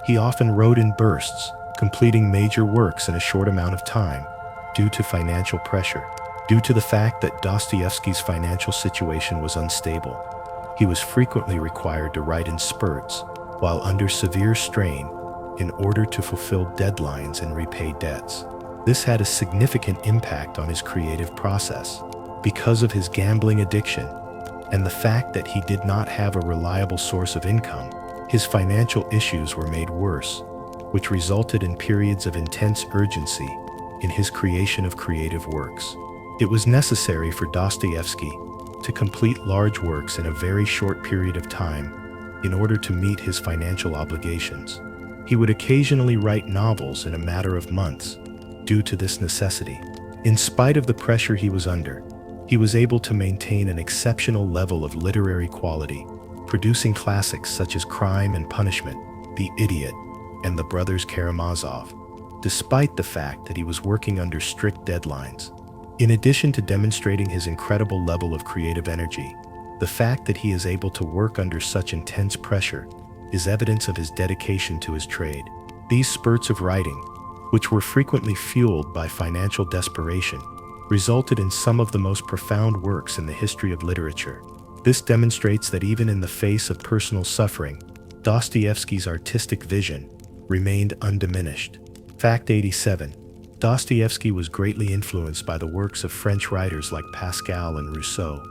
He often wrote in bursts, completing major works in a short amount of time, due to financial pressure. Due to the fact that Dostoevsky's financial situation was unstable, he was frequently required to write in spurts, while under severe strain, in order to fulfill deadlines and repay debts. This had a significant impact on his creative process. Because of his gambling addiction and the fact that he did not have a reliable source of income, his financial issues were made worse, which resulted in periods of intense urgency in his creation of creative works. It was necessary for Dostoevsky to complete large works in a very short period of time in order to meet his financial obligations. He would occasionally write novels in a matter of months due to this necessity. In spite of the pressure he was under, he was able to maintain an exceptional level of literary quality, producing classics such as Crime and Punishment, The Idiot, and The Brothers Karamazov, despite the fact that he was working under strict deadlines. In addition to demonstrating his incredible level of creative energy, the fact that he is able to work under such intense pressure is evidence of his dedication to his trade. These spurts of writing, which were frequently fueled by financial desperation, resulted in some of the most profound works in the history of literature. This demonstrates that even in the face of personal suffering, Dostoevsky's artistic vision remained undiminished. Fact 87. Dostoevsky was greatly influenced by the works of French writers like Pascal and Rousseau.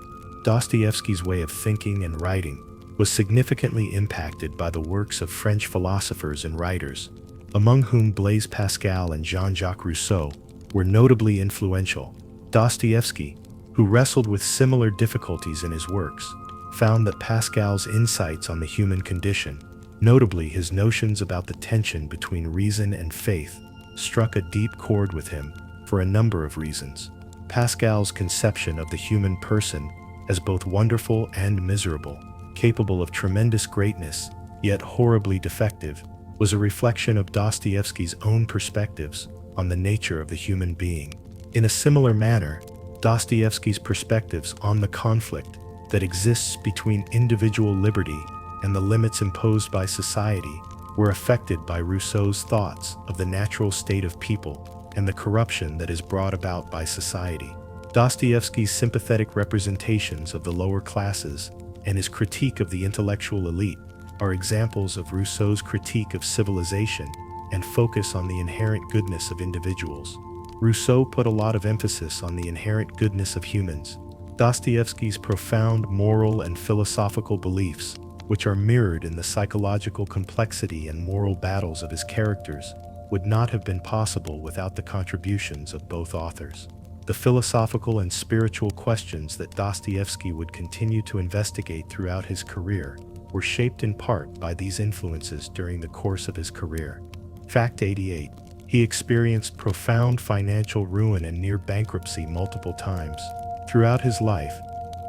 Dostoevsky's way of thinking and writing was significantly impacted by the works of French philosophers and writers, among whom Blaise Pascal and Jean-Jacques Rousseau were notably influential. Dostoevsky, who wrestled with similar difficulties in his works, found that Pascal's insights on the human condition, notably his notions about the tension between reason and faith, struck a deep chord with him for a number of reasons. Pascal's conception of the human person as both wonderful and miserable, capable of tremendous greatness, yet horribly defective, was a reflection of Dostoevsky's own perspectives on the nature of the human being. In a similar manner, Dostoevsky's perspectives on the conflict that exists between individual liberty and the limits imposed by society were affected by Rousseau's thoughts of the natural state of people and the corruption that is brought about by society. Dostoevsky's sympathetic representations of the lower classes and his critique of the intellectual elite are examples of Rousseau's critique of civilization and focus on the inherent goodness of individuals. Rousseau put a lot of emphasis on the inherent goodness of humans. Dostoevsky's profound moral and philosophical beliefs, which are mirrored in the psychological complexity and moral battles of his characters, would not have been possible without the contributions of both authors. The philosophical and spiritual questions that Dostoevsky would continue to investigate throughout his career were shaped in part by these influences during the course of his career. Fact 88. He experienced profound financial ruin and near bankruptcy multiple times. Throughout his life,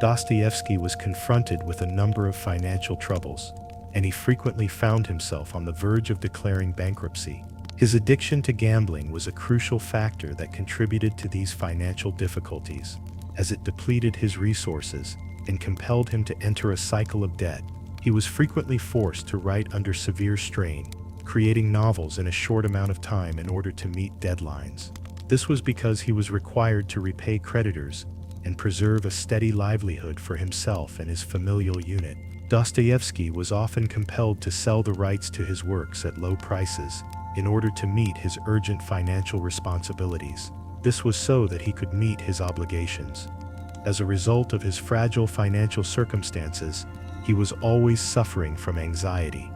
Dostoevsky was confronted with a number of financial troubles, and he frequently found himself on the verge of declaring bankruptcy. His addiction to gambling was a crucial factor that contributed to these financial difficulties, as it depleted his resources and compelled him to enter a cycle of debt. He was frequently forced to write under severe strain, creating novels in a short amount of time in order to meet deadlines. This was because he was required to repay creditors and preserve a steady livelihood for himself and his familial unit. Dostoevsky was often compelled to sell the rights to his works at low prices in order to meet his urgent financial responsibilities. This was so that he could meet his obligations. As a result of his fragile financial circumstances, he was always suffering from anxiety,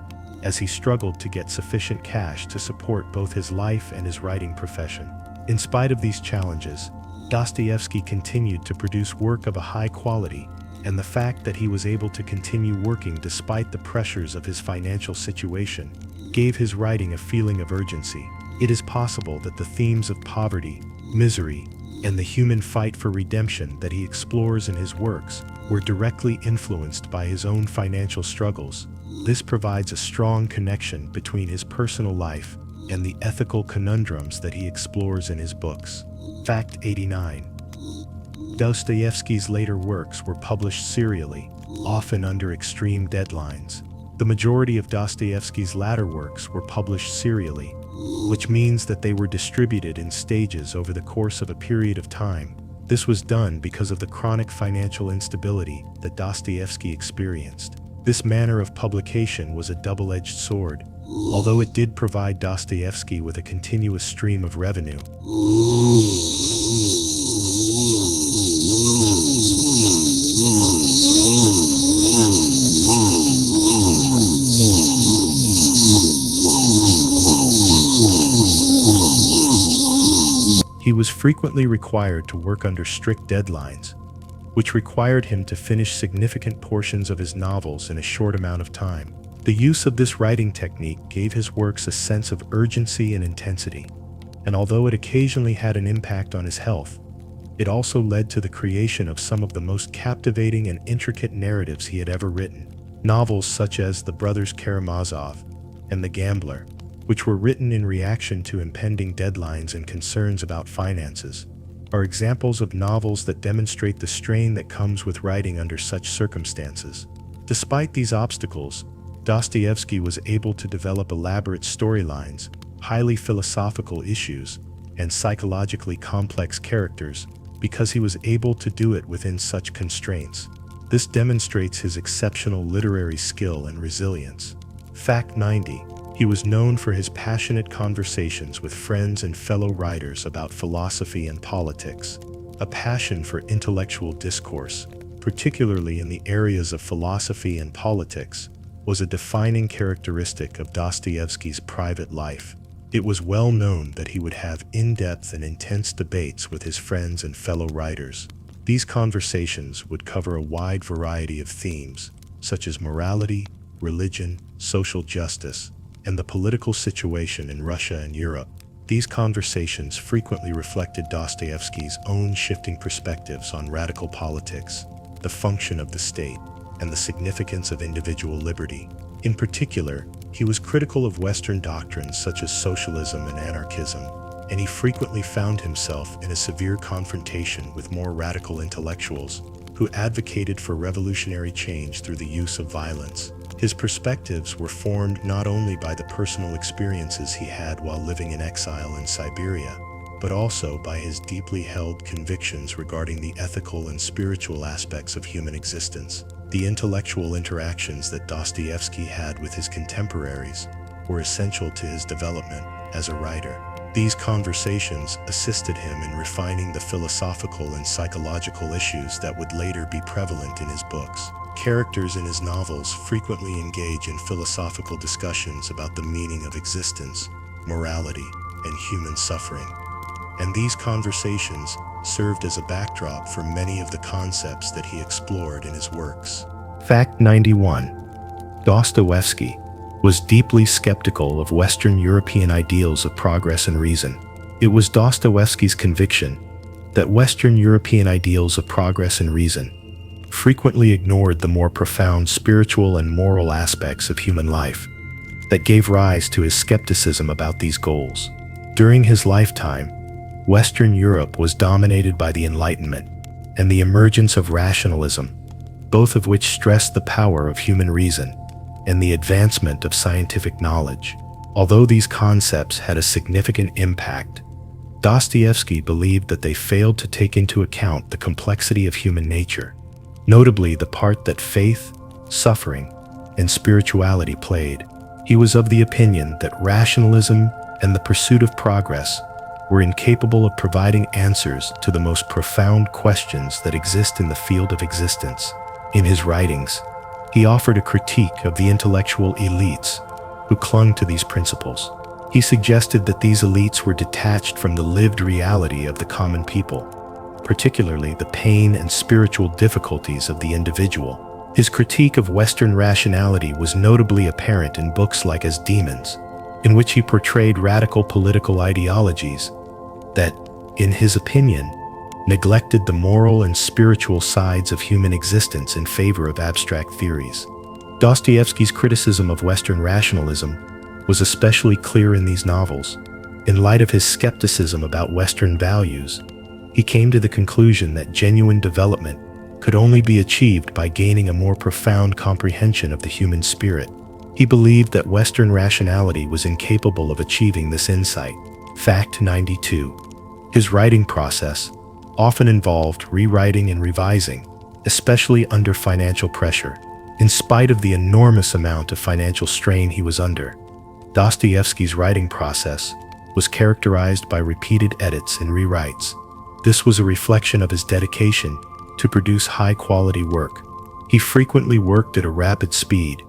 as he struggled to get sufficient cash to support both his life and his writing profession. In spite of these challenges, Dostoevsky continued to produce work of a high quality and the fact that he was able to continue working despite the pressures of his financial situation gave his writing a feeling of urgency. It is possible that the themes of poverty, misery, and the human fight for redemption that he explores in his works were directly influenced by his own financial struggles. This provides a strong connection between his personal life and the ethical conundrums that he explores in his books. Fact 89. Dostoevsky's later works were published serially, often under extreme deadlines. The majority of Dostoevsky's latter works were published serially, which means that they were distributed in stages over the course of a period of time. This was done because of the chronic financial instability that Dostoevsky experienced. This manner of publication was a double-edged sword. Although it did provide Dostoevsky with a continuous stream of revenue, he was frequently required to work under strict deadlines, which required him to finish significant portions of his novels in a short amount of time. The use of this writing technique gave his works a sense of urgency and intensity, and although it occasionally had an impact on his health, it also led to the creation of some of the most captivating and intricate narratives he had ever written. Novels such as The Brothers Karamazov and The Gambler, which were written in reaction to impending deadlines and concerns about finances, are examples of novels that demonstrate the strain that comes with writing under such circumstances. Despite these obstacles, Dostoevsky was able to develop elaborate storylines, highly philosophical issues, and psychologically complex characters because he was able to do it within such constraints. This demonstrates his exceptional literary skill and resilience. Fact 90. He was known for his passionate conversations with friends and fellow writers about philosophy and politics. A passion for intellectual discourse, particularly in the areas of philosophy and politics, was a defining characteristic of Dostoevsky's private life. It was well known that he would have in-depth and intense debates with his friends and fellow writers. These conversations would cover a wide variety of themes, such as morality, religion, social justice, and the political situation in Russia and Europe. These conversations frequently reflected Dostoevsky's own shifting perspectives on radical politics, the function of the state, and the significance of individual liberty. In particular, he was critical of Western doctrines such as socialism and anarchism, and he frequently found himself in a severe confrontation with more radical intellectuals who advocated for revolutionary change through the use of violence. His perspectives were formed not only by the personal experiences he had while living in exile in Siberia, but also by his deeply held convictions regarding the ethical and spiritual aspects of human existence. The intellectual interactions that Dostoevsky had with his contemporaries were essential to his development as a writer. These conversations assisted him in refining the philosophical and psychological issues that would later be prevalent in his books. Characters in his novels frequently engage in philosophical discussions about the meaning of existence, morality, and human suffering. And these conversations served as a backdrop for many of the concepts that he explored in his works. Fact 91. Dostoevsky was deeply skeptical of Western European ideals of progress and reason. It was Dostoevsky's conviction that Western European ideals of progress and reason frequently ignored the more profound spiritual and moral aspects of human life that gave rise to his skepticism about these goals. During his lifetime, Western Europe was dominated by the Enlightenment and the emergence of rationalism, both of which stressed the power of human reason and the advancement of scientific knowledge. Although these concepts had a significant impact, Dostoevsky believed that they failed to take into account the complexity of human nature, notably the part that faith, suffering, and spirituality played. He was of the opinion that rationalism and the pursuit of progress were incapable of providing answers to the most profound questions that exist in the field of existence. In his writings, he offered a critique of the intellectual elites who clung to these principles. He suggested that these elites were detached from the lived reality of the common people, particularly the pain and spiritual difficulties of the individual. His critique of Western rationality was notably apparent in books like As Demons, in which he portrayed radical political ideologies that, in his opinion, neglected the moral and spiritual sides of human existence in favor of abstract theories. Dostoevsky's criticism of Western rationalism was especially clear in these novels. In light of his skepticism about Western values, he came to the conclusion that genuine development could only be achieved by gaining a more profound comprehension of the human spirit. He believed that Western rationality was incapable of achieving this insight. Fact 92. His writing process often involved rewriting and revising, especially under financial pressure. In spite of the enormous amount of financial strain he was under, Dostoevsky's writing process was characterized by repeated edits and rewrites. This was a reflection of his dedication to produce high-quality work. He frequently worked at a rapid speed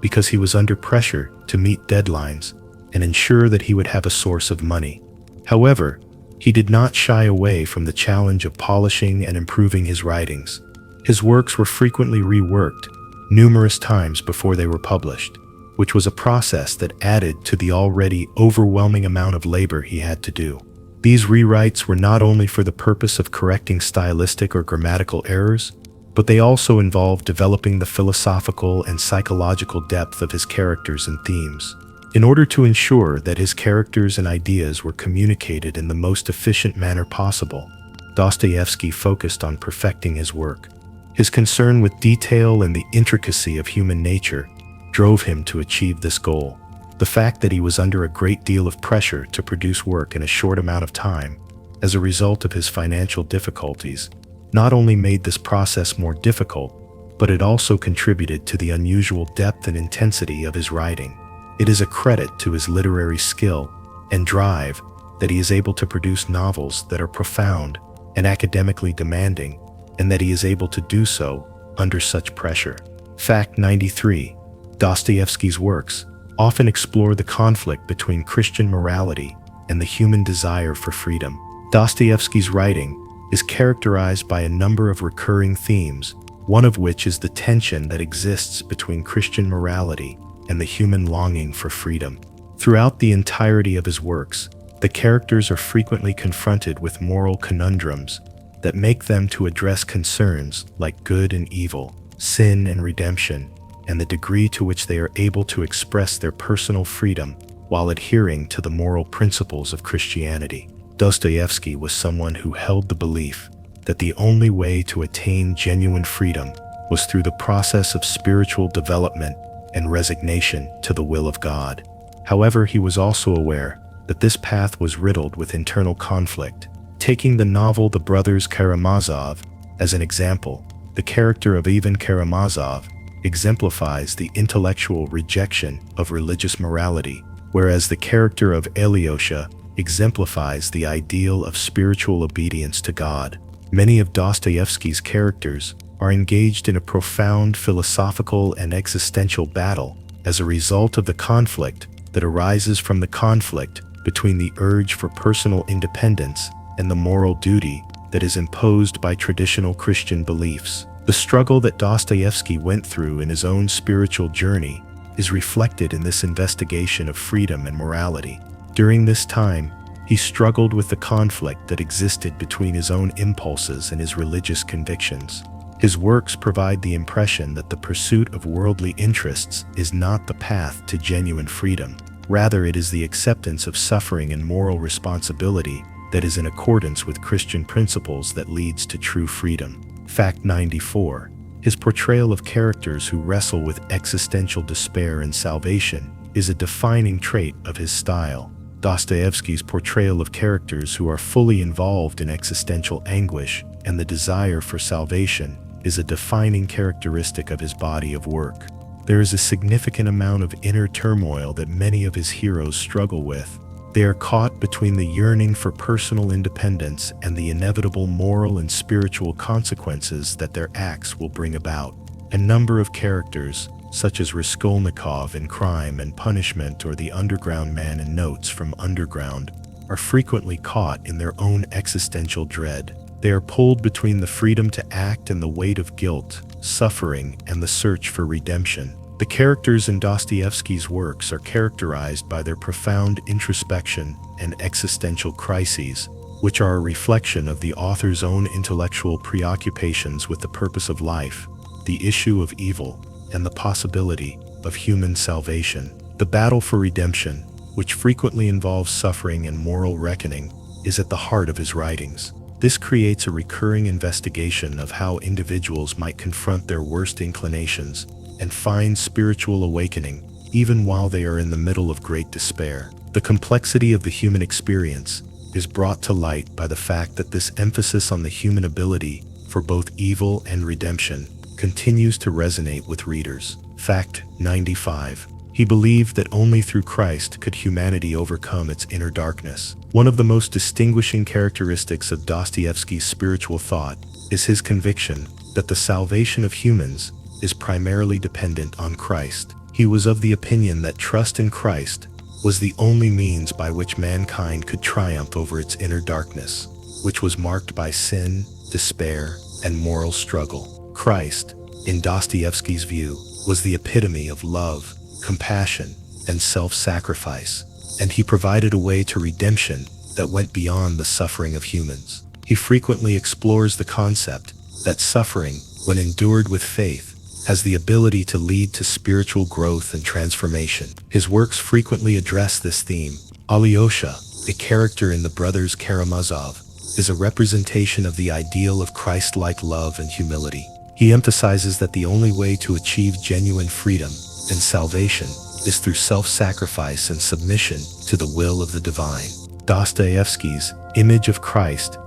because he was under pressure to meet deadlines and ensure that he would have a source of money. However, he did not shy away from the challenge of polishing and improving his writings. His works were frequently reworked numerous times before they were published, which was a process that added to the already overwhelming amount of labor he had to do. These rewrites were not only for the purpose of correcting stylistic or grammatical errors, but they also involved developing the philosophical and psychological depth of his characters and themes. In order to ensure that his characters and ideas were communicated in the most efficient manner possible, Dostoevsky focused on perfecting his work. His concern with detail and the intricacy of human nature drove him to achieve this goal. The fact that he was under a great deal of pressure to produce work in a short amount of time, as a result of his financial difficulties, not only made this process more difficult, but it also contributed to the unusual depth and intensity of his writing. It is a credit to his literary skill and drive that he is able to produce novels that are profound and academically demanding, and that he is able to do so under such pressure. Fact 93. Dostoevsky's works often explore the conflict between Christian morality and the human desire for freedom. Dostoevsky's writing is characterized by a number of recurring themes, one of which is the tension that exists between Christian morality and the human longing for freedom. Throughout the entirety of his works, the characters are frequently confronted with moral conundrums that make them to address concerns like good and evil, sin and redemption, and the degree to which they are able to express their personal freedom while adhering to the moral principles of Christianity. Dostoevsky was someone who held the belief that the only way to attain genuine freedom was through the process of spiritual development and resignation to the will of God. However, he was also aware that this path was riddled with internal conflict. Taking the novel The Brothers Karamazov as an example, the character of Ivan Karamazov exemplifies the intellectual rejection of religious morality, whereas the character of Alyosha exemplifies the ideal of spiritual obedience to God. Many of Dostoevsky's characters are engaged in a profound philosophical and existential battle as a result of the conflict that arises from the conflict between the urge for personal independence and the moral duty that is imposed by traditional Christian beliefs. The struggle that Dostoevsky went through in his own spiritual journey is reflected in this investigation of freedom and morality. During this time, he struggled with the conflict that existed between his own impulses and his religious convictions. His works provide the impression that the pursuit of worldly interests is not the path to genuine freedom. Rather, it is the acceptance of suffering and moral responsibility that is in accordance with Christian principles that leads to true freedom. Fact 94. His portrayal of characters who wrestle with existential despair and salvation is a defining trait of his style. Dostoevsky's portrayal of characters who are fully involved in existential anguish and the desire for salvation is a defining characteristic of his body of work. There is a significant amount of inner turmoil that many of his heroes struggle with. They are caught between the yearning for personal independence and the inevitable moral and spiritual consequences that their acts will bring about. A number of characters, such as Raskolnikov in Crime and Punishment or the Underground Man in Notes from Underground, are frequently caught in their own existential dread. They are pulled between the freedom to act and the weight of guilt, suffering, and the search for redemption. The characters in Dostoevsky's works are characterized by their profound introspection and existential crises, which are a reflection of the author's own intellectual preoccupations with the purpose of life, the issue of evil, and the possibility of human salvation. The battle for redemption, which frequently involves suffering and moral reckoning, is at the heart of his writings. This creates a recurring investigation of how individuals might confront their worst inclinations and find spiritual awakening, even while they are in the middle of great despair. The complexity of the human experience is brought to light by the fact that this emphasis on the human ability for both evil and redemption continues to resonate with readers. Fact 95. He believed that only through Christ could humanity overcome its inner darkness. One of the most distinguishing characteristics of Dostoevsky's spiritual thought is his conviction that the salvation of humans is primarily dependent on Christ. He was of the opinion that trust in Christ was the only means by which mankind could triumph over its inner darkness, which was marked by sin, despair, and moral struggle. Christ, in Dostoevsky's view, was the epitome of love, compassion, and self-sacrifice, and he provided a way to redemption that went beyond the suffering of humans. He frequently explores the concept that suffering, when endured with faith, has the ability to lead to spiritual growth and transformation. His works frequently address this theme. Alyosha, a character in The Brothers Karamazov, is a representation of the ideal of Christ-like love and humility. He emphasizes that the only way to achieve genuine freedom and salvation is through self-sacrifice and submission to the will of the divine. Dostoevsky's image of Christ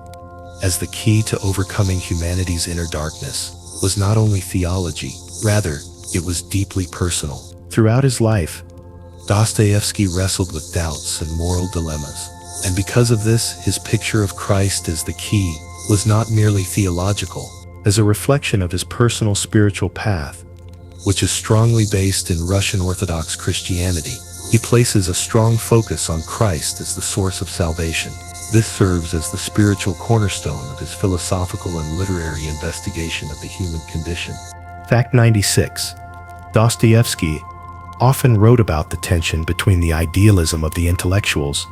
as the key to overcoming humanity's inner darkness was not only theology, rather, it was deeply personal. Throughout his life, Dostoevsky wrestled with doubts and moral dilemmas, and because of this, his picture of Christ as the key was not merely theological. As a reflection of his personal spiritual path, which is strongly based in Russian Orthodox Christianity, he places a strong focus on Christ as the source of salvation. This serves as the spiritual cornerstone of his philosophical and literary investigation of the human condition. Fact 96. Dostoevsky often wrote about the tension between the idealism of the intellectuals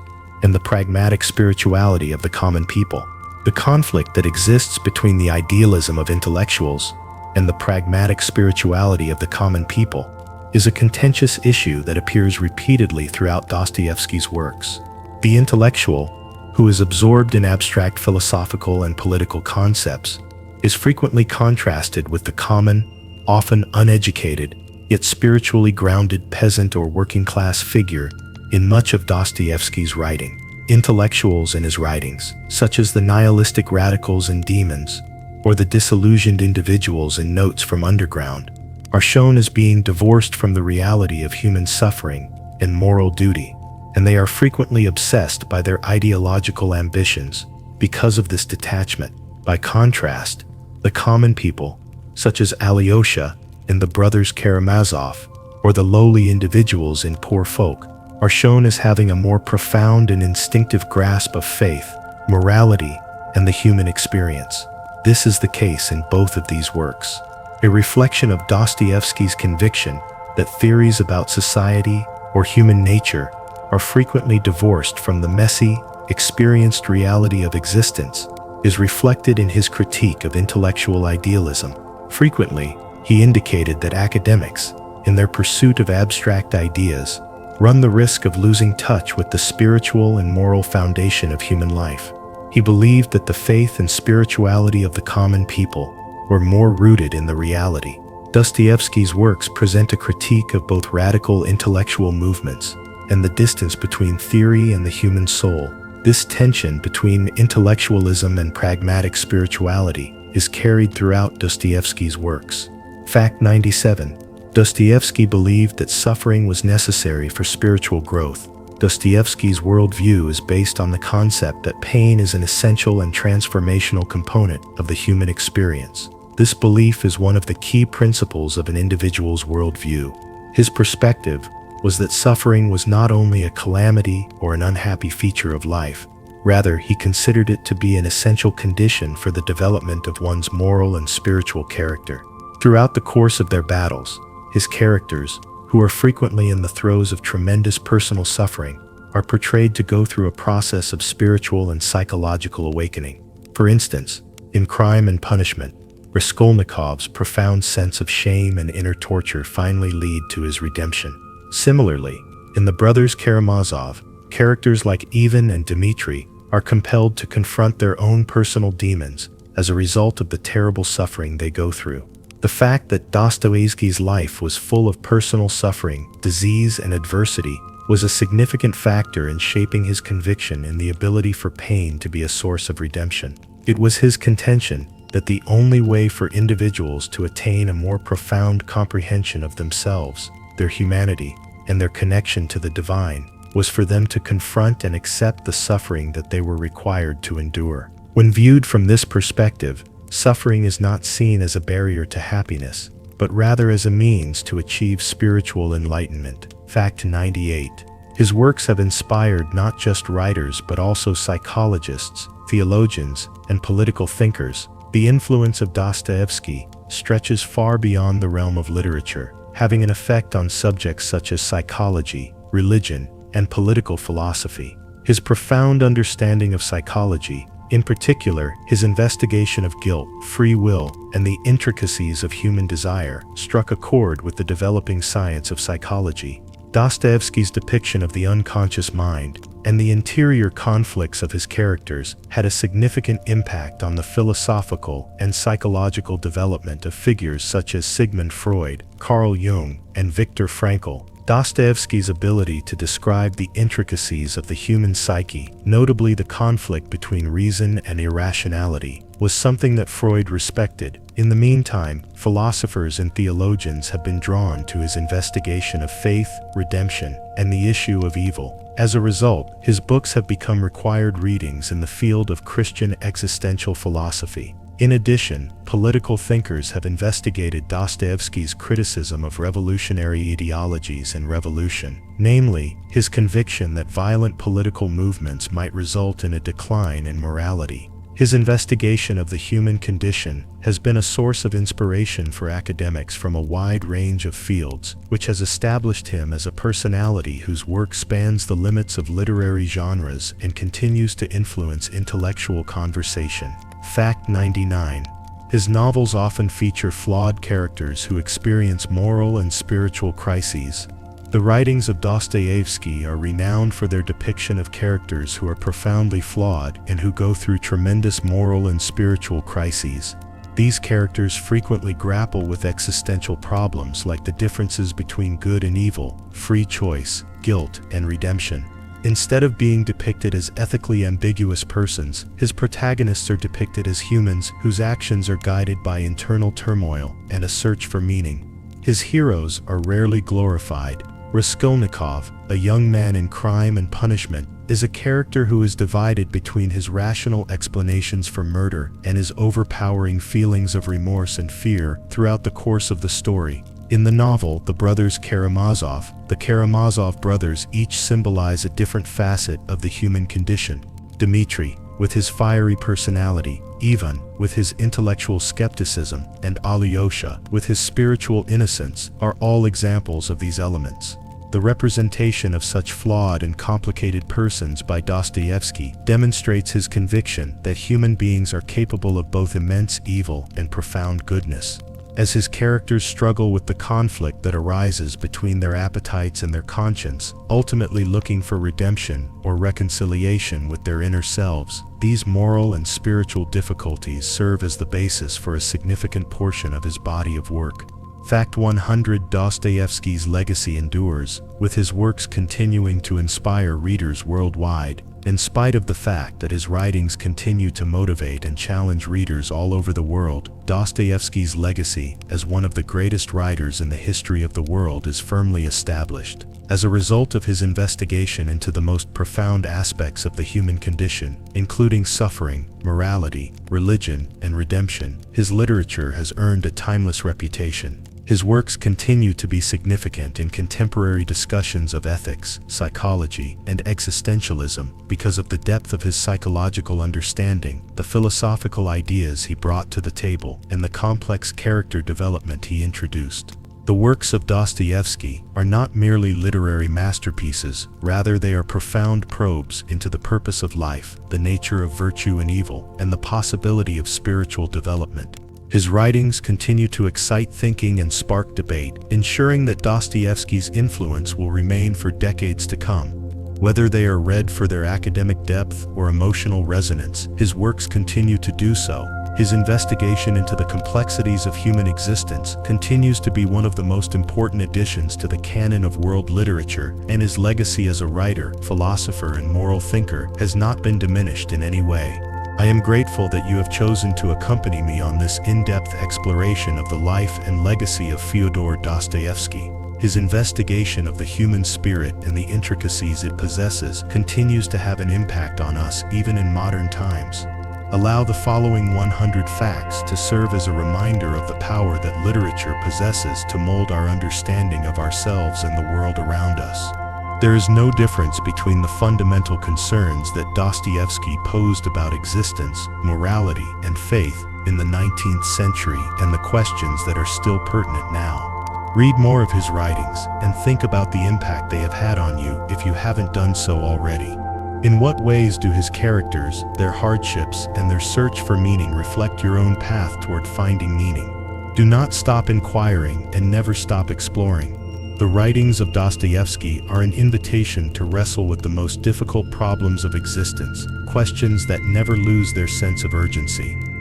and the pragmatic spirituality of the common people. The conflict that exists between the idealism of intellectuals and the pragmatic spirituality of the common people is a contentious issue that appears repeatedly throughout Dostoevsky's works. The intellectual, who is absorbed in abstract philosophical and political concepts, is frequently contrasted with the common, often uneducated, yet spiritually grounded peasant or working-class figure in much of Dostoevsky's writing. Intellectuals in his writings, such as the nihilistic radicals in Demons, or the disillusioned individuals in Notes from Underground, are shown as being divorced from the reality of human suffering and moral duty, and they are frequently obsessed by their ideological ambitions because of this detachment. By contrast, the common people, such as Alyosha in The Brothers Karamazov, or the lowly individuals in Poor Folk, are shown as having a more profound and instinctive grasp of faith, morality, and the human experience. This is the case in both of these works, a reflection of Dostoevsky's conviction that theories about society or human nature are frequently divorced from the messy, experienced reality of existence, is reflected in his critique of intellectual idealism. Frequently, he indicated that academics, in their pursuit of abstract ideas, run the risk of losing touch with the spiritual and moral foundation of human life. He believed that the faith and spirituality of the common people were more rooted in the reality. Dostoevsky's works present a critique of both radical intellectual movements and the distance between theory and the human soul. This tension between intellectualism and pragmatic spirituality is carried throughout Dostoevsky's works. Fact 97. Dostoevsky believed that suffering was necessary for spiritual growth. Dostoevsky's worldview is based on the concept that pain is an essential and transformational component of the human experience. This belief is one of the key principles of an individual's worldview. His perspective was that suffering was not only a calamity or an unhappy feature of life, Rather, he considered it to be an essential condition for the development of one's moral and spiritual character. Throughout the course of their battles, his characters, who are frequently in the throes of tremendous personal suffering, are portrayed to go through a process of spiritual and psychological awakening. For instance, in Crime and Punishment, Raskolnikov's profound sense of shame and inner torture finally lead to his redemption. Similarly, in The Brothers Karamazov, characters like Ivan and Dmitri are compelled to confront their own personal demons as a result of the terrible suffering they go through. The fact that Dostoevsky's life was full of personal suffering, disease, and adversity was a significant factor in shaping his conviction in the ability for pain to be a source of redemption. It was his contention that the only way for individuals to attain a more profound comprehension of themselves, their humanity, and their connection to the divine was for them to confront and accept the suffering that they were required to endure. When viewed from this perspective, suffering is not seen as a barrier to happiness, but rather as a means to achieve spiritual enlightenment. Fact 98. His works have inspired not just writers but also psychologists, theologians, and political thinkers. The influence of Dostoevsky stretches far beyond the realm of literature, having an effect on subjects such as psychology, religion, and political philosophy. His profound understanding of psychology, in particular his investigation of guilt, free will, and the intricacies of human desire, struck a chord with the developing science of psychology. Dostoevsky's depiction of the unconscious mind and the interior conflicts of his characters had a significant impact on the philosophical and psychological development of figures such as Sigmund Freud, Carl Jung, and Viktor Frankl. Dostoevsky's ability to describe the intricacies of the human psyche, notably the conflict between reason and irrationality, was something that Freud respected. In the meantime, philosophers and theologians have been drawn to his investigation of faith, redemption, and the issue of evil. As a result, his books have become required readings in the field of Christian existential philosophy. In addition, political thinkers have investigated Dostoevsky's criticism of revolutionary ideologies and revolution, namely, his conviction that violent political movements might result in a decline in morality. His investigation of the human condition has been a source of inspiration for academics from a wide range of fields, which has established him as a personality whose work spans the limits of literary genres and continues to influence intellectual conversation. Fact 99. His novels often feature flawed characters who experience moral and spiritual crises. The writings of Dostoevsky are renowned for their depiction of characters who are profoundly flawed and who go through tremendous moral and spiritual crises. These characters frequently grapple with existential problems like the differences between good and evil, free choice, guilt, and redemption. Instead of being depicted as ethically ambiguous persons, his protagonists are depicted as humans whose actions are guided by internal turmoil and a search for meaning. His heroes are rarely glorified. Raskolnikov, a young man in Crime and Punishment, is a character who is divided between his rational explanations for murder and his overpowering feelings of remorse and fear throughout the course of the story. In the novel The Brothers Karamazov, the Karamazov brothers each symbolize a different facet of the human condition. Dmitri, with his fiery personality, Ivan, with his intellectual skepticism, and Alyosha, with his spiritual innocence, are all examples of these elements. The representation of such flawed and complicated persons by Dostoevsky demonstrates his conviction that human beings are capable of both immense evil and profound goodness. As his characters struggle with the conflict that arises between their appetites and their conscience, ultimately looking for redemption or reconciliation with their inner selves, these moral and spiritual difficulties serve as the basis for a significant portion of his body of work. Fact 100. Dostoevsky's legacy endures, with his works continuing to inspire readers worldwide. In spite of the fact that his writings continue to motivate and challenge readers all over the world, Dostoevsky's legacy as one of the greatest writers in the history of the world is firmly established. As a result of his investigation into the most profound aspects of the human condition, including suffering, morality, religion, and redemption, his literature has earned a timeless reputation. His works continue to be significant in contemporary discussions of ethics, psychology, and existentialism because of the depth of his psychological understanding, the philosophical ideas he brought to the table, and the complex character development he introduced. The works of Dostoevsky are not merely literary masterpieces, rather they are profound probes into the purpose of life, the nature of virtue and evil, and the possibility of spiritual development. His writings continue to excite thinking and spark debate, ensuring that Dostoevsky's influence will remain for decades to come. Whether they are read for their academic depth or emotional resonance, his works continue to do so. His investigation into the complexities of human existence continues to be one of the most important additions to the canon of world literature, and his legacy as a writer, philosopher, and moral thinker has not been diminished in any way. I am grateful that you have chosen to accompany me on this in-depth exploration of the life and legacy of Fyodor Dostoevsky. His investigation of the human spirit and the intricacies it possesses continues to have an impact on us even in modern times. Allow the following 100 facts to serve as a reminder of the power that literature possesses to mold our understanding of ourselves and the world around us. There is no difference between the fundamental concerns that Dostoevsky posed about existence, morality, and faith in the 19th century and the questions that are still pertinent now. Read more of his writings and think about the impact they have had on you if you haven't done so already. In what ways do his characters, their hardships, and their search for meaning reflect your own path toward finding meaning? Do not stop inquiring and never stop exploring. The writings of Dostoevsky are an invitation to wrestle with the most difficult problems of existence, questions that never lose their sense of urgency.